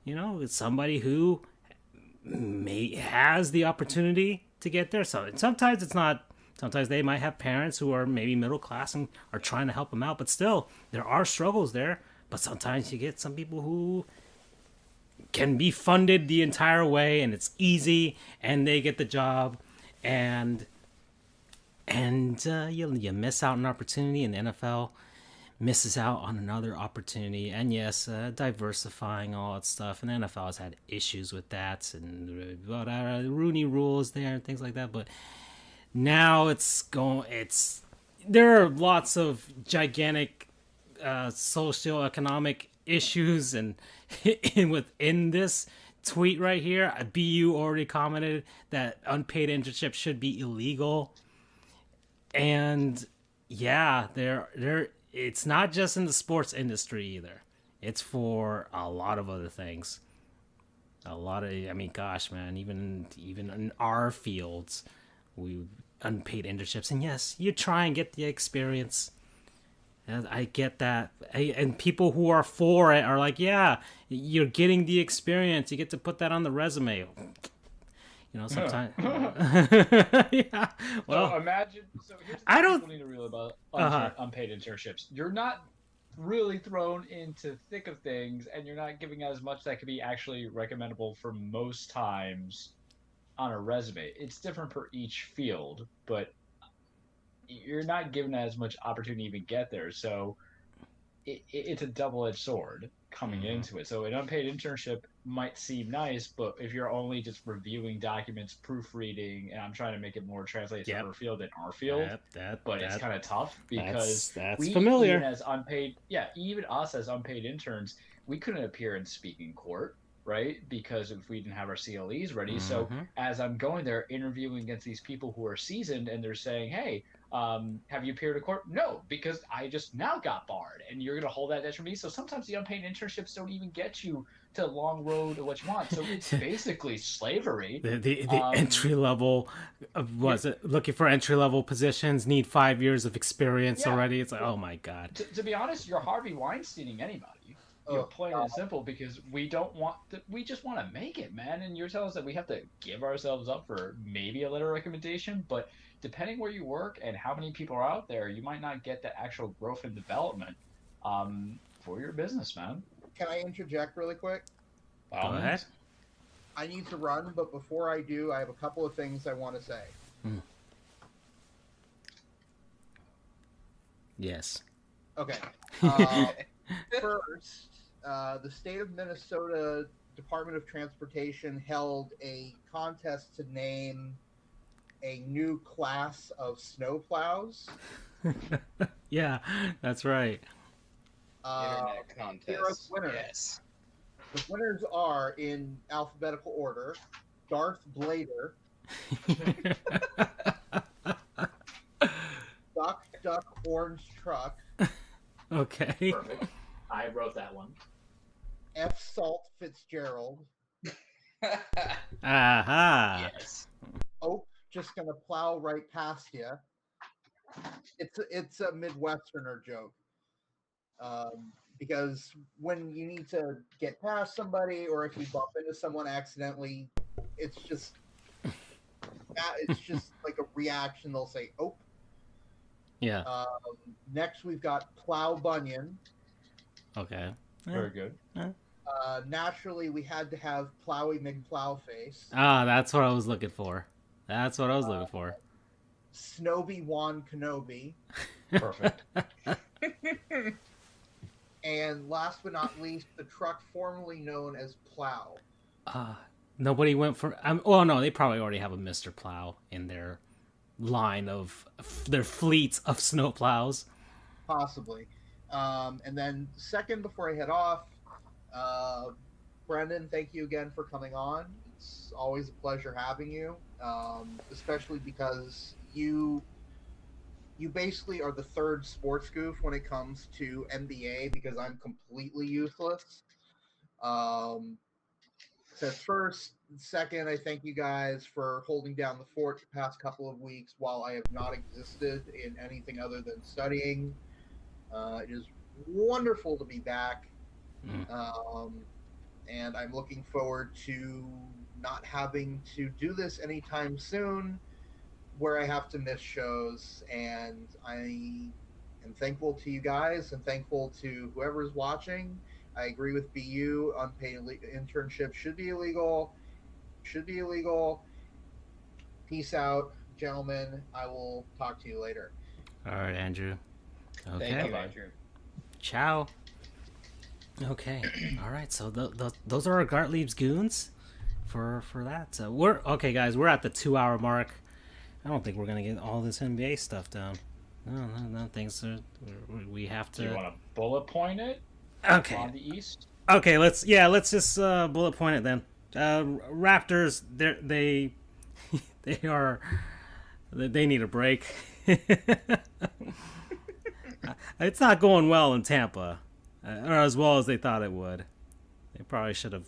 it's somebody who has the opportunity to get there. So sometimes it's not. Sometimes they might have parents who are maybe middle class and are trying to help them out, but still, there are struggles there. But sometimes you get some people who can be funded the entire way, and it's easy, and they get the job, and you miss out on an opportunity, and the NFL misses out on another opportunity. And yes, diversifying, all that stuff, and the NFL has had issues with that, and Rooney rules there and things like that. But now there are lots of gigantic socioeconomic issues, and within this tweet right here, BU already commented that unpaid internship should be illegal. And yeah, it's not just in the sports industry either. It's for a lot of other things. Gosh, man, even in our fields, we unpaid internships. And yes, you try and get the experience. And I get that. And people who are for it are like, yeah, you're getting the experience. You get to put that on the resume. Sometimes. Yeah. Well, so imagine. So here's the thing people need to realize about unpaid internships. You're not really thrown into thick of things, and you're not giving as much that could be actually recommendable for most times on a resume. It's different for each field, but you're not given as much opportunity to even get there. So it's a double-edged sword coming into it. So an unpaid internship might seem nice, but if you're only just reviewing documents, proofreading, and I'm trying to make it more translated to her field than our field, it's kind of tough because that's familiar. Even as unpaid, even us as unpaid interns, we couldn't appear and speak in court, right? Because if we didn't have our CLEs ready. Mm-hmm. So as I'm going there interviewing against these people who are seasoned, and they're saying, hey, have you appeared in court? No, because I just now got barred, and you're going to hold that against me. So sometimes the unpaid internships don't even get you to the long road to what you want. So it's basically slavery. The entry level, looking for entry level positions, need 5 years of experience already. It's like, oh my God. To be honest, you're Harvey Weinsteining anybody. Plain and simple, because we just want to make it, man. And you're telling us that we have to give ourselves up for maybe a letter recommendation, but depending where you work and how many people are out there, you might not get the actual growth and development for your business, man. Can I interject really quick? Go ahead. I need to run, but before I do, I have a couple of things I want to say. Yes. Okay. First, the state of Minnesota Department of Transportation held a contest to name a new class of snowplows. Yeah, that's right. Internet Here are the contest. winners. Yes. The winners are, in alphabetical order, Darth Blader, Duck Orange Truck, Okay. Perfect. I wrote that one. F Salt Fitzgerald, Aha. Yes. Oh, just gonna plow right past you. It's a Midwesterner joke. Because when you need to get past somebody, or if you bump into someone accidentally, it's just like a reaction. They'll say, "Oh." Yeah. Next, we've got Plow Bunyan. Okay. Very good. Naturally, we had to have Plowy McPlowface. Ah, that's what I was looking for. Snowy Wan Kenobi. Perfect. And last but not least, the truck formerly known as Plow. Nobody went for. Oh no, they probably already have a Mr. Plow in their line of their fleet of snow plows. Possibly. And then second, before I head off, Brendan, thank you again for coming on. It's always a pleasure having you, especially because you basically are the third sports goof when it comes to NBA, because I'm completely useless. So first, second, I thank you guys for holding down the fort the past couple of weeks while I have not existed in anything other than studying. It is wonderful to be back. And I'm looking forward to not having to do this anytime soon where I have to miss shows. And I am thankful to you guys and thankful to whoever's watching. I agree with BU. Unpaid internship should be illegal. Peace out, gentlemen. I will talk to you later. All right, Andrew. Okay. Thank you, Andrew. Ciao. Okay. All right. So those are our Gartlieb's Goons for that. So we're okay, guys. We're at the 2-hour mark. I don't think we're gonna get all this NBA stuff down. No. Things are. We have to. Do you want to bullet point it? Okay. On the East. Okay. Let's just bullet point it then. Raptors. They need a break. It's not going well in Tampa, or as well as they thought it would. They probably should have.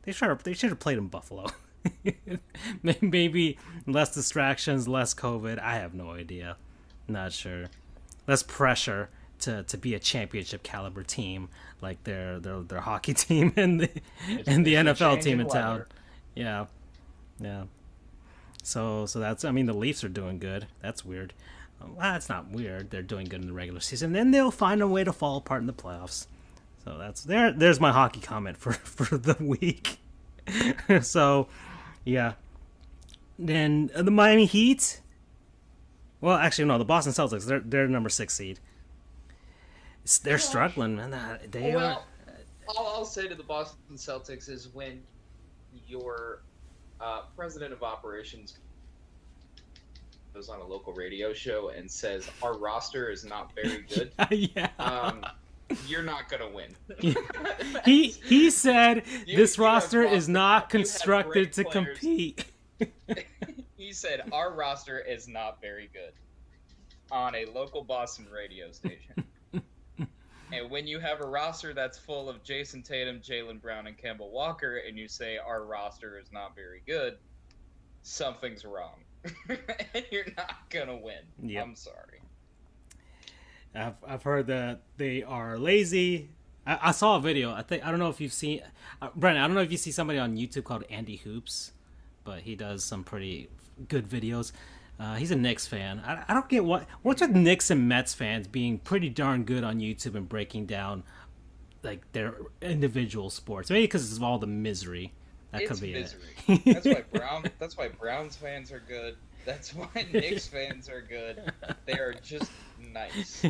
They should have played in Buffalo. Maybe less distractions, less COVID. I have no idea. Not sure. Less pressure to be a championship caliber team like their hockey team and the NFL team in town. Yeah. So that's. I mean, the Leafs are doing good. That's weird. Well, that's not weird. They're doing good in the regular season. Then they'll find a way to fall apart in the playoffs. So that's there's my hockey comment for the week. So, yeah. Then the Miami Heat. Well, actually, no. The Boston Celtics. They're number 6 seed. They're struggling, man. They are. All I'll say to the Boston Celtics is when your president of operations goes on a local radio show and says our roster is not very good. Yeah. You're not gonna win. he said this you roster have is not you have constructed to great players. compete. He said our roster is not very good on a local Boston radio station. And when you have a roster that's full of Jason Tatum, Jaylen Brown, and Kemba Walker, and you say our roster is not very good, something's wrong. And you're not gonna win. Yep. I'm sorry. I've heard that they are lazy. I saw a video. I don't know if you've seen Brendan. I don't know if you see somebody on YouTube called Andy Hoops, but he does some pretty good videos. He's a Knicks fan. I don't get what's with Knicks and Mets fans being pretty darn good on YouTube and breaking down like their individual sports. Maybe because of all the misery. That It's could be misery. it. That's why Browns fans are good. That's why Knicks fans are good. They are just nice.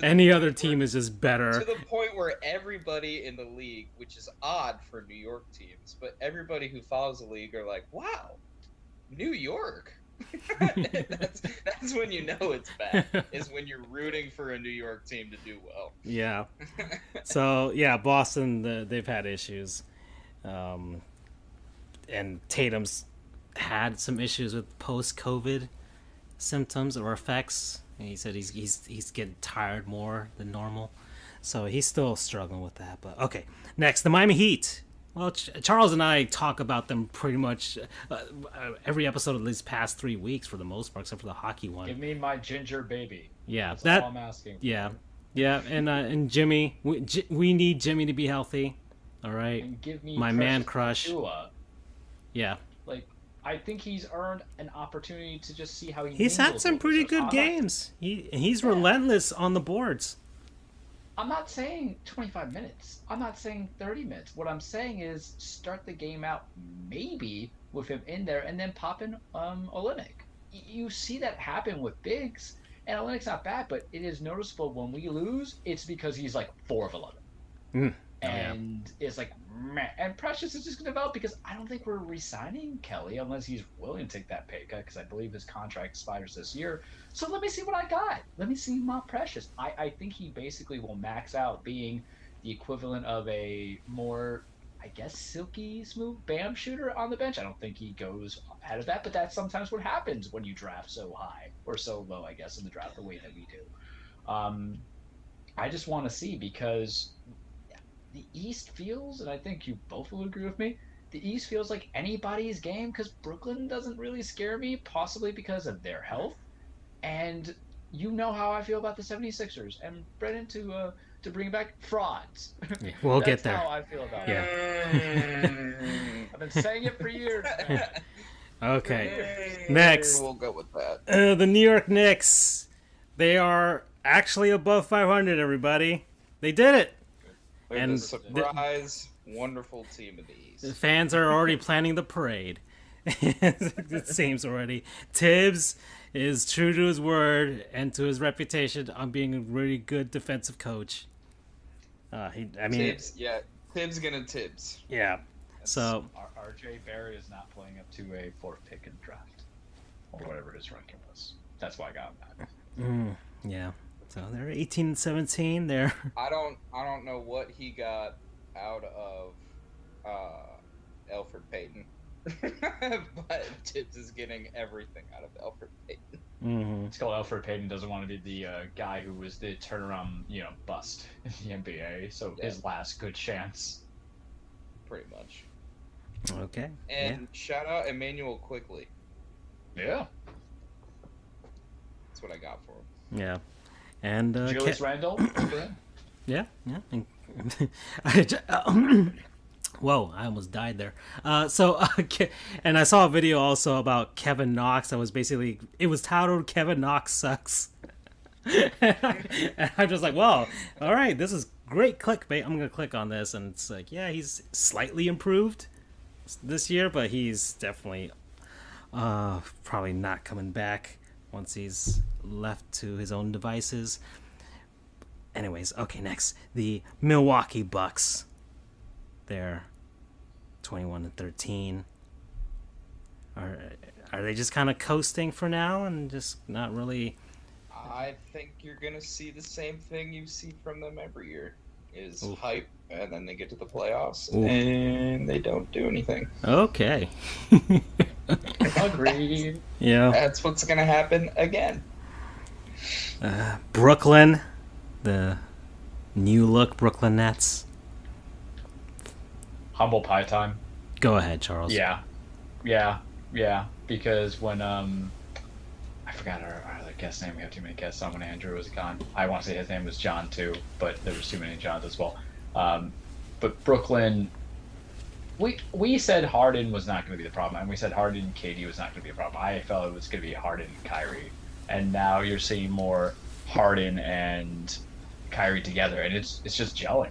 Any other team is just better. To the point where everybody in the league, which is odd for New York teams, but everybody who follows the league are like, wow, New York. that's when you know it's bad, is when you're rooting for a New York team to do well. Yeah. So, yeah, Boston, they've had issues. And Tatum's had some issues with post-COVID symptoms or effects. And he said he's getting tired more than normal. So he's still struggling with that. But okay, next, the Miami Heat. Well, Charles and I talk about them pretty much every episode of these past 3 weeks for the most part, except for the hockey one. Give me my ginger baby. Yeah, that's all I'm asking for. Yeah, and Jimmy, we need Jimmy to be healthy. All right, and give me my man crush. Tua. Yeah, like I think he's earned an opportunity to just see how he's had some pretty good games. He's relentless on the boards. I'm not saying 25 minutes. I'm not saying 30 minutes. What I'm saying is start the game out maybe with him in there and then pop in Olynyk. You see that happen with bigs, and Olynyk's not bad, but it is noticeable when we lose, it's because he's like 4 of 11. And it's like, meh. And Precious is just going to develop because I don't think we're re-signing Kelly unless he's willing to take that pay cut because I believe his contract expires this year. So let me see what I got. Let me see my Precious. I think he basically will max out being the equivalent of a more, I guess, silky smooth Bam shooter on the bench. I don't think he goes ahead of that, but that's sometimes what happens when you draft so high or so low, I guess, in the draft the way that we do. I just want to see because the East feels, and I think you both will agree with me, the East feels like anybody's game because Brooklyn doesn't really scare me, possibly because of their health. And you know how I feel about the 76ers. And Brendan, to bring back frauds. Yeah, we'll get there. That's how I feel about it. I've been saying it for years. Okay. Next. We'll go with that. The New York Knicks. They are actually above 500, everybody. They did it. They're the surprise, wonderful team of the East. The fans are already planning the parade. It seems already. Tibbs is true to his word and to his reputation on being a really good defensive coach. Tibbs gonna Tibbs. Yeah. So RJ Barrett is not playing up to a 4th pick in the draft or whatever his ranking was. That's why I got him back. Yeah. So they're 18 and 17. They're I don't know what he got out of Elfrid Payton. But Tibbs is getting everything out of Elfrid Payton. Mm-hmm. It's called Elfrid Payton doesn't want to be the guy who was the turnaround, bust in the NBA. So his last good chance. Pretty much. Okay. And shout out Emmanuel Quickly. Yeah. That's what I got for him. Yeah. And Julius Randle. Yeah. Whoa, I almost died there. And I saw a video also about Kevin Knox that was basically, it was titled Kevin Knox Sucks. And I'm just like, well, all right, this is great clickbait. I'm going to click on this. And it's like, yeah, he's slightly improved this year, but he's definitely probably not coming back once he's left to his own devices. Anyways, okay, next. The Milwaukee Bucks. They're 21 and 13. Are they just kind of coasting for now and just not really? I think you're gonna see the same thing you see from them every year. Is hype, and then they get to the playoffs and they don't do anything. Okay. Agreed. Yeah. That's what's gonna happen again. Brooklyn, the new look Brooklyn Nets. Humble pie time. Go ahead, Charles. Yeah. Because when I forgot our other guest name. We have too many guests on when Andrew was gone. I want to say his name was John too, but there was too many Johns as well. But Brooklyn, we said Harden was not going to be the problem, and we said Harden and KD was not going to be a problem. I felt it was going to be Harden and Kyrie, and now you're seeing more Harden and Kyrie together, and it's just gelling.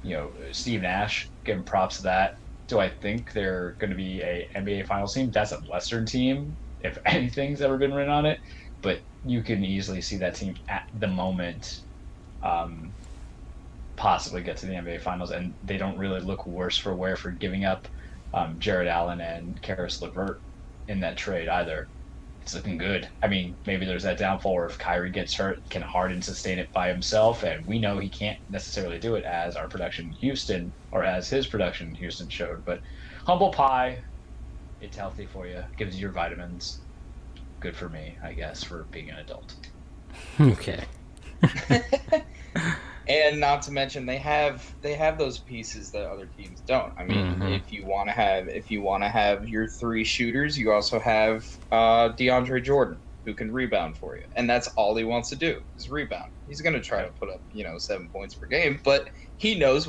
You know, Steve Nash, giving props to that. Do I think they're going to be a NBA Finals team? That's a Western team. if anything's ever been written on it. But you can easily see that team at the moment possibly get to the NBA Finals, and they don't really look worse for wear for giving up Jared Allen and Karis LeVert in that trade either. It's looking good. I mean, maybe there's that downfall where if Kyrie gets hurt, can Harden sustain it by himself? And we know he can't necessarily do it as our production in Houston, or as his production in Houston showed. But humble pie, it's healthy for you, gives you your vitamins. Good for me, I guess, for being an adult. Okay. And not to mention they have those pieces that other teams don't. I mean, if you want to have your 3 shooters, you also have DeAndre Jordan, who can rebound for you, and that's all he wants to do is rebound. He's going to try to put up 7 points per game, but he knows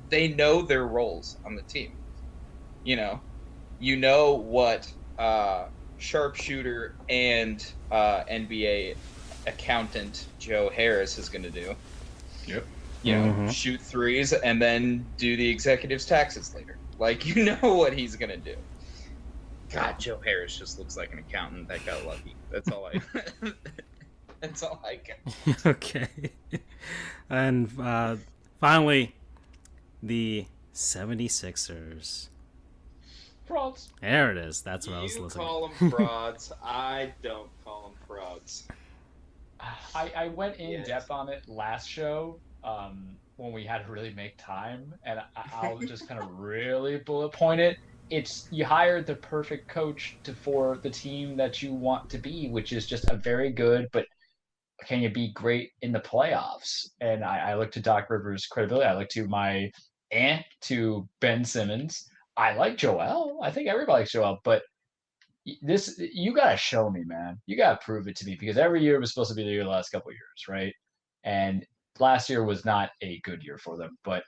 they know their roles on the team. What sharpshooter and NBA accountant Joe Harris is going to do. Yep. Shoot threes and then do the executive's taxes later. Like, what he's going to do. God, Joe Harris just looks like an accountant that got lucky. That's all I get. Okay. And finally, the 76ers. Frauds. There it is. That's what I was You listening. call them frauds. I don't call them frauds. I went in depth on it last show when we had to really make time, and I'll just kind of really bullet point it. It's you hired the perfect coach for the team that you want to be, which is just a very good, but can you be great in the playoffs? And I look to Doc Rivers' credibility. I look to my aunt, to Ben Simmons. I like Joel. I think everybody likes Joel, but this, you gotta show me, man. You gotta prove it to me, because every year was supposed to be the year the last couple of years, right? And last year was not a good year for them. But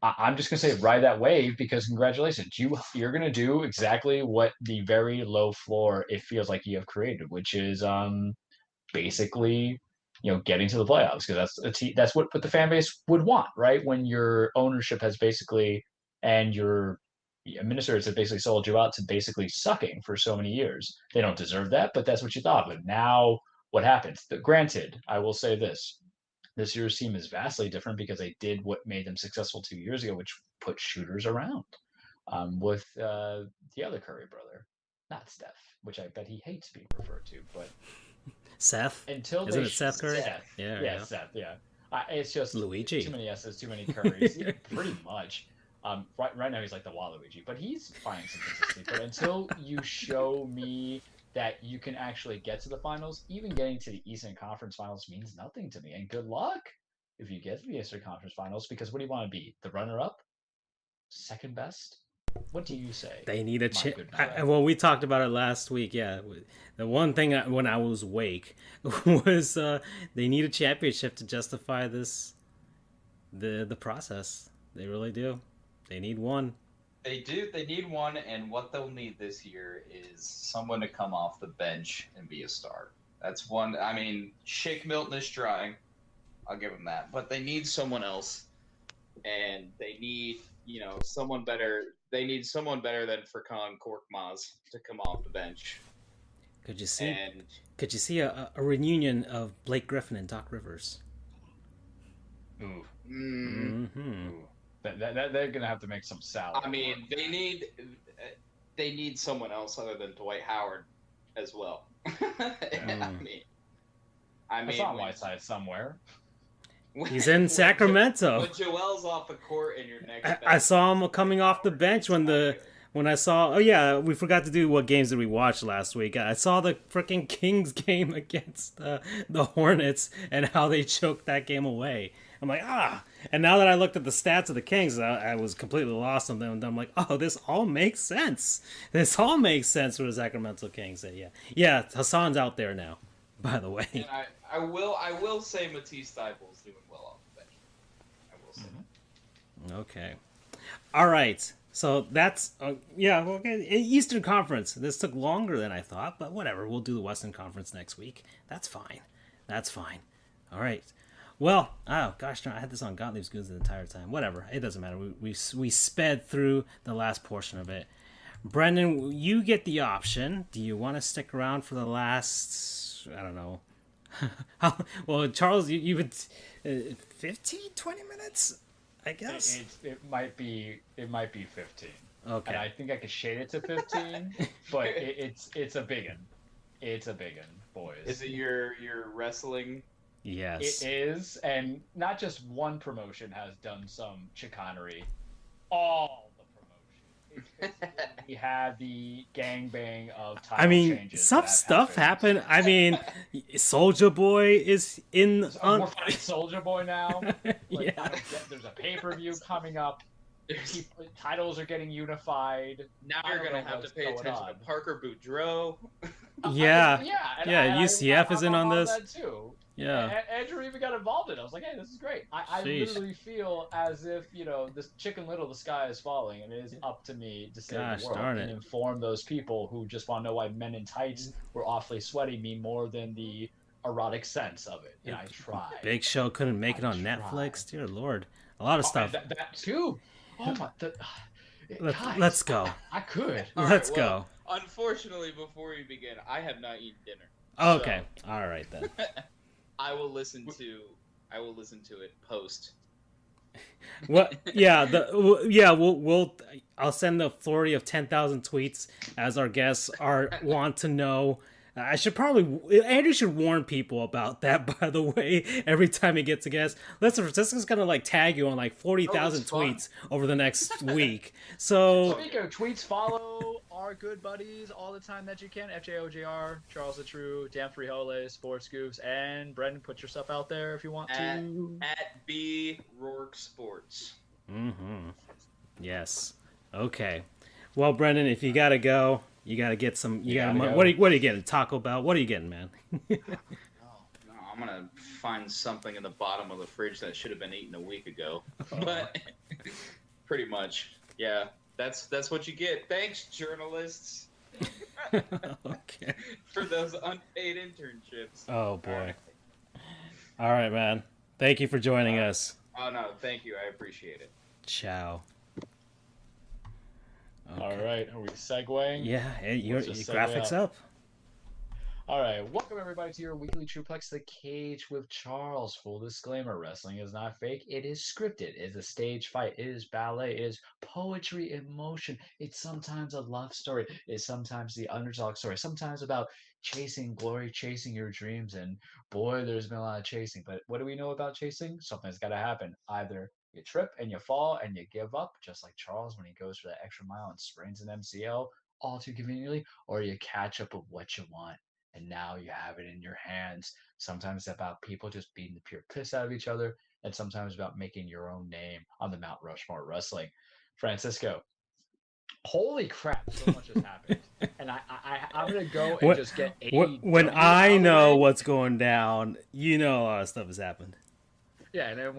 I'm just gonna say ride that wave, because congratulations, you're gonna do exactly what the very low floor it feels like you have created, which is basically getting to the playoffs, because that's what the fan base would want, right? When your ownership has basically and your administrators have basically sold you out to basically sucking for so many years. They don't deserve that, but that's what you thought. But now what happens? Granted, I will say this year's team is vastly different, because they did what made them successful 2 years ago, which put shooters around with the other Curry brother, not Steph, which I bet he hates being referred to, but Seth? Until Isn't it Seth Curry? Seth. Yeah. Seth, yeah. It's just Luigi. Too many S's, too many Currys. Pretty much. Right now he's like the Waluigi, but he's finding some consistency. But until you show me that you can actually get to the finals, even getting to the Eastern Conference Finals means nothing to me. And good luck if you get to the Eastern Conference Finals, because what do you want to be? The runner-up? Second best? What do you say? They need a well, we talked about it last week. Yeah, the one thing when I was awake was they need a championship to justify the process. They really do. They need one. They do. They need one, and what they'll need this year is someone to come off the bench and be a star. That's one. I mean, Shake Milton is trying. I'll give him that. But they need someone else, and they need someone better. They need someone better than Furkan Korkmaz to come off the bench. Could you see a reunion of Blake Griffin and Doc Rivers? Ooh. Mm-hmm. Ooh. They're gonna have to make some salad. I mean, they need someone else other than Dwight Howard as well. I saw Whiteside somewhere. He's in Sacramento. When Joel's off the court and your next, I saw him coming off the bench when I saw. Oh yeah, we forgot to do what games did we watch last week. I saw the freaking Kings game against the Hornets and how they choked that game away. I'm like, and now that I looked at the stats of the Kings, I was completely lost on them. And I'm like, oh, this all makes sense. This all makes sense for the Sacramento Kings. Yeah, Hassan's out there now, by the way. And I will say Matisse Thybulle is doing well off the bench. I will say. Mm-hmm. Okay. All right. So that's okay. Eastern Conference. This took longer than I thought, but whatever. We'll do the Western Conference next week. That's fine. All right. Well, oh gosh, I had this on Gottlieb's Goons the entire time. Whatever, it doesn't matter. We sped through the last portion of it. Brendan, you get the option. Do you want to stick around for the last, I don't know. Well, Charles, you would 15, 20 minutes, I guess. It might be 15. Okay. And I think I could shade it to 15, but it's a big one. It's a big one, boys. Is it your wrestling? Yes. It is, and not just one promotion has done some chicanery. All the promotion. We had the gangbang of title changes. Some stuff happened. I mean, Soulja Boy is in. We're fighting Soulja Boy now. Yeah. There's a pay-per-view coming up. Titles are getting unified. Now you're gonna have to pay attention to Parker Boudreaux. Yeah. And UCF is in on this. That too. Yeah. Andrew even got involved in it. I was like, hey, this is great. I literally feel as if, this Chicken Little, the sky is falling, and it is up to me to save the world and inform those people who just want to know why men in tights were awfully sweaty me more than the erotic sense of it. And I tried. Big Show couldn't make it on Netflix. Dear Lord. A lot of stuff. That too. Oh my. Let's go. I could. Let's go. Unfortunately, before we begin, I have not eaten dinner. Okay. So, all right then. I will listen to it post. What? Yeah. We'll. I'll send the flurry of 10,000 tweets as our guests want to know. Andrew should warn people about that, by the way, every time he gets a guest. Francisco's going to like tag you on like 40,000 tweets over the next week. So, speaking of tweets, follow our good buddies all the time that you can. FJOJR, Charles the True, Dan Frijole, Sports Goofs, and Brendan, put yourself out there if you want to. At B Rourke Sports. Mm-hmm. Yes. Okay. Well, Brendan, if you got to go... You gotta get some. What are you getting? Taco Bell. What are you getting, man? No, I'm gonna find something in the bottom of the fridge that should have been eaten a week ago. But pretty much, yeah. That's what you get. Thanks, journalists. Okay. For those unpaid internships. Oh boy. All right, man. Thank you for joining us. Oh no, thank you. I appreciate it. Ciao. Okay. All right, are we segueing? Yeah, your graphics up. All right, welcome everybody to your weekly Truplex, The Cage with Charles. Full disclaimer, wrestling is not fake. It is scripted. It is a stage fight. It is ballet. It is poetry in motion. It's sometimes a love story. It's sometimes the underdog story. Sometimes about chasing glory, chasing your dreams. And boy, there's been a lot of chasing. But what do we know about chasing? Something's got to happen. Either you trip and you fall and you give up, just like Charles when he goes for that extra mile and sprains an MCL all too conveniently, or you catch up with what you want. And now you have it in your hands. Sometimes it's about people just beating the pure piss out of each other, and sometimes about making your own name on the Mount Rushmore of wrestling. Francisco, holy crap, so much has happened. And I'm going to go and just get when I know what's going down, a lot of stuff has happened. Yeah, and then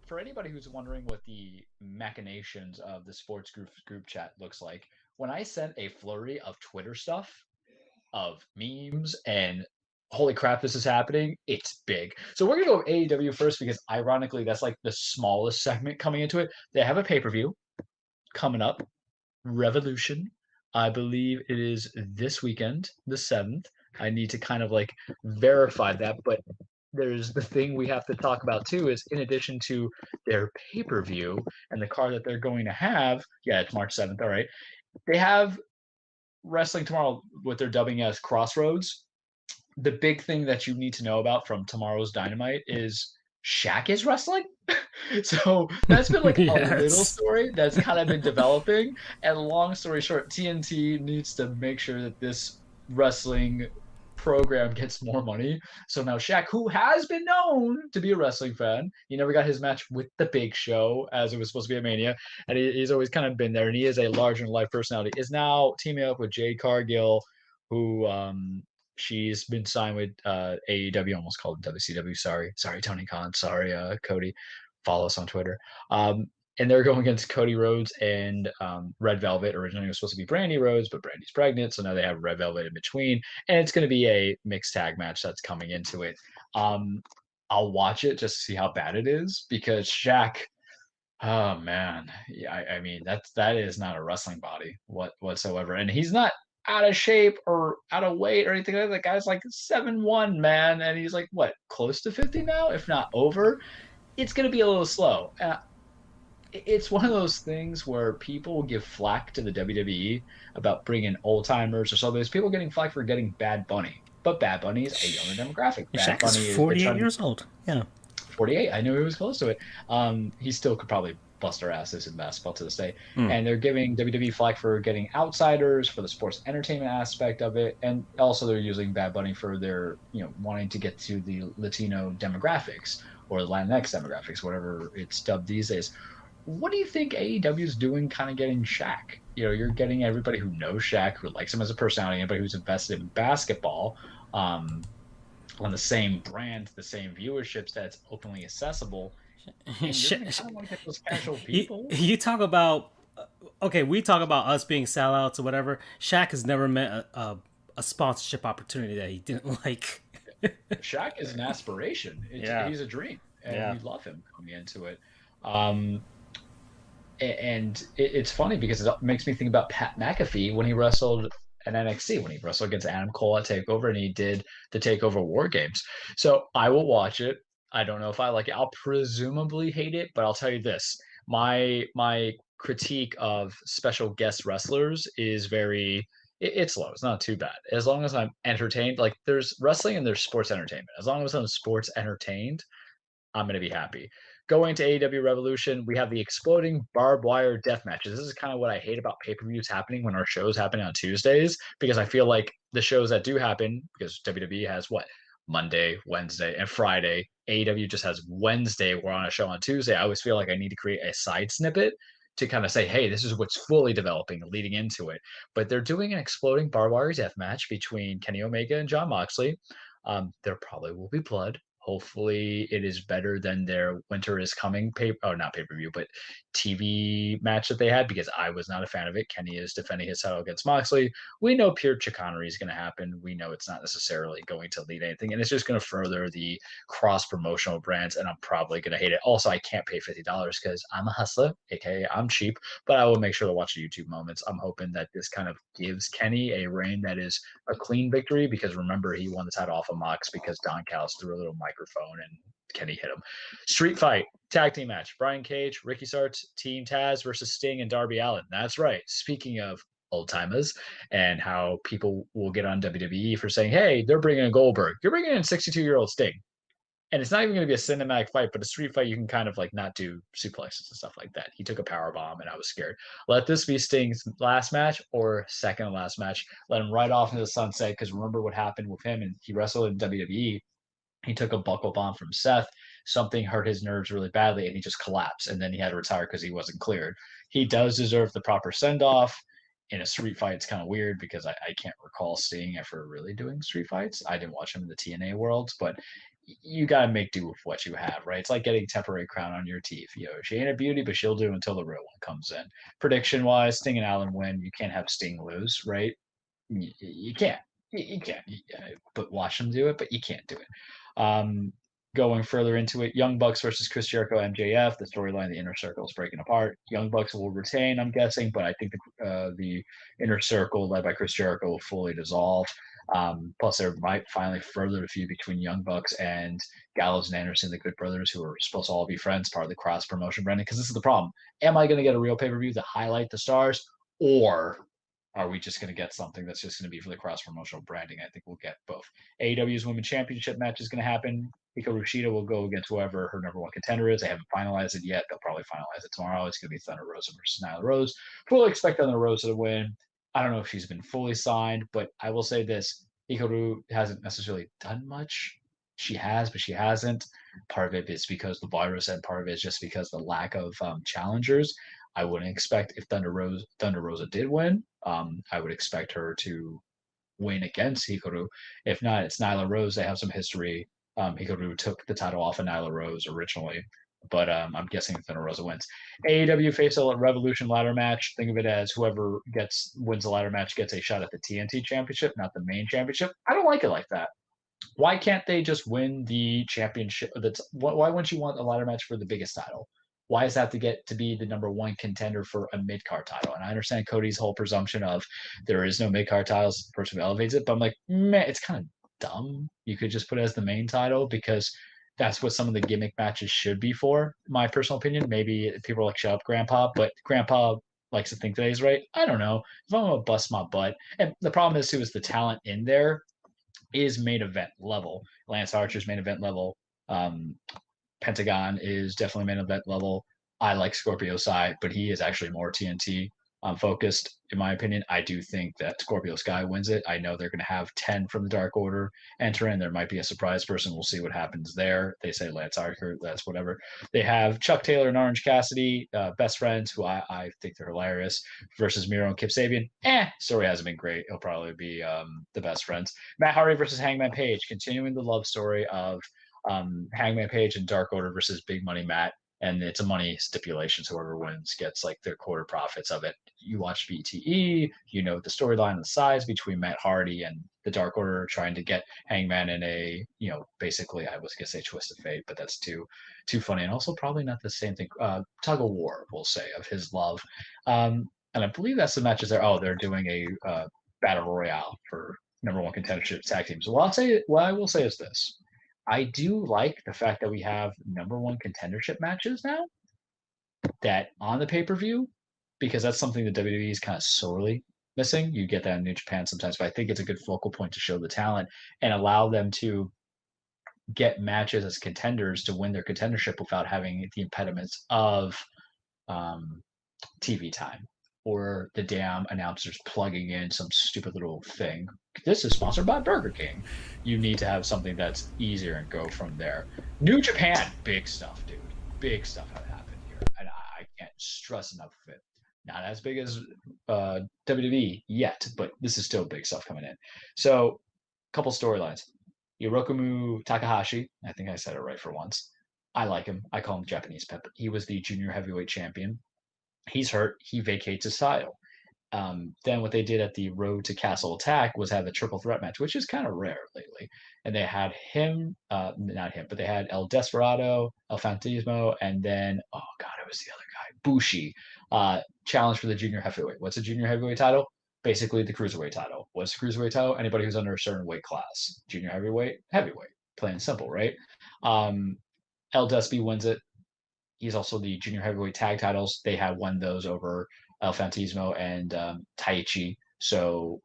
for anybody who's wondering what the machinations of the sports group chat looks like, when I sent a flurry of Twitter stuff, of memes and holy crap, this is happening, it's big. So we're gonna go with AEW first because ironically that's like the smallest segment coming into it. They have a pay-per-view coming up, Revolution. I believe it is this weekend, the 7th. I need to kind of like verify that, but there's the thing we have to talk about too is in addition to their pay-per-view and the card that they're going to have, it's March 7th, all right. They have wrestling tomorrow, what they're dubbing as Crossroads. The big thing that you need to know about from tomorrow's Dynamite is Shaq is wrestling. So that's been like a little story that's kind of been developing. And long story short, TNT needs to make sure that this wrestling program gets more money. So now Shaq, who has been known to be a wrestling fan, he never got his match with the Big Show as it was supposed to be at Mania, and he's always kind of been there, and he is a larger-than-life personality, is now teaming up with Jade Cargill, who she's been signed with AEW, almost called WCW. Sorry Tony Khan. Sorry Cody. Follow us on Twitter. And they're going against Cody Rhodes and Red Velvet. Originally, it was supposed to be Brandy Rhodes, but Brandy's pregnant, so now they have Red Velvet in between. And it's going to be a mixed tag match that's coming into it. I'll watch it just to see how bad it is, because Shaq, Oh man, yeah, I mean that is not a wrestling body whatsoever, and he's not out of shape or out of weight or anything like that. The guy's like 7'1", man, and he's like what, close to 50 now, if not over. It's gonna be a little slow. It's one of those things where people will give flack to the WWE about bringing old timers or so. There's people getting flack for getting Bad Bunny, but Bad Bunny is a younger demographic. Bad Shaq is Bunny is 48 years old. Yeah. 48. I knew he was close to it. He still could probably bust our asses in basketball to this day. Mm. And they're giving WWE flack for getting outsiders for the sports entertainment aspect of it, and also they're using Bad Bunny for their wanting to get to the Latino demographics or Latinx demographics, whatever it's dubbed these days. What do you think AEW is doing, kind of getting Shaq? You're getting everybody who knows Shaq, who likes him as a personality, anybody who's invested in basketball. On the same brand, the same viewerships that's openly accessible. And you're gonna kind of want to get those casual people. You talk about, okay, we talk about us being sellouts or whatever. Shaq has never met a sponsorship opportunity that he didn't like. Shaq is an aspiration. He's a dream, and we love him coming into it. And it's funny because it makes me think about Pat McAfee when he wrestled at NXT, when he wrestled against Adam Cole at TakeOver, and he did the TakeOver War Games. So I will watch it. I don't know if I like it. I'll presumably hate it, but I'll tell you this: my critique of special guest wrestlers is it's low. It's not too bad. As long as I'm entertained, like there's wrestling and there's sports entertainment. As long as I'm sports entertained, I'm going to be happy. Going to AEW Revolution, we have the exploding barbed wire death matches. This is kind of what I hate about pay-per-views happening when our shows happen on Tuesdays, because I feel like the shows that do happen, because WWE has what? Monday, Wednesday, and Friday. AEW just has Wednesday. We're on a show on Tuesday. I always feel like I need to create a side snippet to kind of say, hey, this is what's fully developing leading into it. But they're doing an exploding barbed wire death match between Kenny Omega and Jon Moxley. There probably will be blood. Hopefully, it is better than their Winter is Coming not pay-per-view, but TV match that they had, because I was not a fan of it. Kenny is defending his title against Moxley. We know pure chicanery is going to happen. We know it's not necessarily going to lead anything, and it's just going to further the cross-promotional brands, and I'm probably going to hate it. Also, I can't pay $50 because I'm a hustler, aka I'm cheap, but I will make sure to watch the YouTube moments. I'm hoping that this kind of gives Kenny a reign that is a clean victory, because remember, he won the title off of Mox because Don Callis threw a little microphone and Kenny hit him. Street fight tag team match: Brian Cage, Ricky Starks, Team Taz versus Sting and Darby Allin. That's right. Speaking of old timers and how people will get on WWE for saying, hey, they're bringing in Goldberg, you're bringing in 62-year-old Sting. And it's not even going to be a cinematic fight, but a street fight, you can kind of like not do suplexes and stuff like that. He took a power bomb, and I was scared. Let this be Sting's last match or second to last match. Let him ride off into the sunset, because remember what happened with him, and he wrestled in WWE. He took a buckle bomb from Seth. Something hurt his nerves really badly, and he just collapsed. And then he had to retire because he wasn't cleared. He does deserve the proper send-off. In a street fight, it's kind of weird because I can't recall Sting ever really doing street fights. I didn't watch him in the TNA worlds, but you got to make do with what you have, right? It's like getting temporary crown on your teeth. She ain't a beauty, but she'll do until the real one comes in. Prediction-wise, Sting and Allin win. You can't have Sting lose, right? You can't. You can't. But watch them do it, but you can't do it. Going further into it, Young Bucks versus Chris Jericho, MJF. The storyline, the Inner Circle is breaking apart. Young Bucks will retain, I'm guessing, but I think the Inner Circle, led by Chris Jericho, will fully dissolve. Plus, there might finally further the feud between Young Bucks and Gallows and Anderson, the Good Brothers, who are supposed to all be friends, part of the cross promotion branding. Because this is the problem: am I going to get a real pay-per-view to highlight the stars, or are we just going to get something that's just going to be for the cross-promotional branding? I think we'll get both. AEW's Women's Championship match is going to happen. Hikaru Shida will go against whoever her number one contender is. They haven't finalized it yet. They'll probably finalize it tomorrow. It's going to be Thunder Rosa versus Nyla Rose. Fully expect Thunder Rosa to win. I don't know if she's been fully signed, but I will say this: Hikaru hasn't necessarily done much. She has, but she hasn't. Part of it is because the virus, and part of it is just because the lack of challengers. I wouldn't expect, if Thunder Rosa did win, I would expect her to win against Hikaru. If not, it's Nyla Rose. They have some history. Hikaru took the title off of Nyla Rose originally, but I'm guessing Thunder Rosa wins. AEW face a Revolution ladder match. Think of it as whoever wins the ladder match gets a shot at the TNT championship, not the main championship. I don't like it like that. Why can't they just win the championship? Why wouldn't you want a ladder match for the biggest title? Why does that have to get to be the number one contender for a mid-card title? And I understand Cody's whole presumption of there is no mid-card titles, the person who elevates it, but I'm like, man, it's kind of dumb. You could just put it as the main title because that's what some of the gimmick matches should be for, my personal opinion. Maybe people are like, shut up, Grandpa, but Grandpa likes to think that he's right. I don't know. If I'm going to bust my butt. And the problem is, too, is the talent in there is main event level. Lance Archer's main event level. Pentagon is definitely main event level. I like Scorpio Sky, but he is actually more TNT focused, in my opinion. I do think that Scorpio Sky wins it. I know they're going to have 10 from the Dark Order enter in. There might be a surprise person. We'll see what happens there. They say Lance Archer, that's whatever. They have Chuck Taylor and Orange Cassidy, best friends, who I think they're hilarious, versus Miro and Kip Sabian. Story hasn't been great. He'll probably be the best friends. Matt Hardy versus Hangman Page, continuing the love story of Hangman Page and Dark Order versus Big Money Matt. And it's a money stipulation, so whoever wins gets like their quarter profits of it. You watch BTE, you know the storyline and the size between Matt Hardy and the Dark Order trying to get Hangman in a, basically, I was gonna say twist of fate, but that's too funny, and also probably not the same thing. Tug of war, we'll say, of his love, and I believe that's the matches there. Oh, they're doing a battle royale for number one contendership tag teams. So what I will say is this. I do like the fact that we have number one contendership matches now that on the pay-per-view, because that's something that WWE is kind of sorely missing. You get that in New Japan sometimes, but I think it's a good focal point to show the talent and allow them to get matches as contenders to win their contendership without having the impediments of TV time or the damn announcers plugging in some stupid little thing. This is sponsored by Burger King. You need to have something that's easier and go from there. New Japan, big stuff, dude. Big stuff have happened here. And I can't stress enough of it. Not as big as WWE yet, but this is still big stuff coming in. So, couple storylines. Hiromu Takahashi, I think I said it right for once. I like him. I call him Japanese Pep. He was the junior heavyweight champion. He's hurt. He vacates his title. Then what they did at the Road to Castle Attack was have a triple threat match, which is kind of rare lately. And they had him, not him, but they had El Desperado, El Fantasmo, and then, oh God, it was the other guy, Bushi, challenge for the junior heavyweight. What's a junior heavyweight title? Basically the cruiserweight title. What's the cruiserweight title? Anybody who's under a certain weight class. Junior heavyweight, heavyweight. Plain and simple, right? El Despi wins it. He's also the junior heavyweight tag titles. They had won those over El Fantasmo and Taichi. So,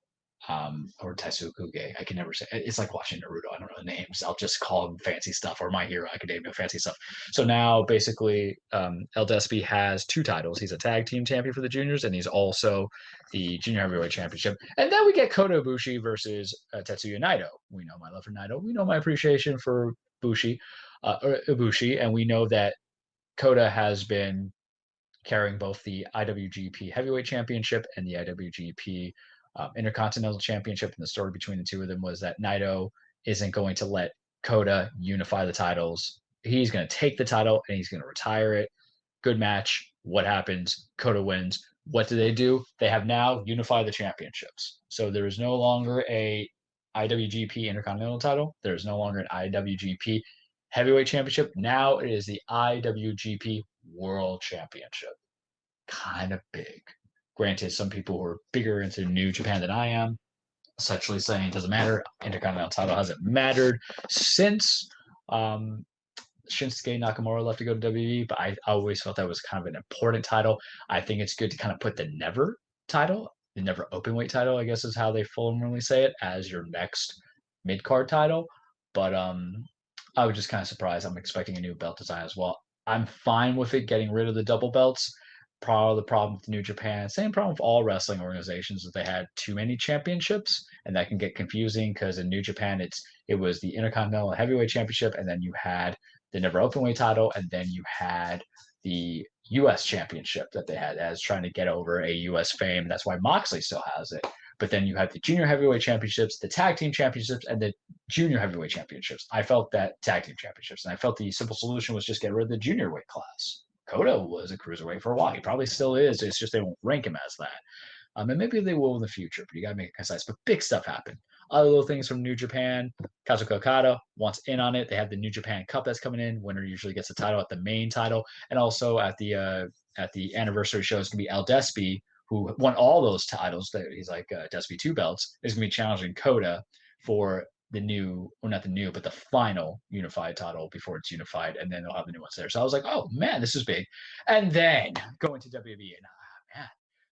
or Taisukuge. I can never say. It's like watching Naruto. I don't know the names. I'll just call them fancy stuff, or My Hero Academia fancy stuff. So now, basically, El Despi has two titles. He's a tag team champion for the juniors, and he's also the junior heavyweight championship. And then we get Kota Ibushi versus Tetsuya Naito. We know my love for Naito. We know my appreciation for Ibushi, and we know that Kota has been carrying both the IWGP Heavyweight Championship and the IWGP Intercontinental Championship. And the story between the two of them was that Naito isn't going to let Kota unify the titles. He's going to take the title and he's going to retire it. Good match. What happens? Kota wins. What do? They have now unified the championships. So there is no longer a IWGP Intercontinental title. There is no longer an IWGP Heavyweight Championship. Now it is the IWGP World Championship. Kind of big. Granted, some people who are bigger into New Japan than I am, essentially saying it doesn't matter. Intercontinental title hasn't mattered since Shinsuke Nakamura left to go to WWE, but I always felt that was kind of an important title. I think it's good to kind of put the Never title, the Never Openweight title, I guess is how they formally say it, as your next mid-card title. But I was just kind of surprised. I'm expecting a new belt design as well. I'm fine with it getting rid of the double belts. Probably the problem with New Japan, same problem with all wrestling organizations, is they had too many championships, and that can get confusing because in New Japan it was the Intercontinental Heavyweight Championship, and then you had the Never Openweight title, and then you had the U.S. Championship that they had as trying to get over a U.S. fame. That's why Moxley still has it. But then you have the Junior Heavyweight Championships, the Tag Team Championships, and the Junior Heavyweight Championships. I felt that Tag Team Championships, and I felt the simple solution was just get rid of the junior weight class. Kota was a cruiserweight for a while. He probably still is. It's just they won't rank him as that. And maybe they will in the future, but you got to make it concise. But big stuff happened. Other little things from New Japan. Kazuchika Okada wants in on it. They have the New Japan Cup that's coming in. Winner usually gets the title at the main title, and also at the anniversary show is going to be El Despy, who won all those titles. He's like Despy 2 belts. Is going to be challenging Coda for the new, well, not the new, but the final unified title before it's unified, and then they'll have the new ones there. So I was like, oh man, this is big. And then going to WWE, and man,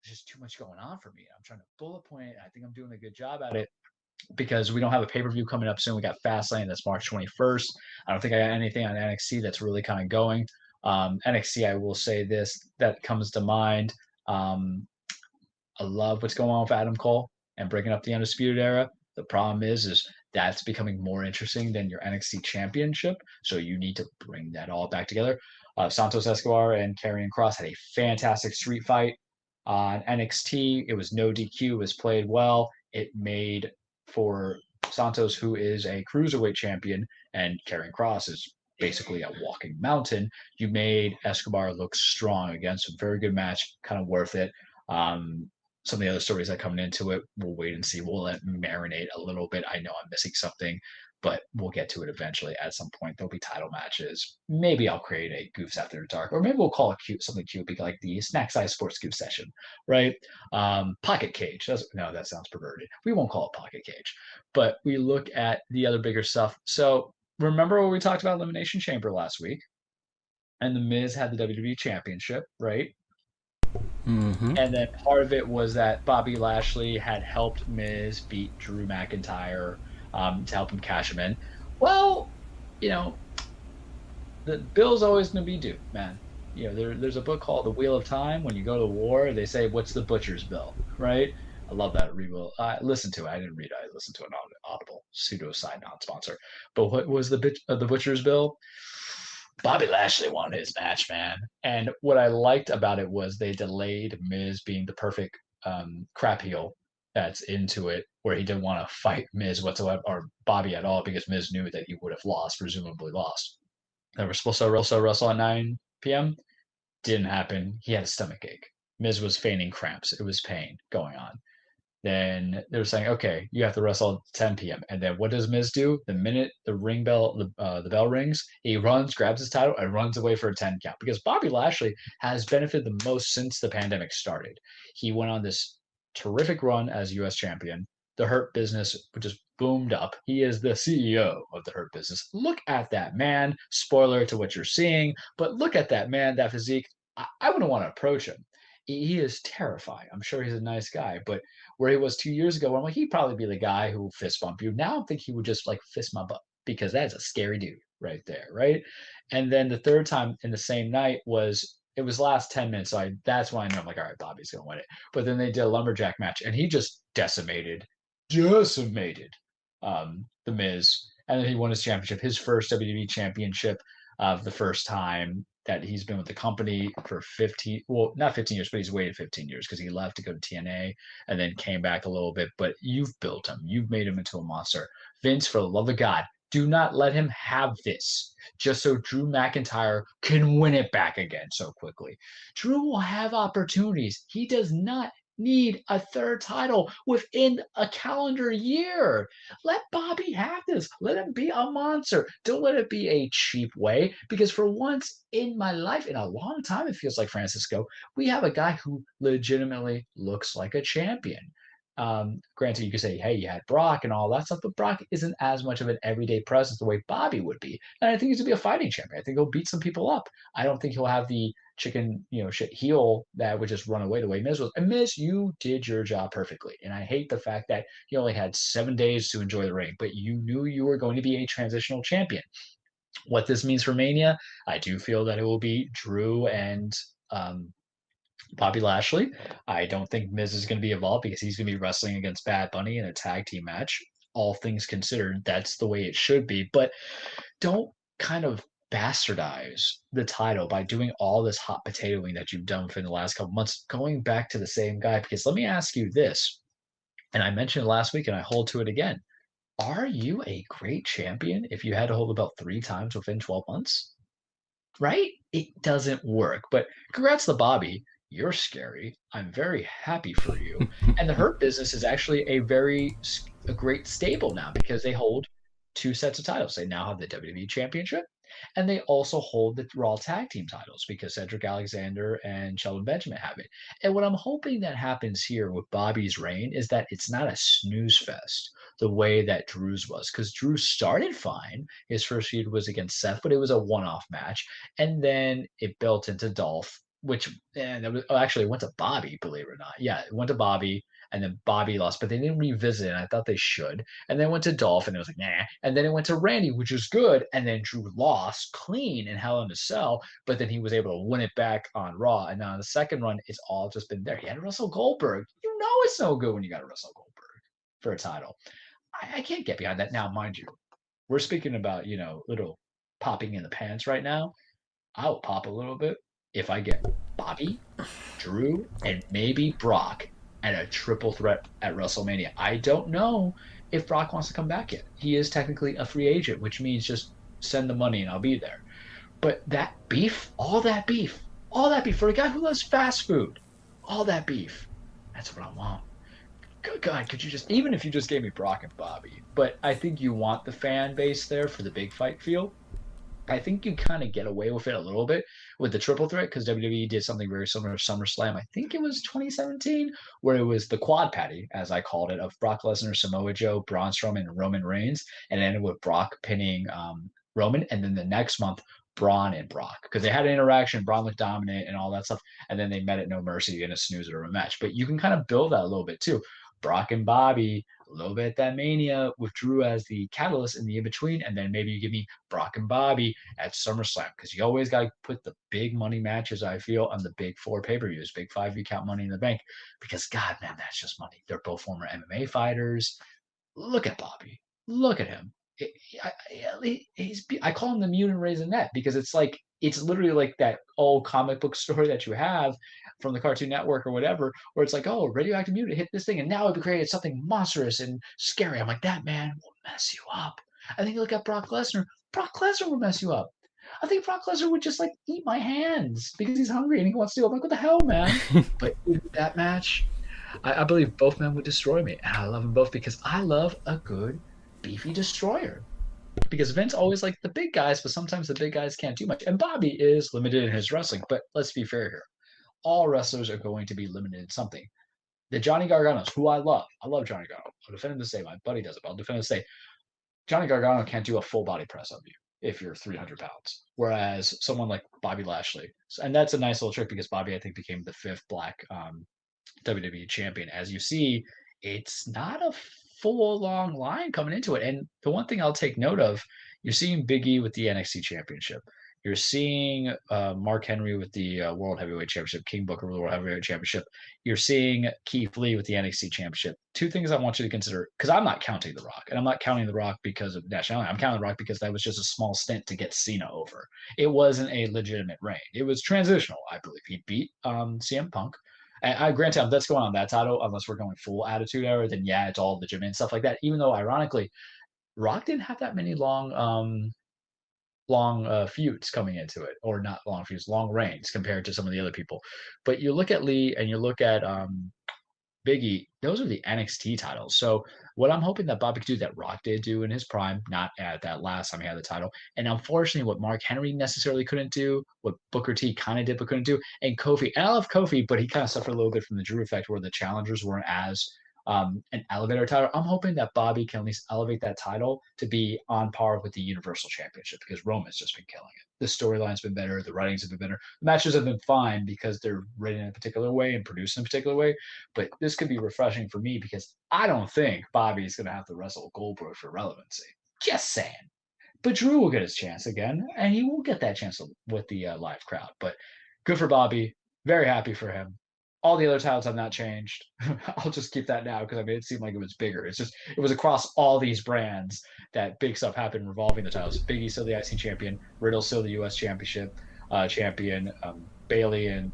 there's just too much going on for me. I'm trying to bullet point it. I think I'm doing a good job at it, because we don't have a pay-per-view coming up soon. We got Fastlane, that's March 21st. I don't think I got anything on NXT that's really kind of going. NXT, I will say this, that comes to mind. I love what's going on with Adam Cole and breaking up the Undisputed Era. The problem is that's becoming more interesting than your NXT Championship. So you need to bring that all back together. Santos Escobar and Karrion Kross had a fantastic street fight on NXT. It was no DQ. It was played well. It made for Santos, who is a cruiserweight champion, and Karrion Kross is basically a walking mountain. You made Escobar look strong against a very good match, kind of worth it. Some of the other stories that coming into it, we'll wait and see. We'll let it marinate a little bit. I know I'm missing something, but we'll get to it eventually. At some point, there'll be title matches. Maybe I'll create a Goofs After Dark, or maybe we'll call it something cute, like the Snack Size Sports Goof session, right? Pocket Cage. No, that sounds perverted. We won't call it Pocket Cage, but we look at the other bigger stuff. So remember when we talked about Elimination Chamber last week, and The Miz had the WWE Championship, right? Mm-hmm. And then part of it was that Bobby Lashley had helped Miz beat Drew McIntyre to help him cash him in. Well, the bill's always going to be due, man. There's a book called The Wheel of Time. When you go to war, they say, what's the butcher's bill, right? I love that. I listened to it. I didn't read it. I listened to it on Audible, pseudo side non-sponsor. But what was the butcher's bill? Bobby Lashley won his match, man. And what I liked about it was they delayed Miz being the perfect crap heel that's into it, where he didn't want to fight Miz whatsoever, or Bobby at all, because Miz knew that he would have presumably lost. They were supposed to wrestle at 9 p.m. Didn't happen. He had a stomach ache. Miz was feigning cramps. It was pain going on. Then they were saying, okay, you have to wrestle at 10 p.m. And then what does Miz do? The minute the ring bell, the bell rings, he runs, grabs his title, and runs away for a 10 count. Because Bobby Lashley has benefited the most since the pandemic started. He went on this terrific run as U.S. champion. The Hurt Business just boomed up. He is the CEO of the Hurt Business. Look at that man. Spoiler to what you're seeing, but look at that man, that physique. I wouldn't want to approach him. He is terrifying. I'm sure he's a nice guy, but where he was 2 years ago, I'm like, he'd probably be the guy who will fist bump you. Now I think he would just like fist my butt, because that's a scary dude right there, right? And then the third time in the same night it was last 10 minutes. So that's why I know I'm like, all right, Bobby's going to win it. But then they did a lumberjack match, and he just decimated The Miz. And then he won his championship, his first WWE championship of the first time that he's been with the company for 15, well, not 15 years, but he's waited 15 years because he left to go to TNA and then came back a little bit. But you've built him. You've made him into a monster. Vince, for the love of God, do not let him have this just so Drew McIntyre can win it back again so quickly. Drew will have opportunities. He does not need a third title within a calendar year. Let Bobby have this. Let him be a monster. Don't let it be a cheap way, because for once in my life, in a long time, it feels like, Francisco, we have a guy who legitimately looks like a champion. Granted, you could say, hey, you had Brock and all that stuff, but Brock isn't as much of an everyday presence the way Bobby would be. And I think he's going to be a fighting champion. I think he'll beat some people up. I don't think he'll have the chicken, shit heel that would just run away the way Miz was. And Miz, you did your job perfectly. And I hate the fact that you only had 7 days to enjoy the reign, but you knew you were going to be a transitional champion. What this means for Mania, I do feel that it will be Drew and Bobby Lashley. I don't think Miz is going to be involved because he's going to be wrestling against Bad Bunny in a tag team match. All things considered, that's the way it should be. But don't kind of bastardize the title by doing all this hot potatoing that you've done for the last couple months, going back to the same guy. Because let me ask you this, and I mentioned it last week and I hold to it again. Are you a great champion if you had to hold the belt 3 times within 12 months? Right? It doesn't work. But congrats to Bobby. You're scary. I'm very happy for you. And the Hurt Business is actually a great stable now because they hold 2 sets of titles. They now have the WWE Championship, and they also hold the Raw Tag Team titles because Cedric Alexander and Shelton Benjamin have it. And what I'm hoping that happens here with Bobby's reign is that it's not a snooze fest the way that Drew's was, because Drew started fine. His first feud was against Seth, but it was a one-off match, and then it built into Dolph, which actually it went to Bobby, believe it or not. Yeah, it went to Bobby, and then Bobby lost, but they didn't revisit it. And I thought they should. And then it went to Dolph, and it was like, nah. And then it went to Randy, which was good. And then Drew lost clean in Hell in a Cell, but then he was able to win it back on Raw. And now the second run, it's all just been there. He had to wrestle Goldberg. You know it's no good when you got to wrestle Goldberg for a title. I can't get behind that. Now, mind you, we're speaking about, little popping in the pants right now. I'll pop a little bit if I get Bobby, Drew, and maybe Brock at a triple threat at WrestleMania. I don't know if Brock wants to come back yet. He is technically a free agent, which means just send the money and I'll be there. But that beef, all that beef for a guy who loves fast food, all that beef, that's what I want. God, could you just, even if you just gave me Brock and Bobby, but I think you want the fan base there for the big fight feel. I think you kind of get away with it a little bit with the triple threat because WWE did something very similar to SummerSlam. I think it was 2017, where it was the quad patty, as I called it, of Brock Lesnar, Samoa Joe, Braun Strowman, and Roman Reigns, and ended with Brock pinning Roman, and then the next month, Braun and Brock, because they had an interaction, Braun looked dominant and all that stuff, and then they met at No Mercy in a snoozer of a match. But you can kind of build that a little bit too. Brock and Bobby, a little bit at that Mania with Drew as the catalyst in the in-between, and then maybe you give me Brock and Bobby at SummerSlam, because you always got to put the big money matches, I feel, on the big 4 pay-per-views, big 5 you count Money in the Bank, because God, man, that's just money. They're both former MMA fighters. Look at Bobby. Look at him. I call him the mutant raisinette because it's literally like that old comic book story that you have from the Cartoon Network or whatever, where it's like, oh, radioactive mutant hit this thing, and now it created something monstrous and scary. I'm like, that man will mess you up. I think you look at Brock Lesnar. Brock Lesnar will mess you up. I think Brock Lesnar would just eat my hands because he's hungry and he wants to. I'm like, what the hell, man? But in that match, I believe both men would destroy me, and I love them both because I love a good beefy destroyer. Because Vince always liked the big guys, but sometimes the big guys can't do much. And Bobby is limited in his wrestling, but let's be fair here. All wrestlers are going to be limited in something. The Johnny Garganos, who I love Johnny Gargano. I'll defend him to say, my buddy does it, but I'll defend him to say, Johnny Gargano can't do a full body press of you if you're 300 pounds. Whereas someone like Bobby Lashley, and that's a nice little trick because Bobby, I think, became the 5th black WWE champion. As you see, it's not a full long line coming into it. And the one thing I'll take note of, you're seeing Big E with the NXT championship. You're seeing Mark Henry with the World Heavyweight Championship, King Booker with the World Heavyweight Championship. You're seeing Keith Lee with the NXT Championship. 2 things I want you to consider, because I'm not counting The Rock, and I'm not counting The Rock because of nationality. I'm counting The Rock because that was just a small stint to get Cena over. It wasn't a legitimate reign. It was transitional, I believe. He beat CM Punk. And granted, let's go on that title, unless we're going full Attitude Era, then yeah, it's all legitimate and stuff like that. Even though, ironically, Rock didn't have that many long feuds coming into it, or not long feuds, long reigns compared to some of the other people. But you look at Lee and you look at Big E, those are the NXT titles. So what I'm hoping that Bobby could do that Rock did do in his prime, not at that last time he had the title, and unfortunately what Mark Henry necessarily couldn't do, what Booker T kind of did but couldn't do, and Kofi, and I love Kofi, but he kind of suffered a little bit from the Drew effect where the challengers weren't as an elevator title. I'm hoping that Bobby can at least elevate that title to be on par with the Universal Championship because Roman's just been killing it. The storyline's been better. The writings have been better. The matches have been fine because they're written in a particular way and produced in a particular way. But this could be refreshing for me because I don't think Bobby's going to have to wrestle Goldberg for relevancy. Just saying. But Drew will get his chance again, and he will get that chance with the live crowd. But good for Bobby. Very happy for him. All the other titles have not changed. I'll just keep that now because I made it seem like it was bigger. It was across all these brands that big stuff happened revolving the titles. Big E's still the IC champion. Riddle's still the US championship champion. Bayley's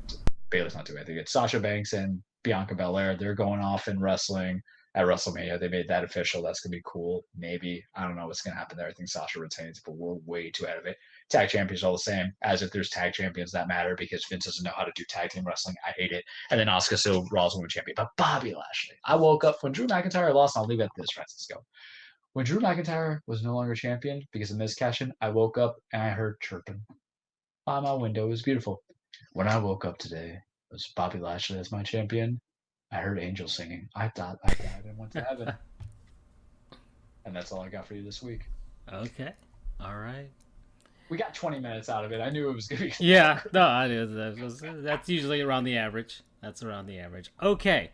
not doing anything. It's Sasha Banks and Bianca Belair. They're going off in wrestling at WrestleMania. They made that official. That's going to be cool. Maybe. I don't know what's going to happen there. I think Sasha retains, but we're way too ahead of it. tag champions are all the same, as if there's tag champions that matter because Vince doesn't know how to do tag team wrestling. I hate it. And then Asuka still Raw's Women's Champion. But Bobby Lashley. I woke up when Drew McIntyre lost, and I'll leave it at this, Francisco. When Drew McIntyre was no longer champion because of Miz cash-in, I woke up and I heard chirping by my window. It was beautiful. When I woke up today, it was Bobby Lashley as my champion. I heard angels singing. I thought I died and went to heaven. And that's all I got for you this week. Okay. All right. We got 20 minutes out of it. I knew it was going to be. Yeah. No, that's usually around the average. That's around the average. Okay.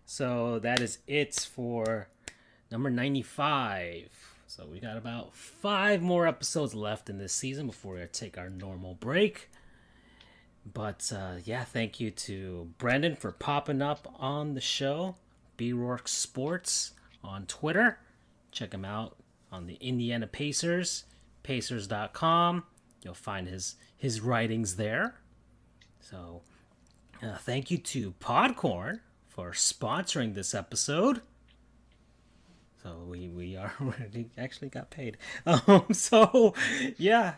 So that is it for number 95. So we got about 5 more episodes left in this season before we take our normal break. But yeah, thank you to Brendan for popping up on the show. B. Rourke Sports on Twitter. Check him out on the Indiana Pacers, pacers.com. You'll find his writings there. So thank you to Podcorn for sponsoring this episode. So we actually got paid. So yeah.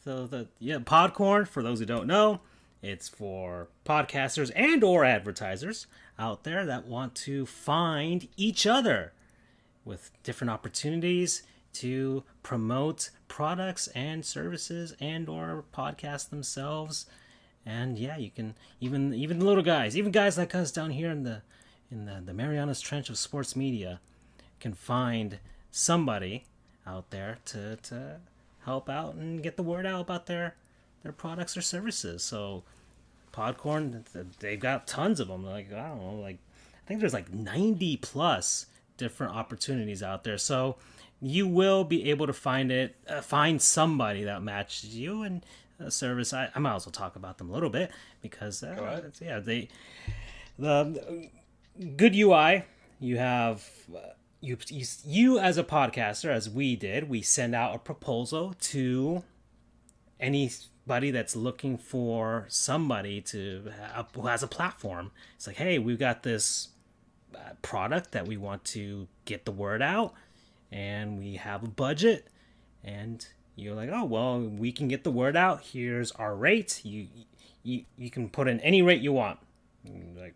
So Podcorn, for those who don't know, it's for podcasters and or advertisers out there that want to find each other with different opportunities to promote products and services and or podcast themselves. And yeah, you can even the little guys, even guys like us down here in the Marianas Trench of sports media, can find somebody out there to help out and get the word out about their products or services. So Podcorn, they've got tons of them. Like, I don't know, I think there's 90 plus different opportunities out there. So you will be able to find somebody that matches you and a service. I might also talk about them a little bit because the good UI. You have you as a podcaster, as we did, we send out a proposal to anybody that's looking for somebody who has a platform. It's like, hey, we've got this product that we want to get the word out, and we have a budget, and you're like, oh, well, we can get the word out. Here's our rate. You can put in any rate you want, like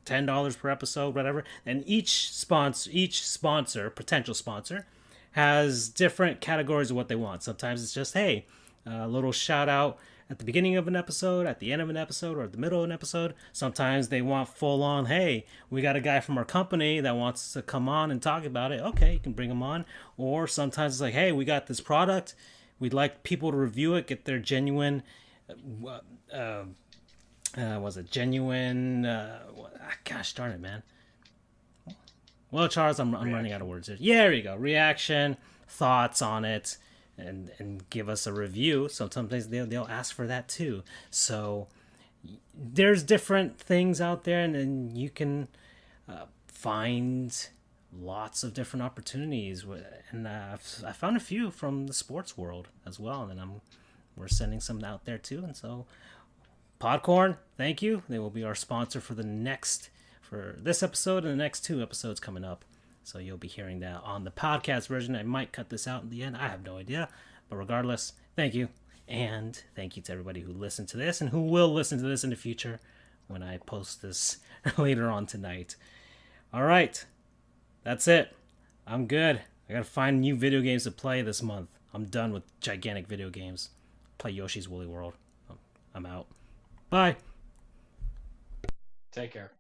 $10 per episode, whatever. And each potential sponsor, has different categories of what they want. Sometimes it's just, hey, a little shout out at the beginning of an episode, at the end of an episode, or at the middle of an episode. Sometimes they want full on, hey, we got a guy from our company that wants to come on and talk about it. Okay, you can bring him on. Or sometimes it's like, hey, we got this product. We'd like people to review it, get their genuine, gosh darn it, man. Well, Charles, I'm running out of words here. Yeah, there you go. Reaction, thoughts on it, and give us a review. So sometimes they'll ask for that too. So there's different things out there, and then you can find lots of different opportunities. And I found a few from the sports world as well, and we're sending some out there too. And so Podcorn, thank you. They will be our sponsor for this episode and the next 2 episodes coming up. So you'll be hearing that on the podcast version. I might cut this out in the end. I have no idea. But regardless, thank you. And thank you to everybody who listened to this and who will listen to this in the future when I post this later on tonight. All right. That's it. I'm good. I got to find new video games to play this month. I'm done with gigantic video games. Play Yoshi's Woolly World. I'm out. Bye. Take care.